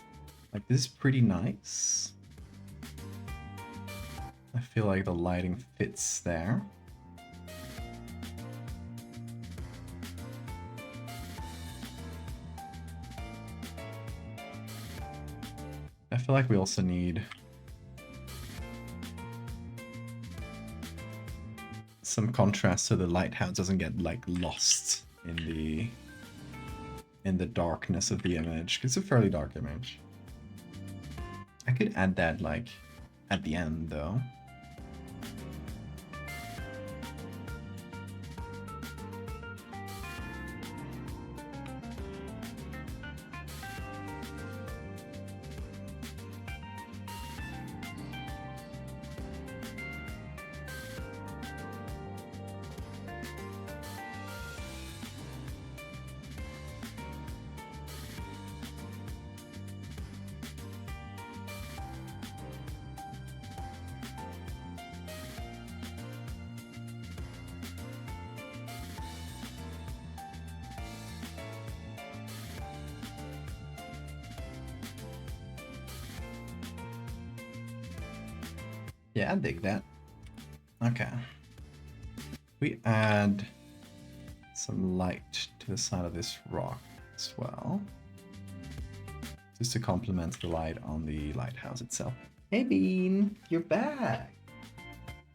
Like, this is pretty nice. I feel like the lighting fits there. I feel like we also need some contrast so the lighthouse doesn't get like lost in the darkness of the image, 'cause it's a fairly dark image. I could add that like at the end though. Yeah, I dig that. Okay. We add some light to the side of this rock as well, just to complement the light on the lighthouse itself. Hey Bean, you're back.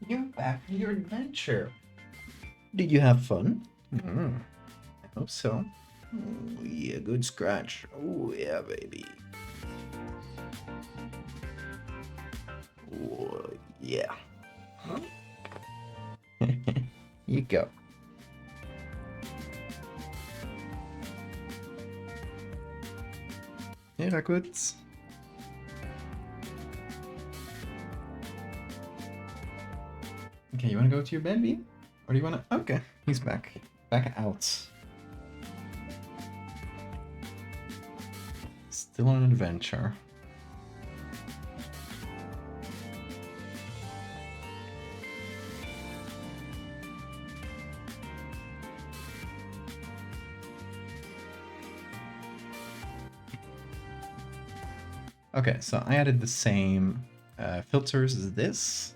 You're back from your adventure. Did you have fun? I hope so. Oh, yeah, good scratch. Oh yeah, baby. Oh, yeah. You go. Hey, Rakuts. Okay, you wanna go to your bed, Bean? Or do you wanna... Okay, he's back. Back out. Still on an adventure. Okay, so I added the same filters as this.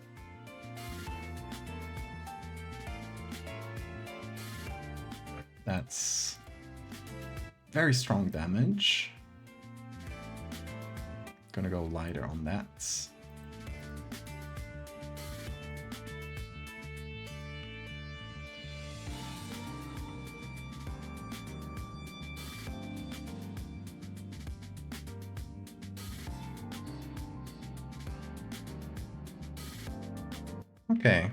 That's very strong damage. Gonna go lighter on that. Okay,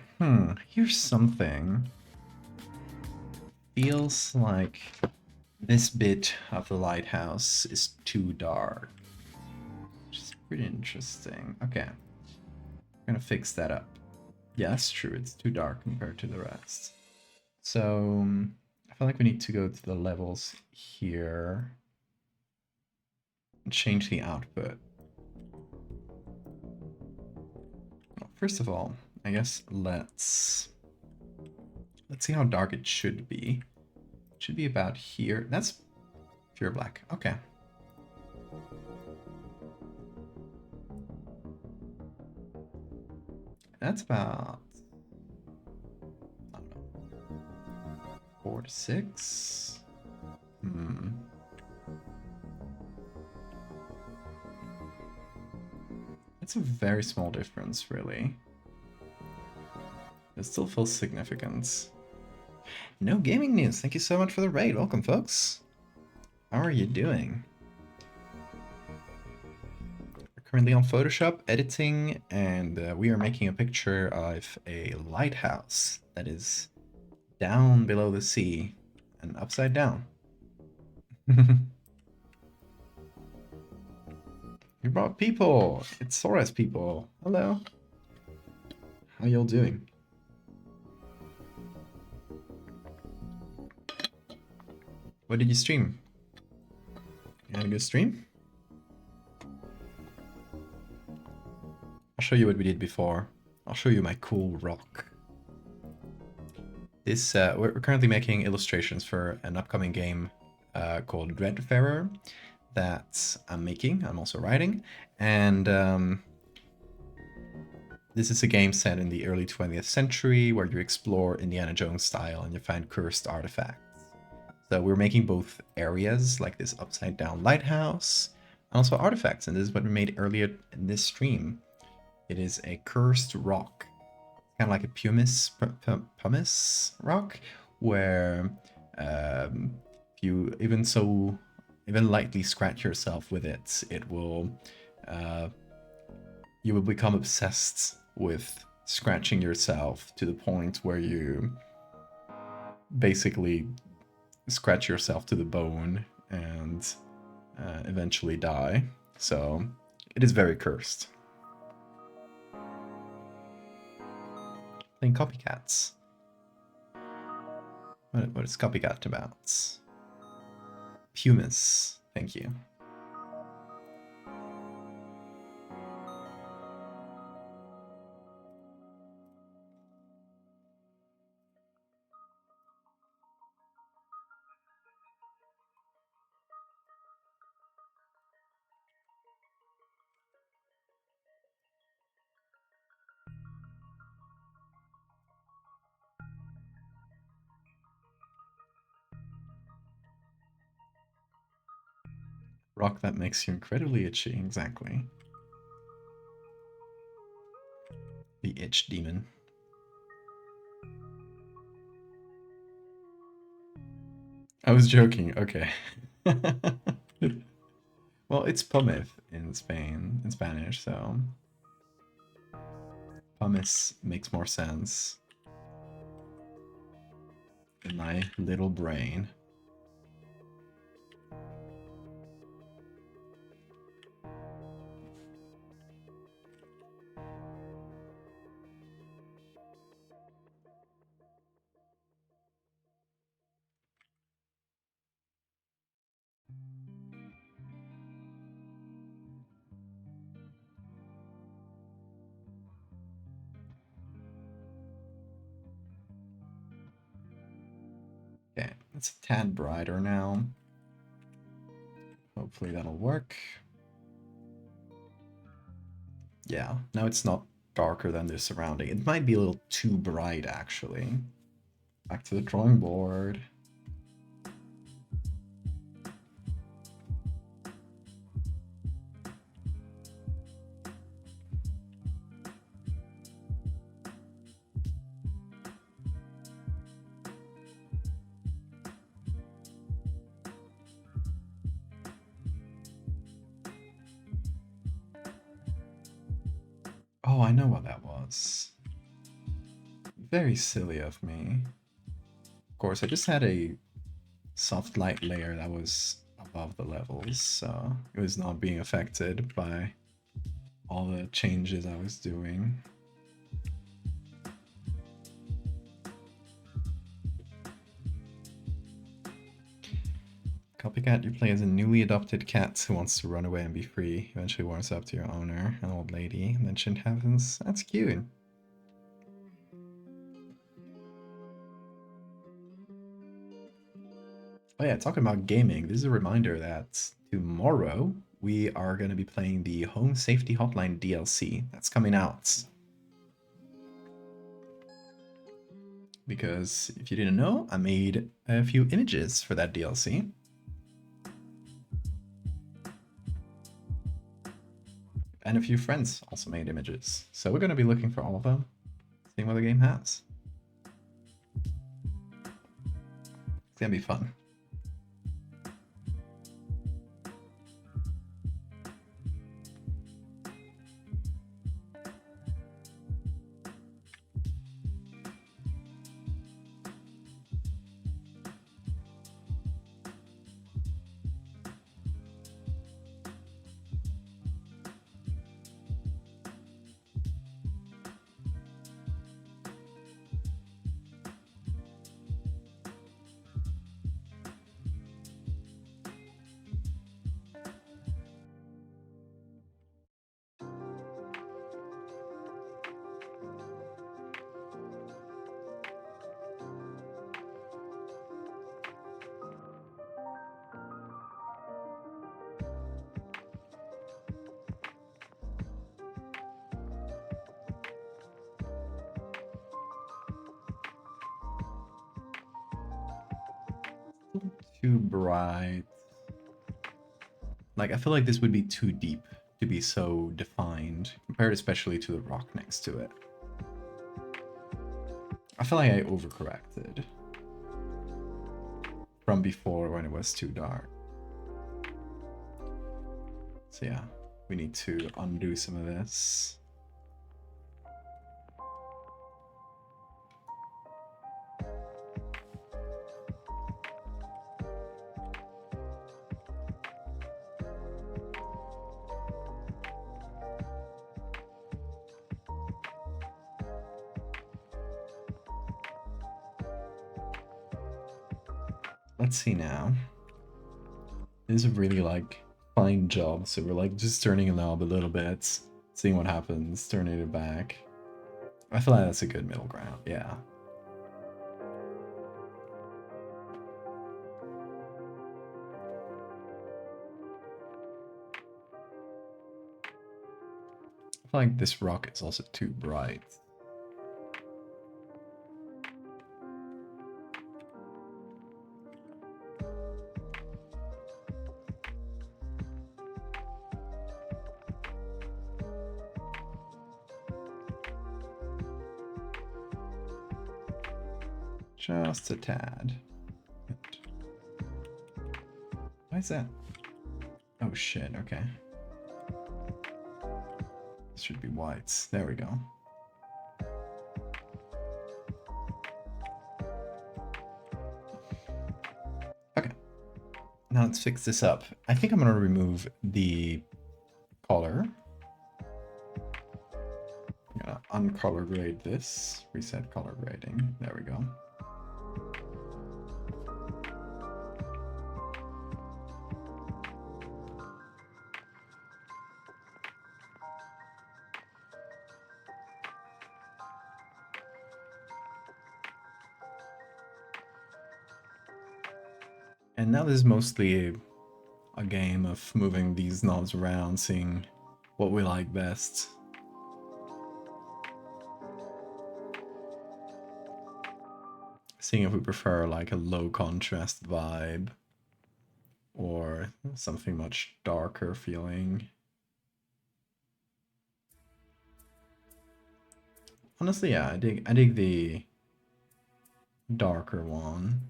here's something. Feels like this bit of the lighthouse is too dark. Which is pretty interesting. Okay. I'm gonna fix that up. Yeah, that's true. It's too dark compared to the rest. So I feel like we need to go to the levels here and change the output. Well, first of all, I guess let's see how dark it should be. It should be about here. That's pure black. Okay. That's about, I don't know, 4 to 6. It's a very small difference, really. It still feels significant. No gaming news. Thank you so much for the raid. Welcome, folks. How are you doing? We're currently on Photoshop editing, and we are making a picture of a lighthouse that is down below the sea and upside down. You brought people. It's Sora's people. Hello. How y'all doing? What did you stream? You had a good stream? I'll show you what we did before. I'll show you my cool rock. This we're currently making illustrations for an upcoming game called Dreadfarer that I'm making. I'm also writing, and this is a game set in the early 20th century where you explore Indiana Jones style and you find cursed artifacts. So we're making both areas like this upside down lighthouse and also artifacts, and this is what we made earlier in this stream. It is a cursed rock, kind of like a pumice rock, where if you even lightly scratch yourself with it, it will you will become obsessed with scratching yourself to the point where you basically scratch yourself to the bone and eventually die. So it is very cursed. Playing copycats. What is copycat about? Pumice. Thank you. Rock that makes you incredibly itchy, exactly. The itch demon. I was joking, okay. Well, it's pumice in Spanish, so pumice makes more sense in my little brain. Okay, it's a tad brighter now. Hopefully that'll work. Yeah, now it's not darker than the surrounding. It might be a little too bright, actually. Back to the drawing board. Oh, I know what that was. very silly of me. Of course, I just had a soft light layer that was above the levels, so it was not being affected by all the changes I was doing. Copycat, you play as a newly adopted cat who wants to run away and be free. Eventually warms up to your owner, an old lady. And then shit happens. That's cute. Oh yeah, talking about gaming, this is a reminder that tomorrow we are going to be playing the Home Safety Hotline DLC. That's coming out. Because if you didn't know, I made a few images for that DLC. And a few friends also made images. So we're going to be looking for all of them, seeing what the game has. It's going to be fun. Too bright. Like, I feel like this would be too deep to be so defined, compared especially to the rock next to it. I feel like I overcorrected from before when it was too dark. So yeah, we need to undo some of this. Let's see now. This is a really like fine job. So we're like just turning the knob a little bit, seeing what happens, turning it back. I feel like that's a good middle ground. Yeah. I feel like this rock is also too bright. Just a tad. Why is that? Oh shit, okay. This should be whites. There we go. Okay. Now let's fix this up. I think I'm gonna remove the color. I'm gonna uncolor grade this. Reset color grading. There we go. And now this is mostly a game of moving these knobs around, seeing what we like best. Seeing if we prefer like a low contrast vibe or something much darker feeling. Honestly, yeah, I dig the darker one.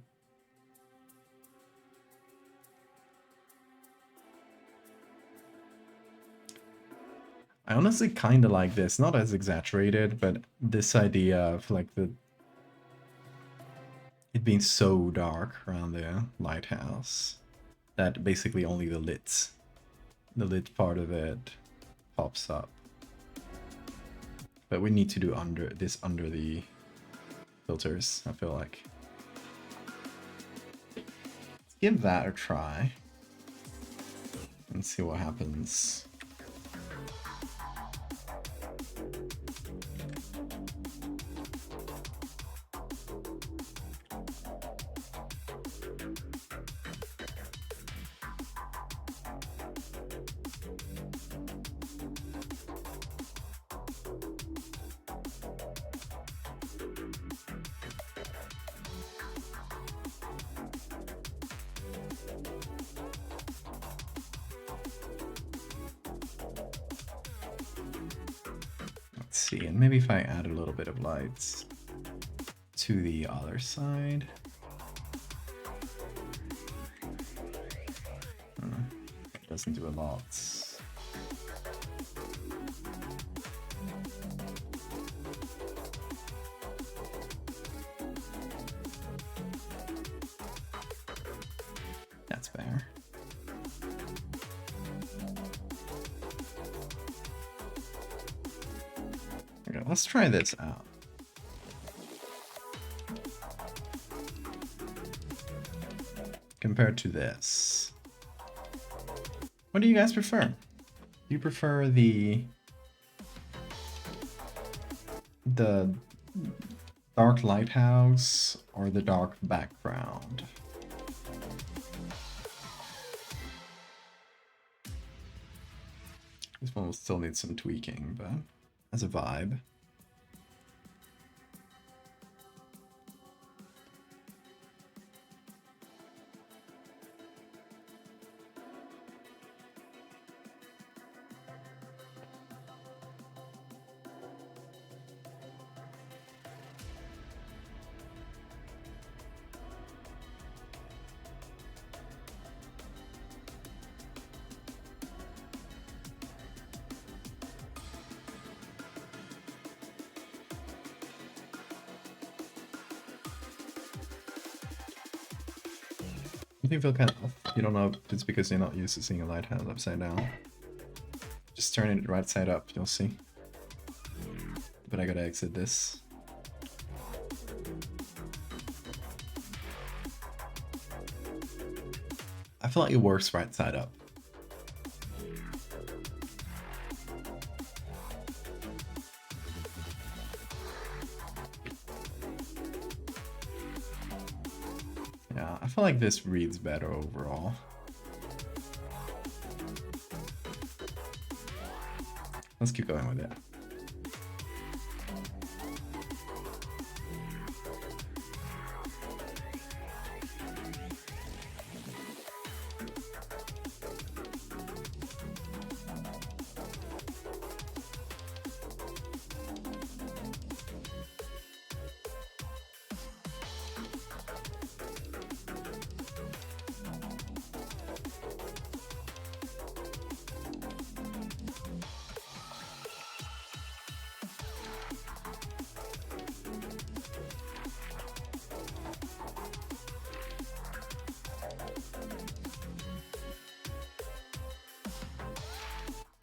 I honestly kind of like this, not as exaggerated, but this idea of like the it being so dark around the lighthouse that basically only the lit part of it pops up. But we need to do under the filters, I feel like. Let's give that a try and see what happens. Let's see, and maybe if I add a little bit of lights to the other side. It doesn't do a lot. That's better. Okay, let's try this out. Compared to this. What do you guys prefer? Do you prefer the dark lighthouse or the dark background? This one will still need some tweaking, but as a vibe. You feel kind of off. You don't know if it's because you're not used to seeing a lighthouse upside down. Just turn it right side up, you'll see. But I gotta exit this. I feel like it works right side up. Yeah, I feel like this reads better overall. Let's keep going with it.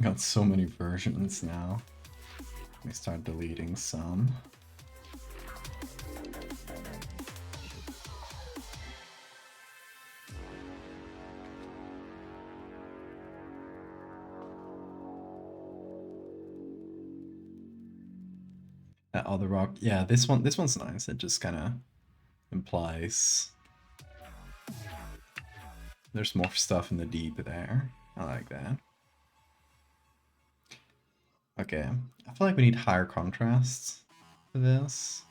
Got so many versions now. Let me start deleting some. That other rock, yeah, this one's nice. It just kind of implies there's more stuff in the deep there. I like that. Okay, I feel like we need higher contrast for this.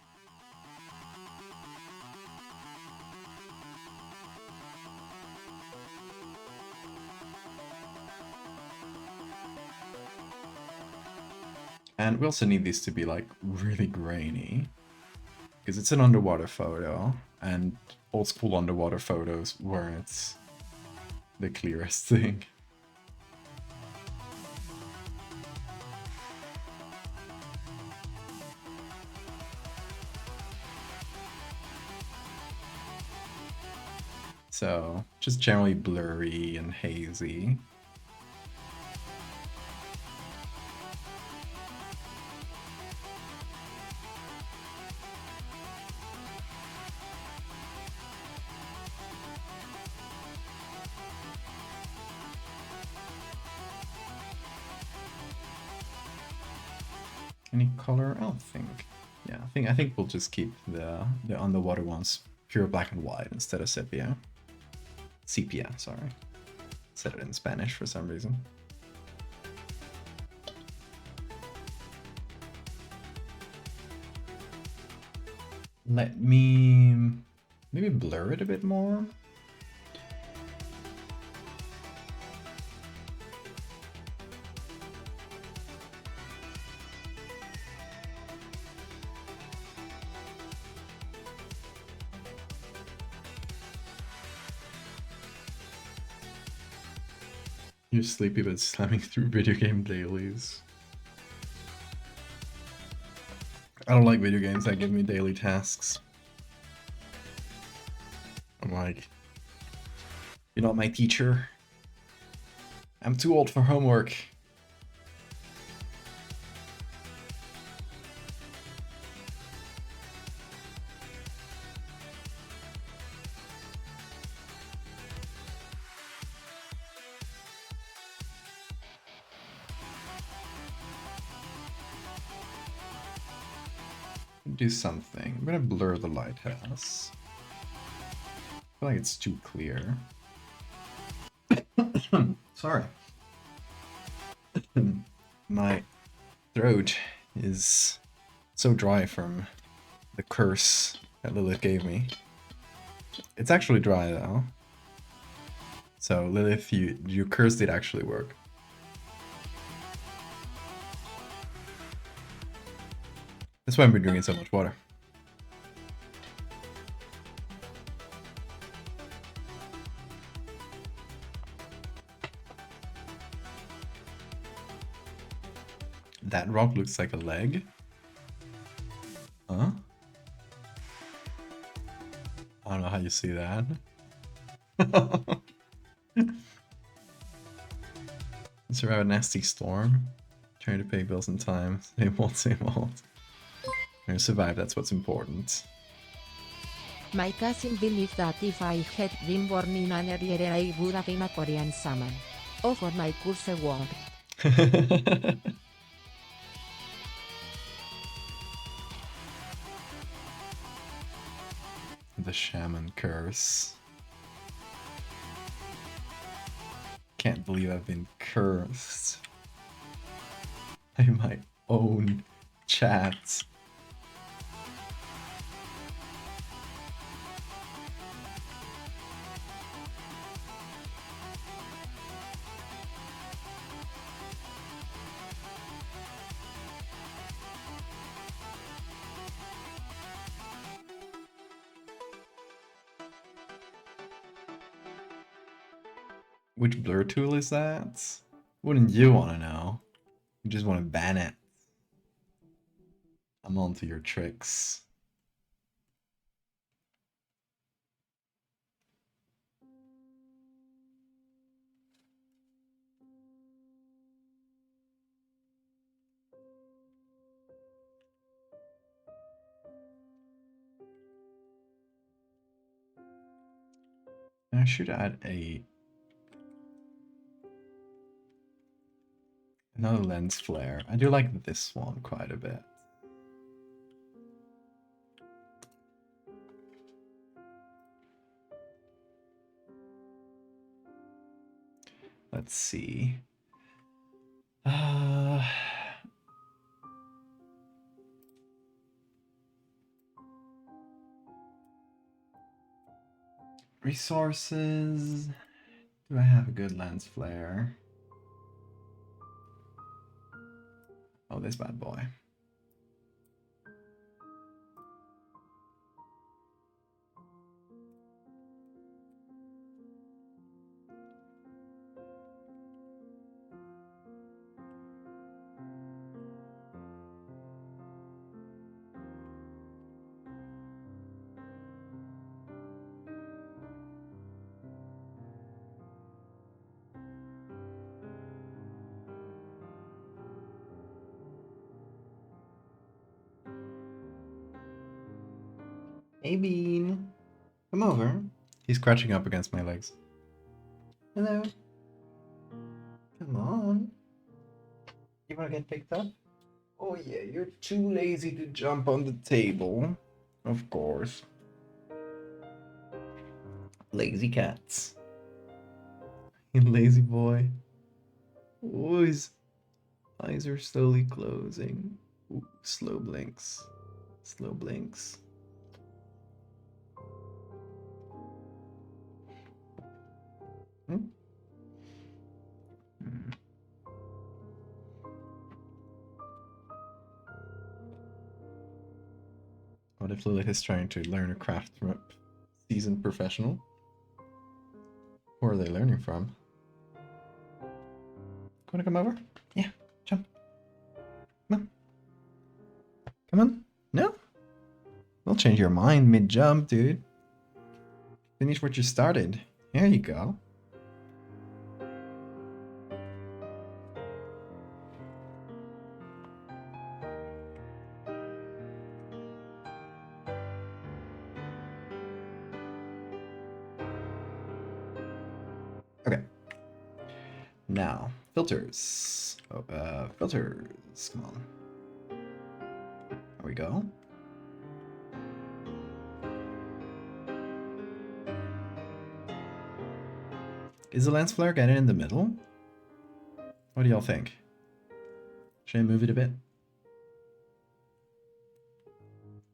And we also need these to be like really grainy, because it's an underwater photo, and old school underwater photos weren't the clearest thing. So just generally blurry and hazy. Any color? I don't think. Yeah, I think we'll just keep the underwater ones pure black and white instead of sepia. Sepia, sorry. Said it in Spanish for some reason. Let me maybe blur it a bit more. You're sleepy but slamming through video game dailies. I don't like video games that give me daily tasks. I'm like, you're not my teacher. I'm too old for homework. Do something. I'm gonna blur the lighthouse. I feel like it's too clear. Sorry. My throat is so dry from the curse that Lilith gave me. It's actually dry though. So Lilith, your curse did actually work. That's why I've been drinking so much water. That rock looks like a leg. Huh? I don't know how you see that. Survive a nasty storm. Trying to pay bills in time. Same old, same old. We're gonna survive, that's what's important. My cousin believes that if I had been born in an area I would have been a Korean shaman. Oh, for my curse worked. The shaman curse. Can't believe I've been cursed by my own chat. Which blur tool is that? Wouldn't you want to know? You just want to ban it. I'm on to your tricks. I should add another lens flare. I do like this one quite a bit. Let's see. Resources. Do I have a good lens flare? Oh, this bad boy. Hey, Bean. Come over. He's crouching up against my legs. Hello. Come on. You wanna get picked up? Oh yeah, you're too lazy to jump on the table. Of course. Lazy cats. You lazy boy. Oh, his eyes are slowly closing. Ooh, slow blinks. Slow blinks. Hmm? Hmm. What if Lilith is trying to learn a craft from a seasoned professional? Who are they learning from? Wanna come over? Yeah, jump. Come on. Come on. No? Don't change your mind mid-jump, dude. Finish what you started. There you go. Okay. Now, filters. Oh, filters. Come on. There we go. Is the lens flare getting in the middle? What do y'all think? Should I move it a bit?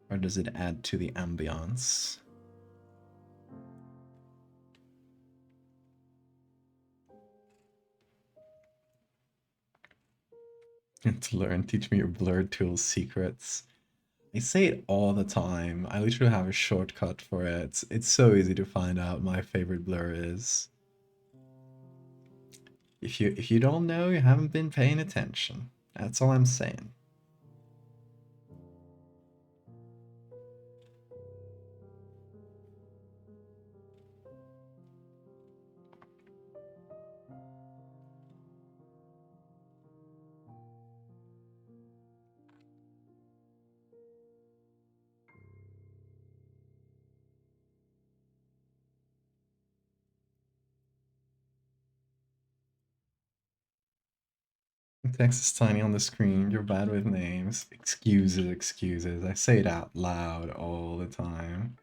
Or does it add to the ambiance? To learn, teach me your blur tool secrets. I say it all the time. I literally have a shortcut for it. It's so easy to find out my favorite blur is. If you don't know, you haven't been paying attention. That's all I'm saying. Text is tiny on the screen. You're bad with names. Excuses, excuses. I say it out loud all the time.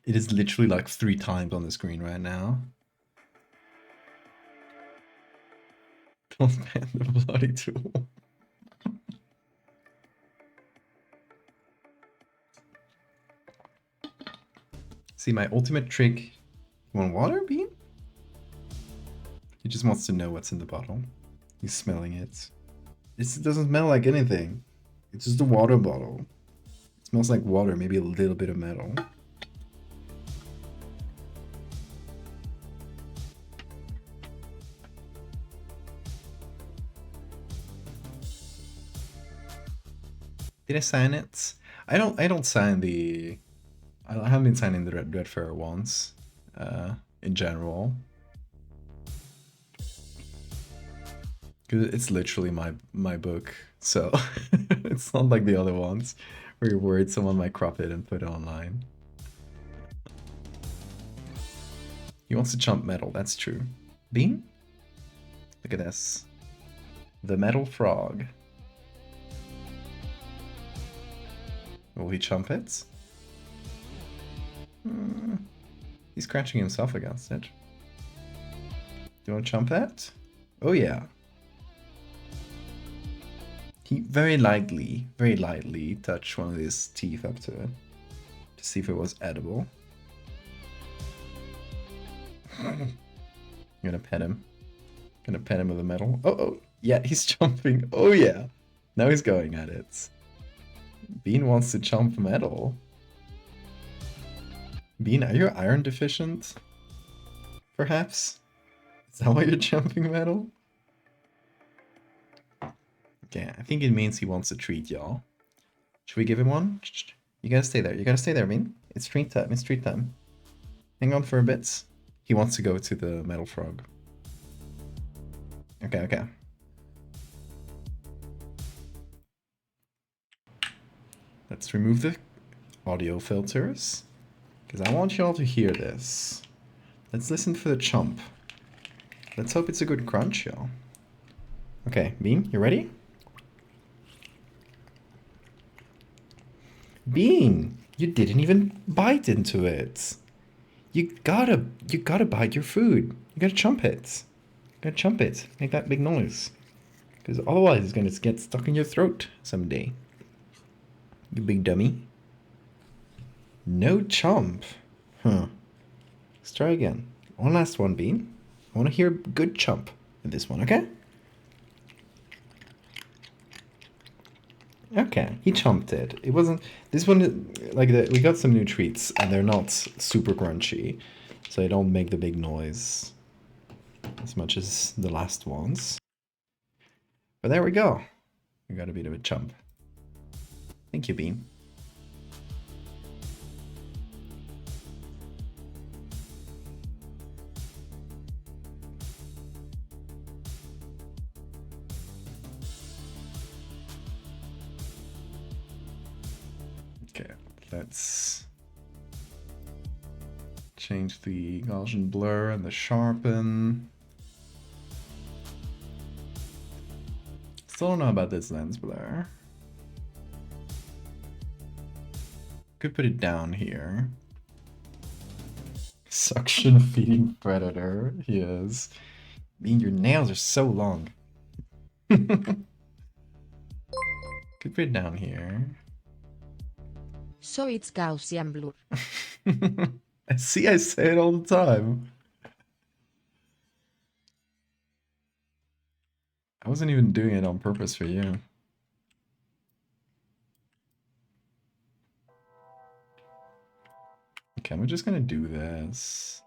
It is literally like 3 times on the screen right now. Don't ban the bloody tool. See, my ultimate trick. You want water, Bean? He just wants to know what's in the bottle. He's smelling it. This doesn't smell like anything. It's just a water bottle. It smells like water, maybe a little bit of metal. Did I sign it? I don't sign the... I haven't been signing the Dreadfarer ones, in general. Cause it's literally my book, so it's not like the other ones where you're worried someone might crop it and put it online. He wants to chump metal, that's true. Bean? Look at this. The metal frog. Will he chump it? He's scratching himself against it. Do you want to chump that? Oh yeah. He very lightly touched one of his teeth up to it to see if it was edible. I'm gonna pet him. Gonna pet him with a metal. Oh, yeah, he's jumping. Oh yeah. Now he's going at it. Bean wants to chomp metal. Bean, are you iron deficient? Perhaps? Is that why you're jumping metal? Okay, I think it means he wants a treat, y'all. Should we give him one? You gotta stay there. You gotta stay there, Bean. It's treat time. It's treat time. Hang on for a bit. He wants to go to the metal frog. Okay, okay. let's remove the audio filters, because I want you all to hear this. Let's listen for the chomp. Let's hope it's a good crunch, y'all. Okay, Bean, you ready? Bean, you didn't even bite into it. You gotta bite your food. You gotta chomp it. You gotta chomp it. Make that big noise. Because otherwise it's gonna get stuck in your throat someday. You big dummy. No chomp. Huh. Let's try again. One last one, Bean. I want to hear good chomp in this one, okay? Okay, he chomped it. It wasn't... This one, like, we got some new treats, and they're not super crunchy, so they don't make the big noise as much as the last ones. But there we go. We got a bit of a chomp. Thank you, Bean. Okay, let's change the Gaussian blur and the sharpen. Still don't know about this lens blur. Could put it down here. Suction feeding predator, yes. I mean, your nails are so long. Could put it down here. So it's Gaussian blur. See, I say it all the time. I wasn't even doing it on purpose for you. Okay, I'm just gonna do this.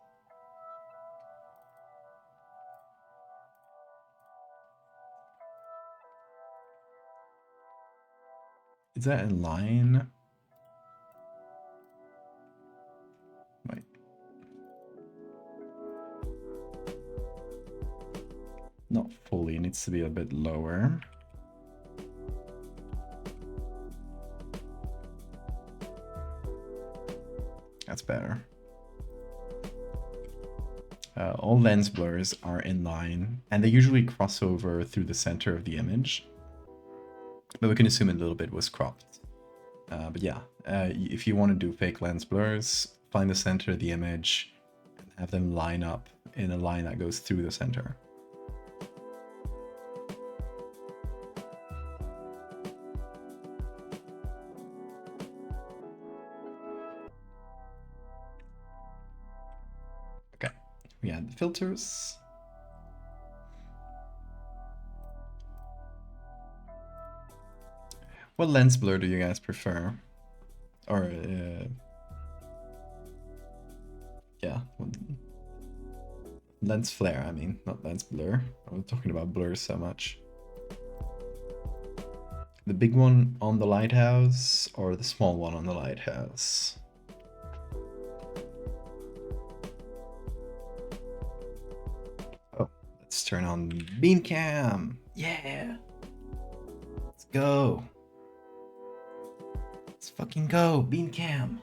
Is that in line? Wait. Not fully, it needs to be a bit lower. That's better. All lens blurs are in line, and they usually cross over through the center of the image. But we can assume a little bit was cropped. But yeah, if you want to do fake lens blurs, find the center of the image and have them line up in a line that goes through the center. Okay, we add the filters. What lens blur do you guys prefer? Or, yeah, lens flare, I mean, not lens blur. I was talking about blurs so much. The big one on the lighthouse or the small one on the lighthouse? Oh, let's turn on beam cam. Yeah. Let's go. Let's fucking go, beam cam.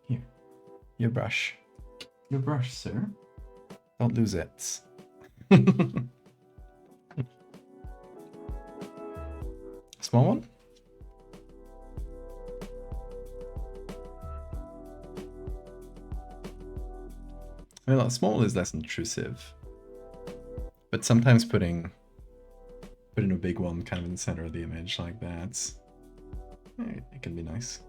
Here, your brush. Your brush, sir. Don't lose it. Small one? Well, small is less intrusive. But sometimes putting a big one kind of in the center of the image like that, it can be nice.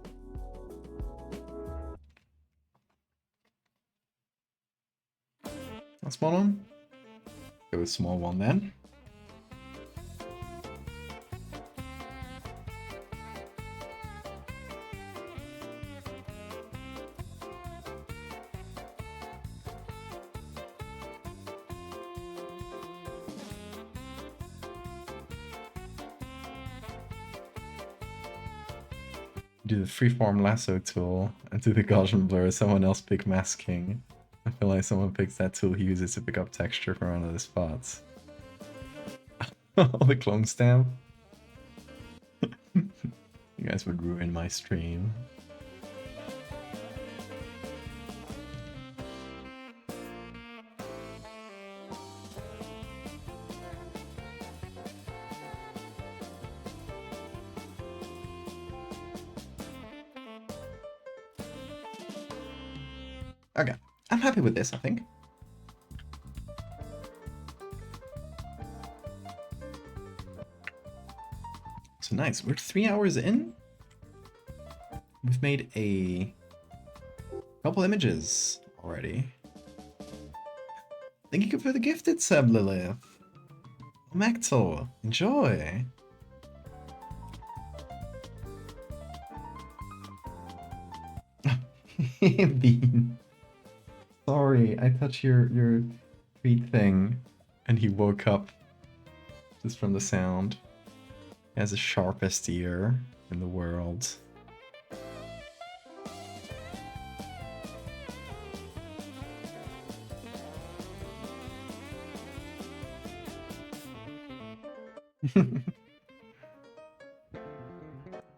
A small one? Go with small one then. Do the freeform lasso tool and do the Gaussian blur. Someone else pick masking. I feel like someone picks that tool he uses to pick up texture from one of the spots. The clone stamp. You guys would ruin my stream. Okay, I'm happy with this, I think. So nice, we're 3 hours in. We've made a couple images already. Thank you for the gifted sub, Lilith. Maxel, enjoy. Bean. Sorry, I touched your tweet thing and he woke up just from the sound. He has the sharpest ear in the world.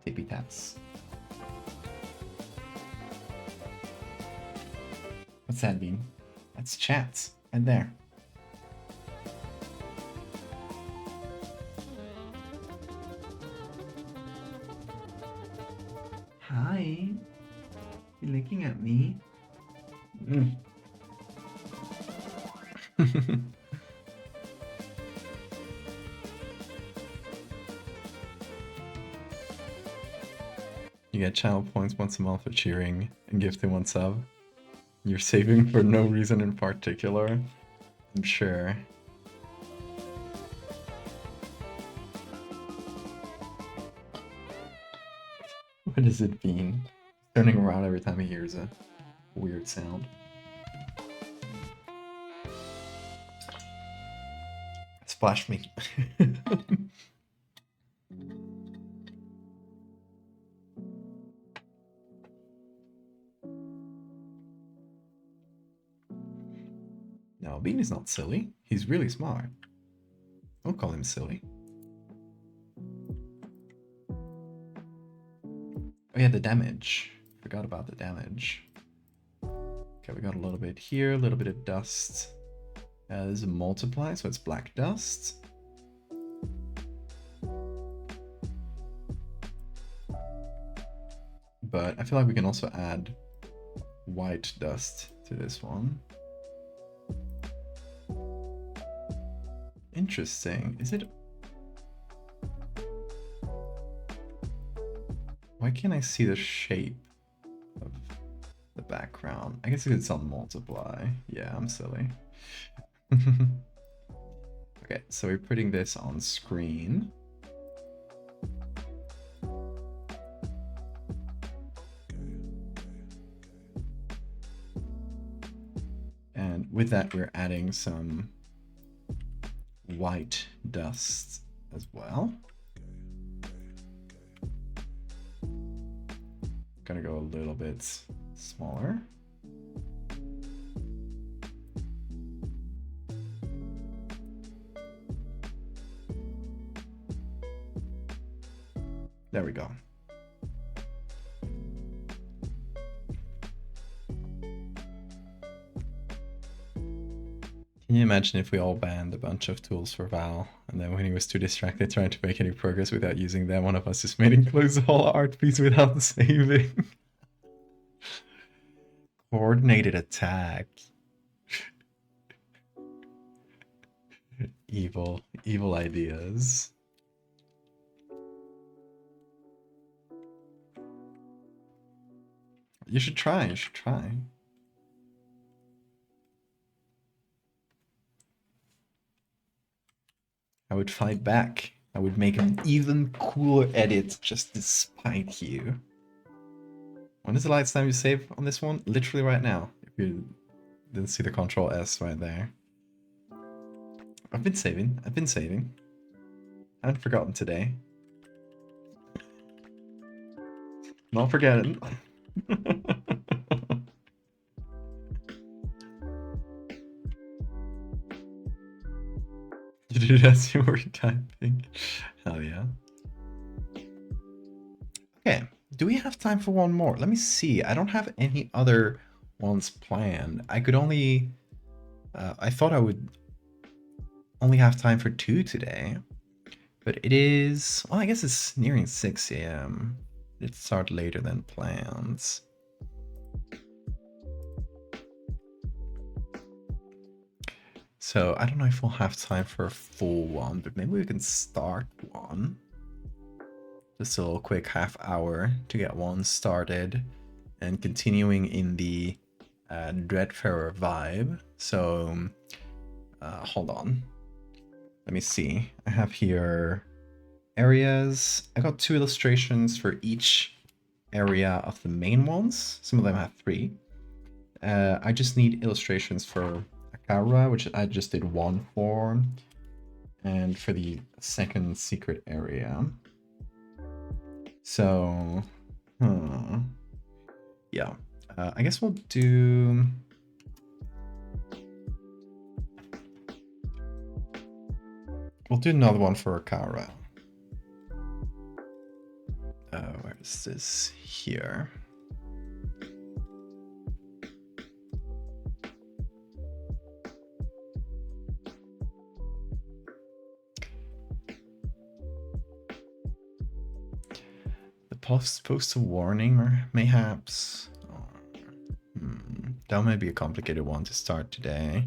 Tippy taps. What's that mean? That's chat right there. Hi. You looking at me? Mm. You get channel points once a month for cheering and gifting one sub. You're saving for no reason in particular, I'm sure. What has it been? Turning around every time he hears a weird sound. Splash me. No, Bean is not silly. He's really smart. Don't call him silly. Oh yeah, the damage. Forgot about the damage. Okay, we got a little bit here, a little bit of dust. There's a multiply, so it's black dust. But I feel like we can also add white dust to this one. Interesting. Is it... Why can't I see the shape of the background? I guess it's on multiply. Yeah, I'm silly. Okay, so we're putting this on screen. And with that, we're adding some white dust as well. Gonna go a little bit smaller. There we go. Can you imagine if we all banned a bunch of tools for Val, and then when he was too distracted trying to make any progress without using them, one of us just made him close the whole art piece without saving? Coordinated attack. Evil ideas. You should try, I would fight back. I would make an even cooler edit just to spite you. When is the last time you save on this one? Literally right now. If you didn't see the Control S right there. I've been saving. I haven't forgotten today. Not forgetting. You did it as you were typing. Hell yeah. Okay, do we have time for one more? Let me see. I don't have any other ones planned. I could only... I thought I would only have time for 2 today. But it is... Well, I guess it's nearing 6 a.m. It started later than planned. So I don't know if we'll have time for a full one, but maybe we can start one. Just a little quick half hour to get one started and continuing in the Dreadfarer vibe. So hold on. Let me see. I have here areas. I got 2 illustrations for each area of the main ones. Some of them have 3. I just need illustrations for Akara, which I just did 1 for, and for the second secret area. So, yeah, I guess we'll do... We'll do another one for Akara. Where is this? Here. The post-a warning, or mayhaps. That might be a complicated one to start today.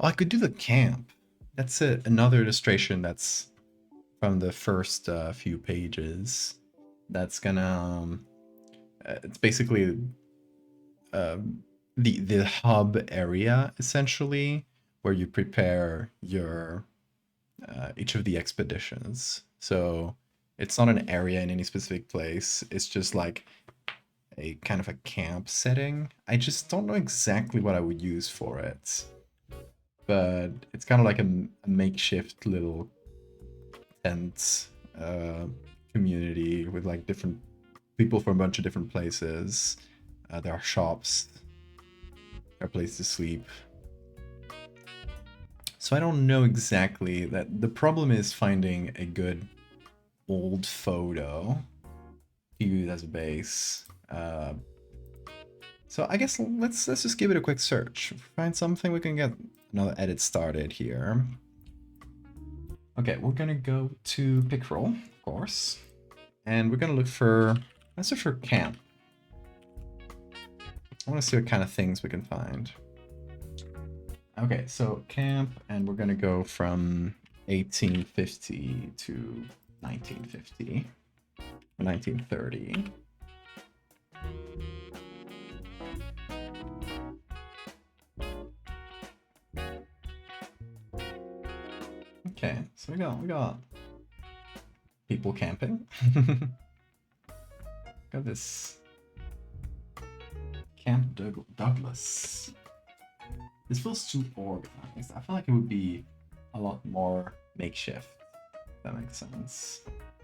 Oh, I could do the camp. That's another illustration that's from the first few pages. That's gonna... it's basically the hub area, essentially, where you prepare your each of the expeditions. So it's not an area in any specific place. It's just like a kind of a camp setting. I just don't know exactly what I would use for it. But it's kind of like a makeshift little tent community with like different people from a bunch of different places. There are shops. There are places to sleep. So I don't know exactly that. The problem is finding a good old photo to use as a base. So I guess let's just give it a quick search. If we find something, we can get another edit started here. Okay, we're gonna go to Pickroll, of course, and we're gonna look for... Let's look for camp. I want to see what kind of things we can find. Okay, so camp, and we're gonna go from 1850 to 1950, 1930. Okay, so we got people camping. Got this Camp Douglas. This feels too organized. I feel like it would be a lot more makeshift. If that makes sense.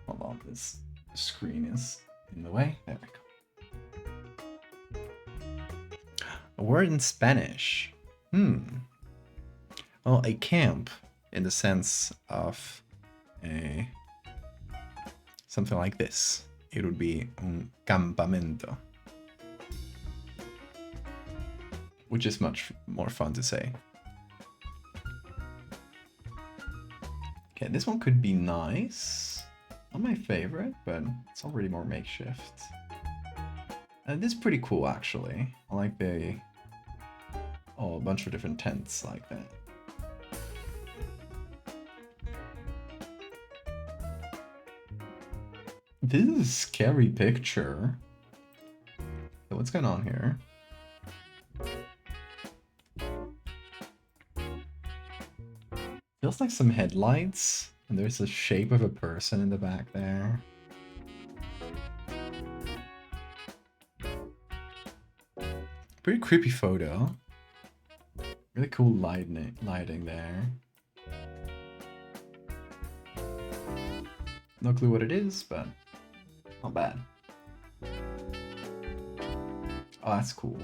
Hold on, this screen is in the way. There we go. A word in Spanish. Well, a camp in the sense of a something like this. It would be un campamento, which is much more fun to say. Okay, this one could be nice. Not my favorite, but it's already more makeshift. This is pretty cool, actually. I like the... Oh, a bunch of different tents like that. This is a scary picture. So what's going on here? Feels like some headlights, and there's the shape of a person in the back there. Pretty creepy photo. Really cool lighting there. No clue what it is, but not bad. Oh, that's cool.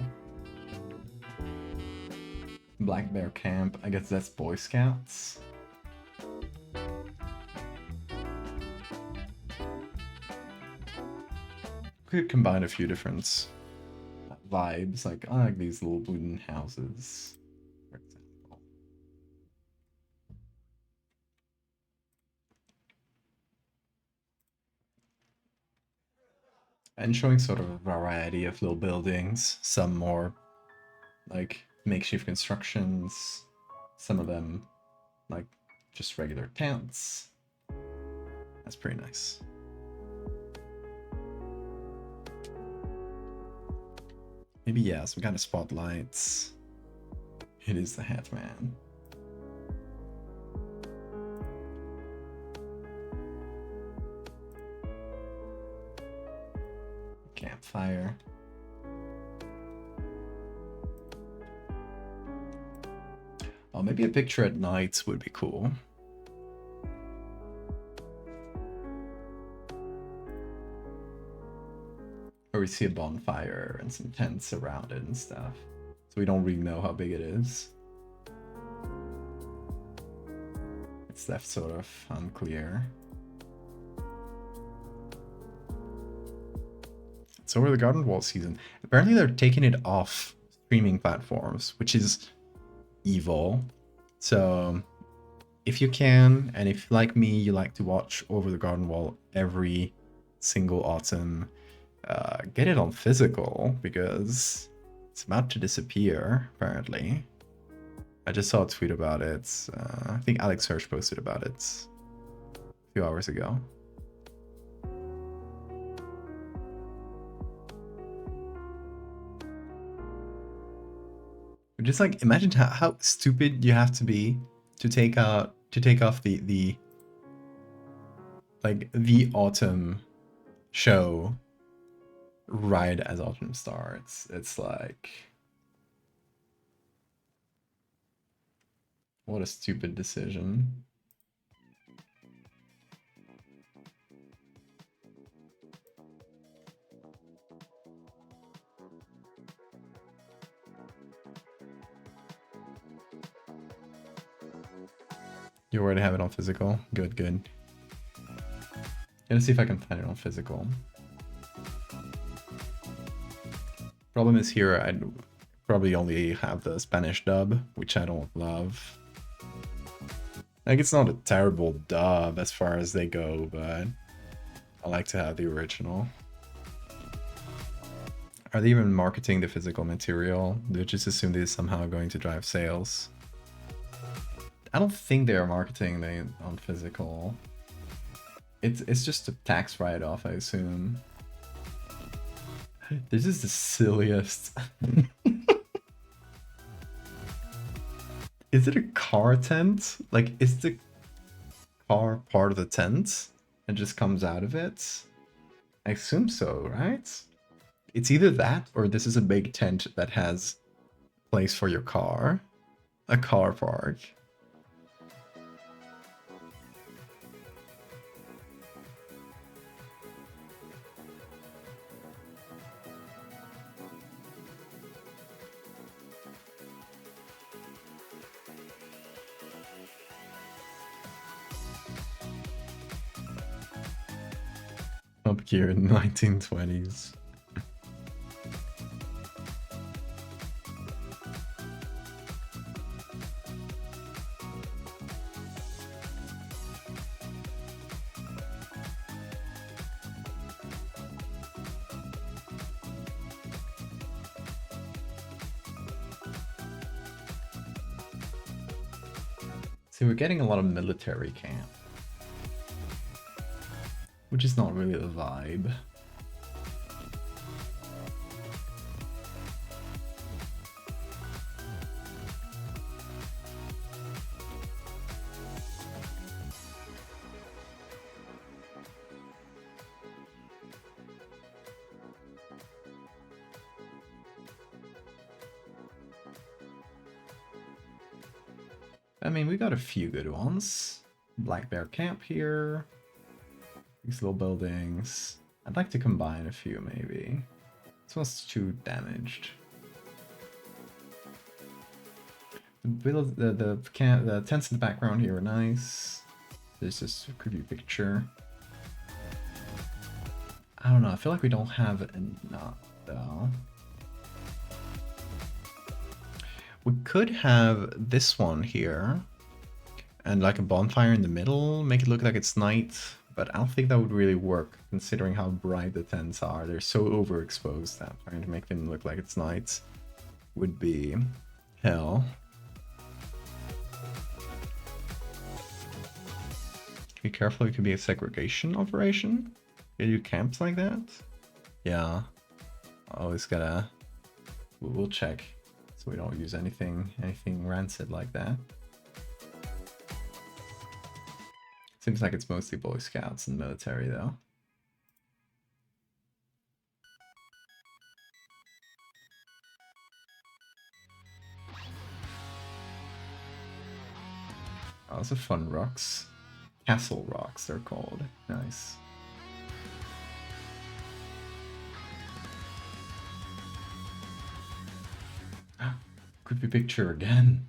Black Bear Camp. I guess that's Boy Scouts. Could combine a few different vibes. Like I like these little wooden houses, for example. And showing sort of a variety of little buildings. Some more like makeshift constructions. Some of them like just regular tents. That's pretty nice. Maybe, yeah, some kind of spotlights. It is the Hat Man. Campfire. Oh, maybe a picture at night would be cool. Or we see a bonfire and some tents around it and stuff. So we don't really know how big it is. It's left sort of unclear. It's over the Garden Wall season. Apparently they're taking it off streaming platforms, which is evil. So if you can, and if like me, you like to watch Over the Garden Wall every single autumn, get it on physical, because it's about to disappear, apparently. I just saw a tweet about it. I think Alex Hirsch posted about it a few hours ago. Just like imagine how stupid you have to be to take off the autumn show right as autumn starts. It's like, what a stupid decision. You already have it on physical? Good, good. Gonna see if I can find it on physical. Problem is here, I'd probably only have the Spanish dub, which I don't love. Like, it's not a terrible dub as far as they go, but I like to have the original. Are they even marketing the physical material? They just assume they're somehow going to drive sales. I don't think they are marketing it on physical. It's just a tax write-off, I assume. This is the silliest. Is it a car tent? Like, is the car part of the tent and just comes out of it? I assume so, right? It's either that or this is a big tent that has a place for your car. A car park. Up here in the 1920s. See, we're getting a lot of military camp, which is not really the vibe. I mean, we got a few good ones. Black Bear Camp here. These little buildings. I'd like to combine a few, maybe. This one's too damaged. The tents in the background here are nice. There's this creepy picture. I don't know, I feel like we don't have enough though. We could have this one here and like a bonfire in the middle, make it look like it's night, but I don't think that would really work considering how bright the tents are. They're so overexposed that trying to make them look like it's night would be hell. Be careful, it could be a segregation operation. You do camps like that? Yeah. Always gotta... We'll check. So we don't use anything rancid like that. Seems like it's mostly Boy Scouts and military though. Oh, those are fun rocks. Castle rocks, they're called. Nice. Creepy picture again.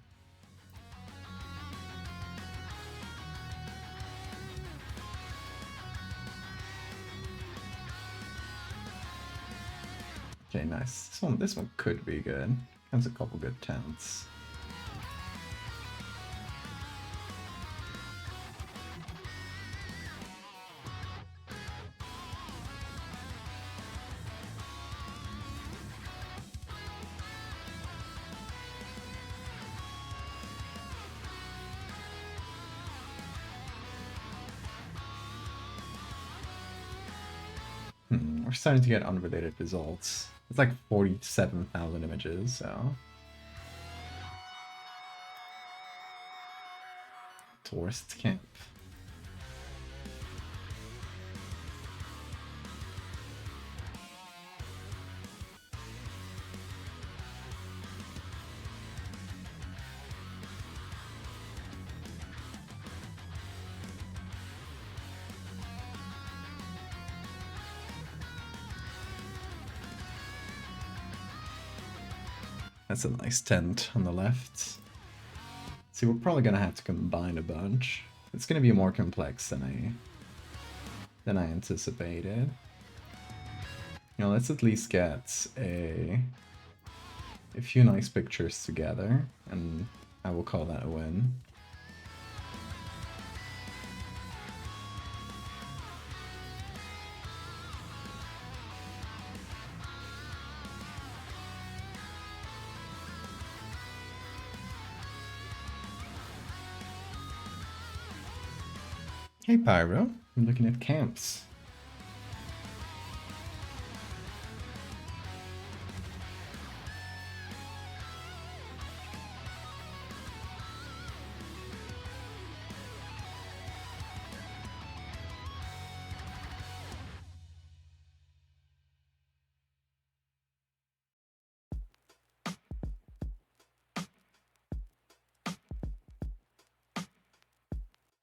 Okay, nice. This one could be good. Has a couple good tents. We're starting to get unrelated results. It's like 47,000 images, so... Tourist camp. That's a nice tent on the left. See, we're probably gonna have to combine a bunch. It's gonna be more complex than I anticipated. You know, let's at least get a few nice pictures together, and I will call that a win. Hey Pyro, I'm looking at camps.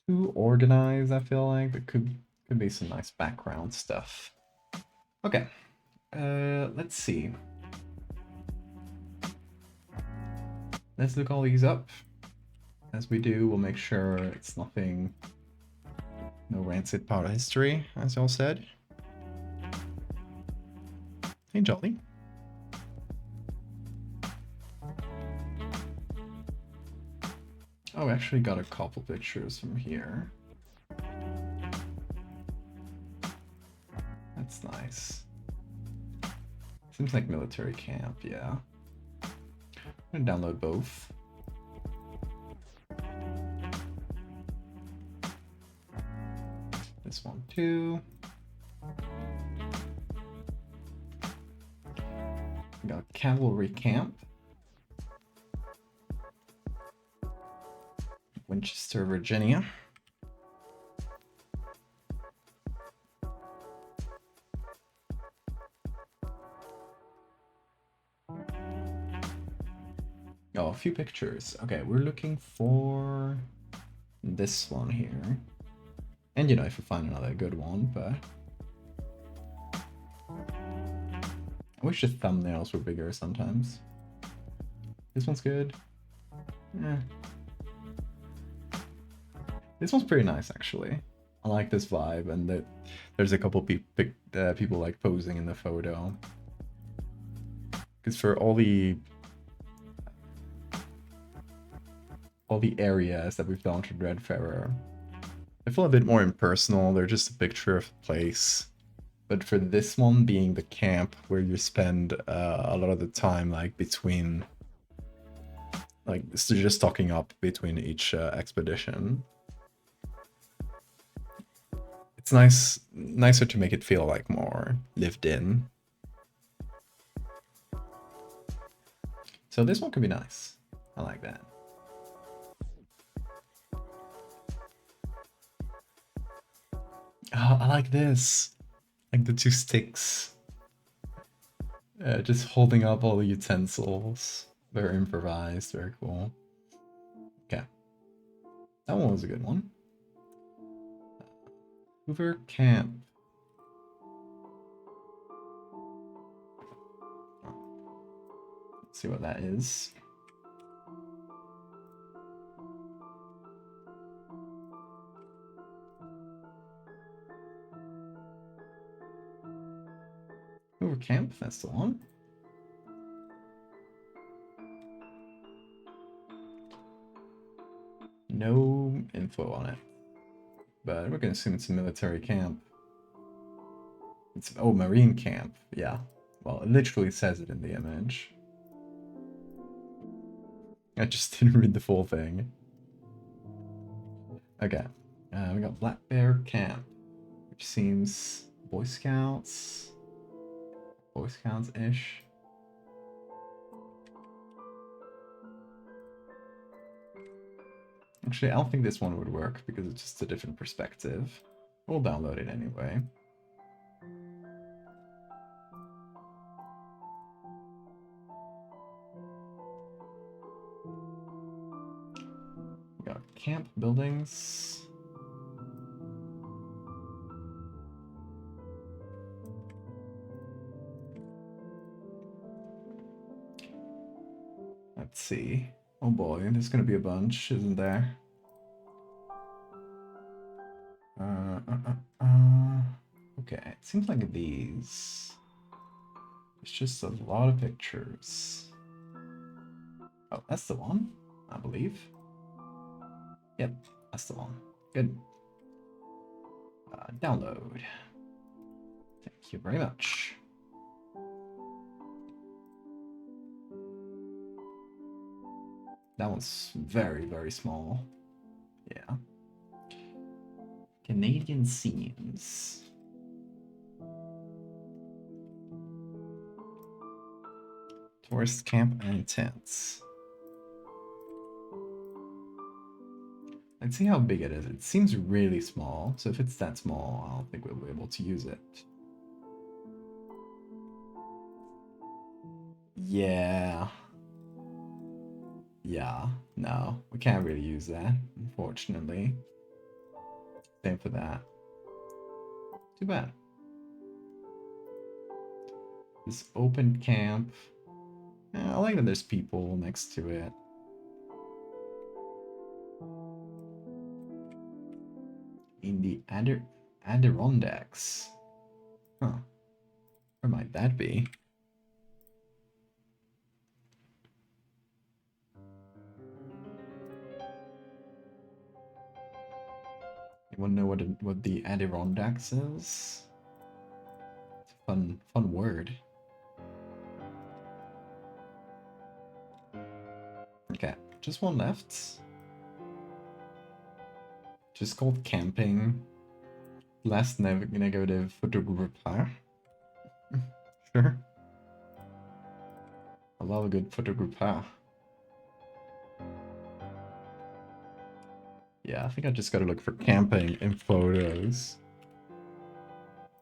Too organized, I feel like. There could be some nice background stuff. Okay, let's see. Let's look all these up. As we do, we'll make sure it's nothing, no rancid part of history, as y'all said. Hey, Jolly. Oh, I actually got a couple pictures from here. That's nice. Seems like military camp, yeah. I'm gonna download both. This one too. We got cavalry camp. Winchester, Virginia. Oh, a few pictures. Okay, we're looking for this one here. And you know, if we find another good one, but I wish the thumbnails were bigger sometimes. This one's good. Eh. This one's pretty nice, actually. I like this vibe, and there's a couple people like posing in the photo. Because for all the areas that we've done for Dreadfarer, they feel a bit more impersonal. They're just a picture of the place. But for this one being the camp where you spend a lot of the time like between, like so just stocking up between each expedition, it's nicer to make it feel like more lived in. So this one could be nice. I like that. Oh, I like this. Like the two sticks. Just holding up all the utensils. Very improvised, very cool. Okay. That one was a good one. Hoover Camp. Let's see what that is. Hoover Camp, that's the one. No info on it, but we're gonna assume it's a military camp. It's, oh, marine camp, yeah. Well, it literally says it in the image. I just didn't read the full thing. Okay, we got Black Bear Camp, which seems Boy Scouts-ish. Actually, I don't think this one would work because it's just a different perspective. We'll download it anyway. We got camp buildings. Let's see. Oh boy, there's gonna be a bunch, isn't there? Okay, it seems like these. It's just a lot of pictures. Oh, that's the one, I believe. Yep, that's the one. Good. Download. Thank you very much. That one's very, very small. Yeah. Canadian scenes. Tourist camp and tents. Let's see how big it is. It seems really small, so if it's that small, I don't think we'll be able to use it. Yeah. Yeah, no, we can't really use that, unfortunately. Same for that. Too bad. This open camp. Yeah, I like that there's people next to it. In the Adirondacks. Huh. Where might that be? You want to know what the Adirondacks is? It's a fun word. Okay, just one left. Just called camping. Last negative photographer. Sure. I love a good photographer. Yeah, I think I just gotta look for camping in photos.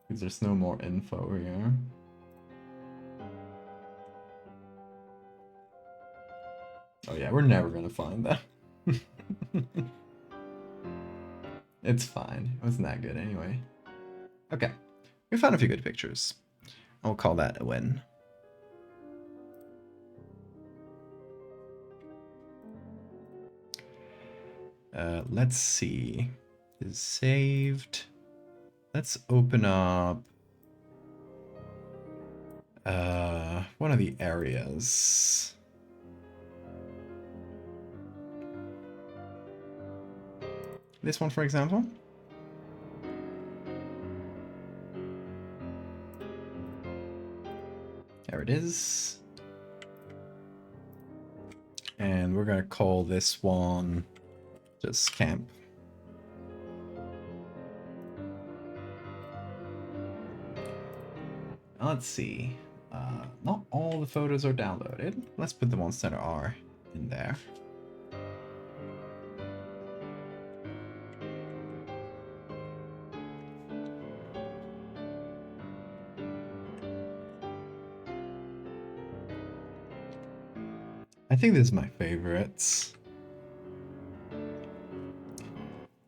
Because there's no more info here. Oh yeah, we're never gonna find that. It's fine. It wasn't that good anyway. Okay, we found a few good pictures. I'll call that a win. Let's see. Is saved. Let's open up one of the areas. This one, for example. There it is. And we're gonna call this one just camp. Let's see. Not all the photos are downloaded. Let's put the ones that are in there. I think this is my favorites.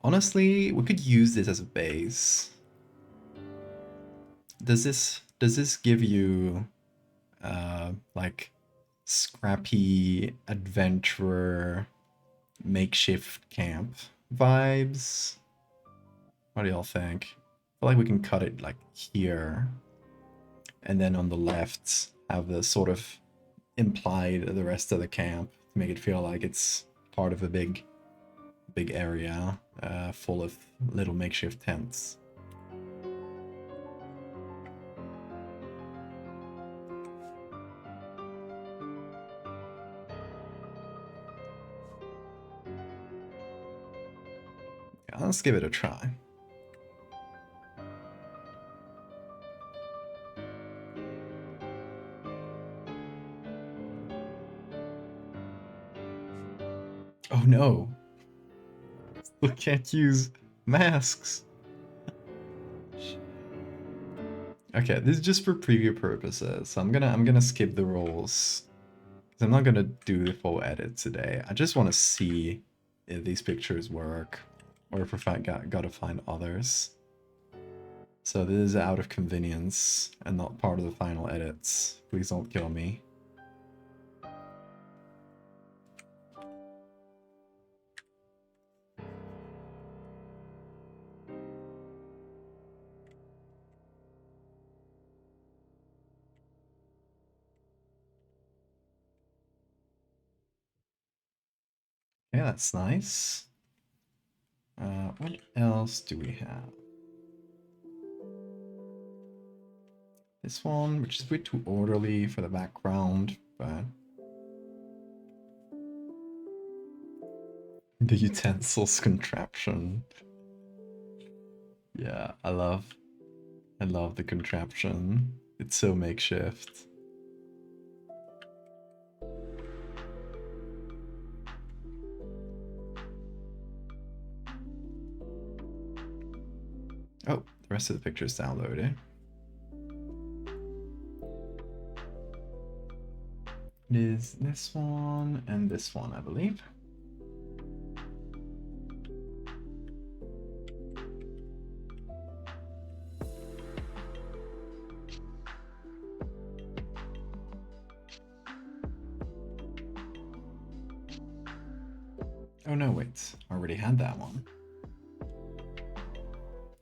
Honestly, we could use this as a base. Does this give you like scrappy adventurer makeshift camp vibes? What do y'all think? I feel like we can cut it like here, and then on the left have the sort of implied the rest of the camp to make it feel like it's part of a big area full of little makeshift tents. Yeah, let's give it a try. Oh no! We can't use masks. Okay, this is just for preview purposes. So I'm gonna skip the rules, because I'm not gonna do the full edit today. I just want to see if these pictures work, or if I gotta find others. So this is out of convenience and not part of the final edits. Please don't kill me. Yeah, that's nice. What else do we have? This one, which is a bit too orderly for the background, but the utensils contraption. Yeah, I love the contraption. It's so makeshift. Oh, the rest of the picture's downloaded. It is this one and this one, I believe. Oh no, wait, I already had that one.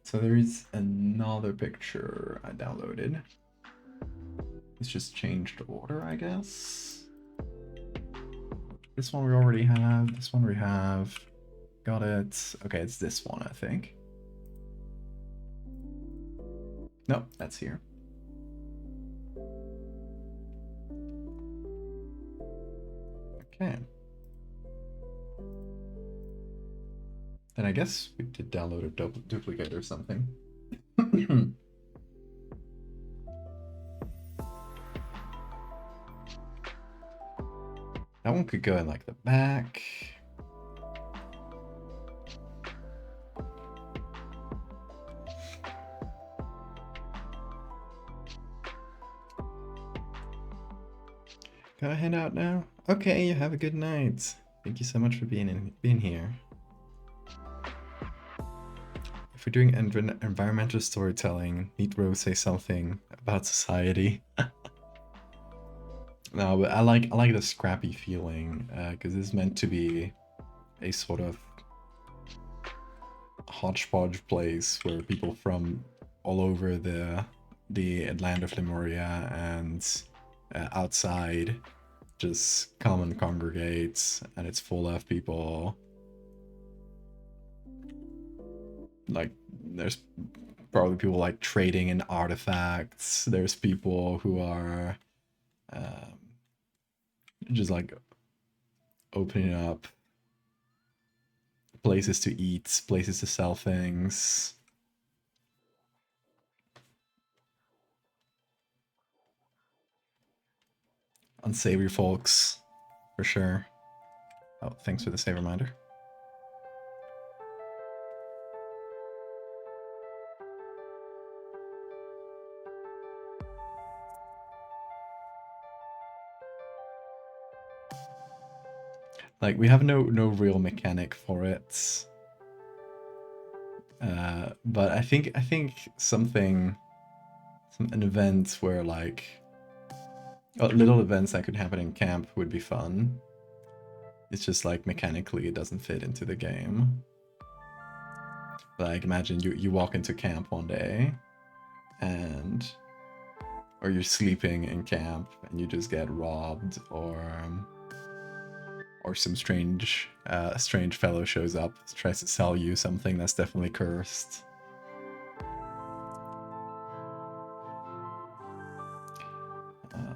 So there is another picture I downloaded. It's just changed order, I guess. This one we already have, this one we have. Got it. Okay, it's this one, I think. Nope, that's here. Okay. Then I guess we did download a duplicate or something. That one could go in like the back. Gotta head out now? Okay, you have a good night. Thank you so much for being here. If we're doing environmental storytelling, need Rose say something about society? No, but I like the scrappy feeling, because it's meant to be a sort of hodgepodge place where people from all over the land of Lemuria and outside just come and congregate, and it's full of people. Like, there's probably people like trading in artifacts. There's people who are just like opening up places to eat, places to sell things. Unsavory folks, for sure. Oh, thanks for the save reminder. Like, we have no real mechanic for it. But I think an event where like little events that could happen in camp would be fun. It's just like mechanically it doesn't fit into the game. Like, imagine you walk into camp one day or you're sleeping in camp and you just get robbed, or some strange fellow shows up, tries to sell you something that's definitely cursed.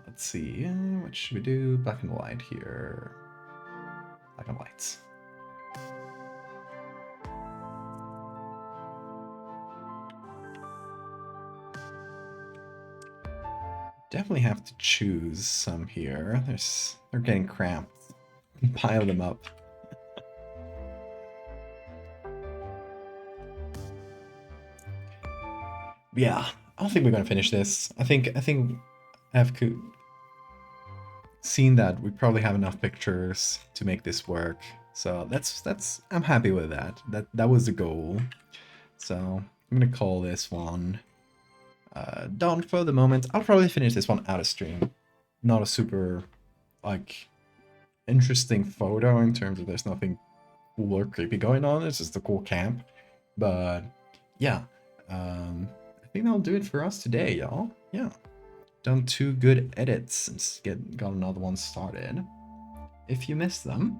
Let's see, what should we do? Black and white here. Black and white. Definitely have to choose some here. They're getting cramped. Pile them up. Yeah, I don't think we're gonna finish this. I think I've seen that we probably have enough pictures to make this work. So that's I'm happy with that. That was the goal. So I'm gonna call this one done for the moment. I'll probably finish this one out of stream. Not a super like interesting photo in terms of there's nothing cool or creepy going on. It's just a cool camp. But yeah, I think that'll do it for us today, y'all. Yeah, done 2 good edits and got another one started. If you missed them,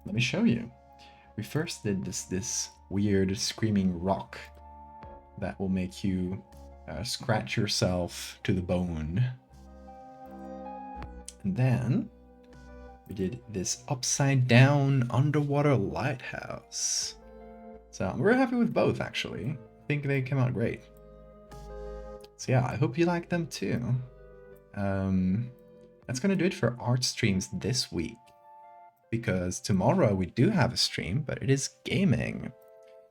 let me show you. We first did this weird screaming rock that will make you scratch yourself to the bone. And then we did this upside down underwater lighthouse. So we're happy with both, actually. I think they came out great. So yeah, I hope you like them too. That's gonna do it for art streams this week, because tomorrow we do have a stream, but it is gaming.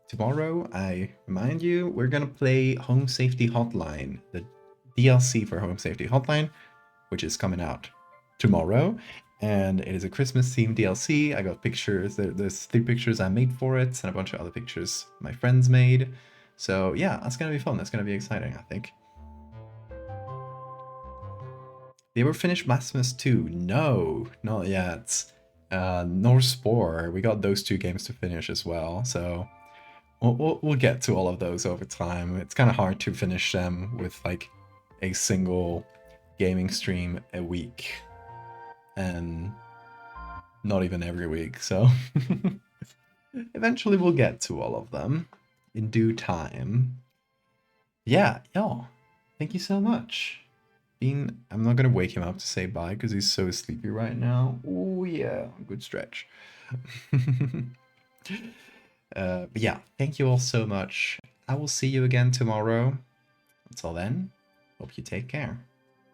Tomorrow, I remind you, we're gonna play Home Safety Hotline, the DLC for Home Safety Hotline, which is coming out tomorrow, and it is a Christmas-themed DLC. I got pictures. There's 3 pictures I made for it, and a bunch of other pictures my friends made. So yeah, that's gonna be fun. That's gonna be exciting, I think. They were finished Blasphemous 2. No, not yet. Nor Spore. We got those 2 games to finish as well. So we'll get to all of those over time. It's kind of hard to finish them with like a single gaming stream a week, and not even every week. So eventually we'll get to all of them in due time. Yeah, y'all, thank you so much. I'm not gonna wake him up to say bye because he's so sleepy right now. Oh yeah, good stretch. But yeah, thank you all so much. I will see you again tomorrow. Until then, hope you take care.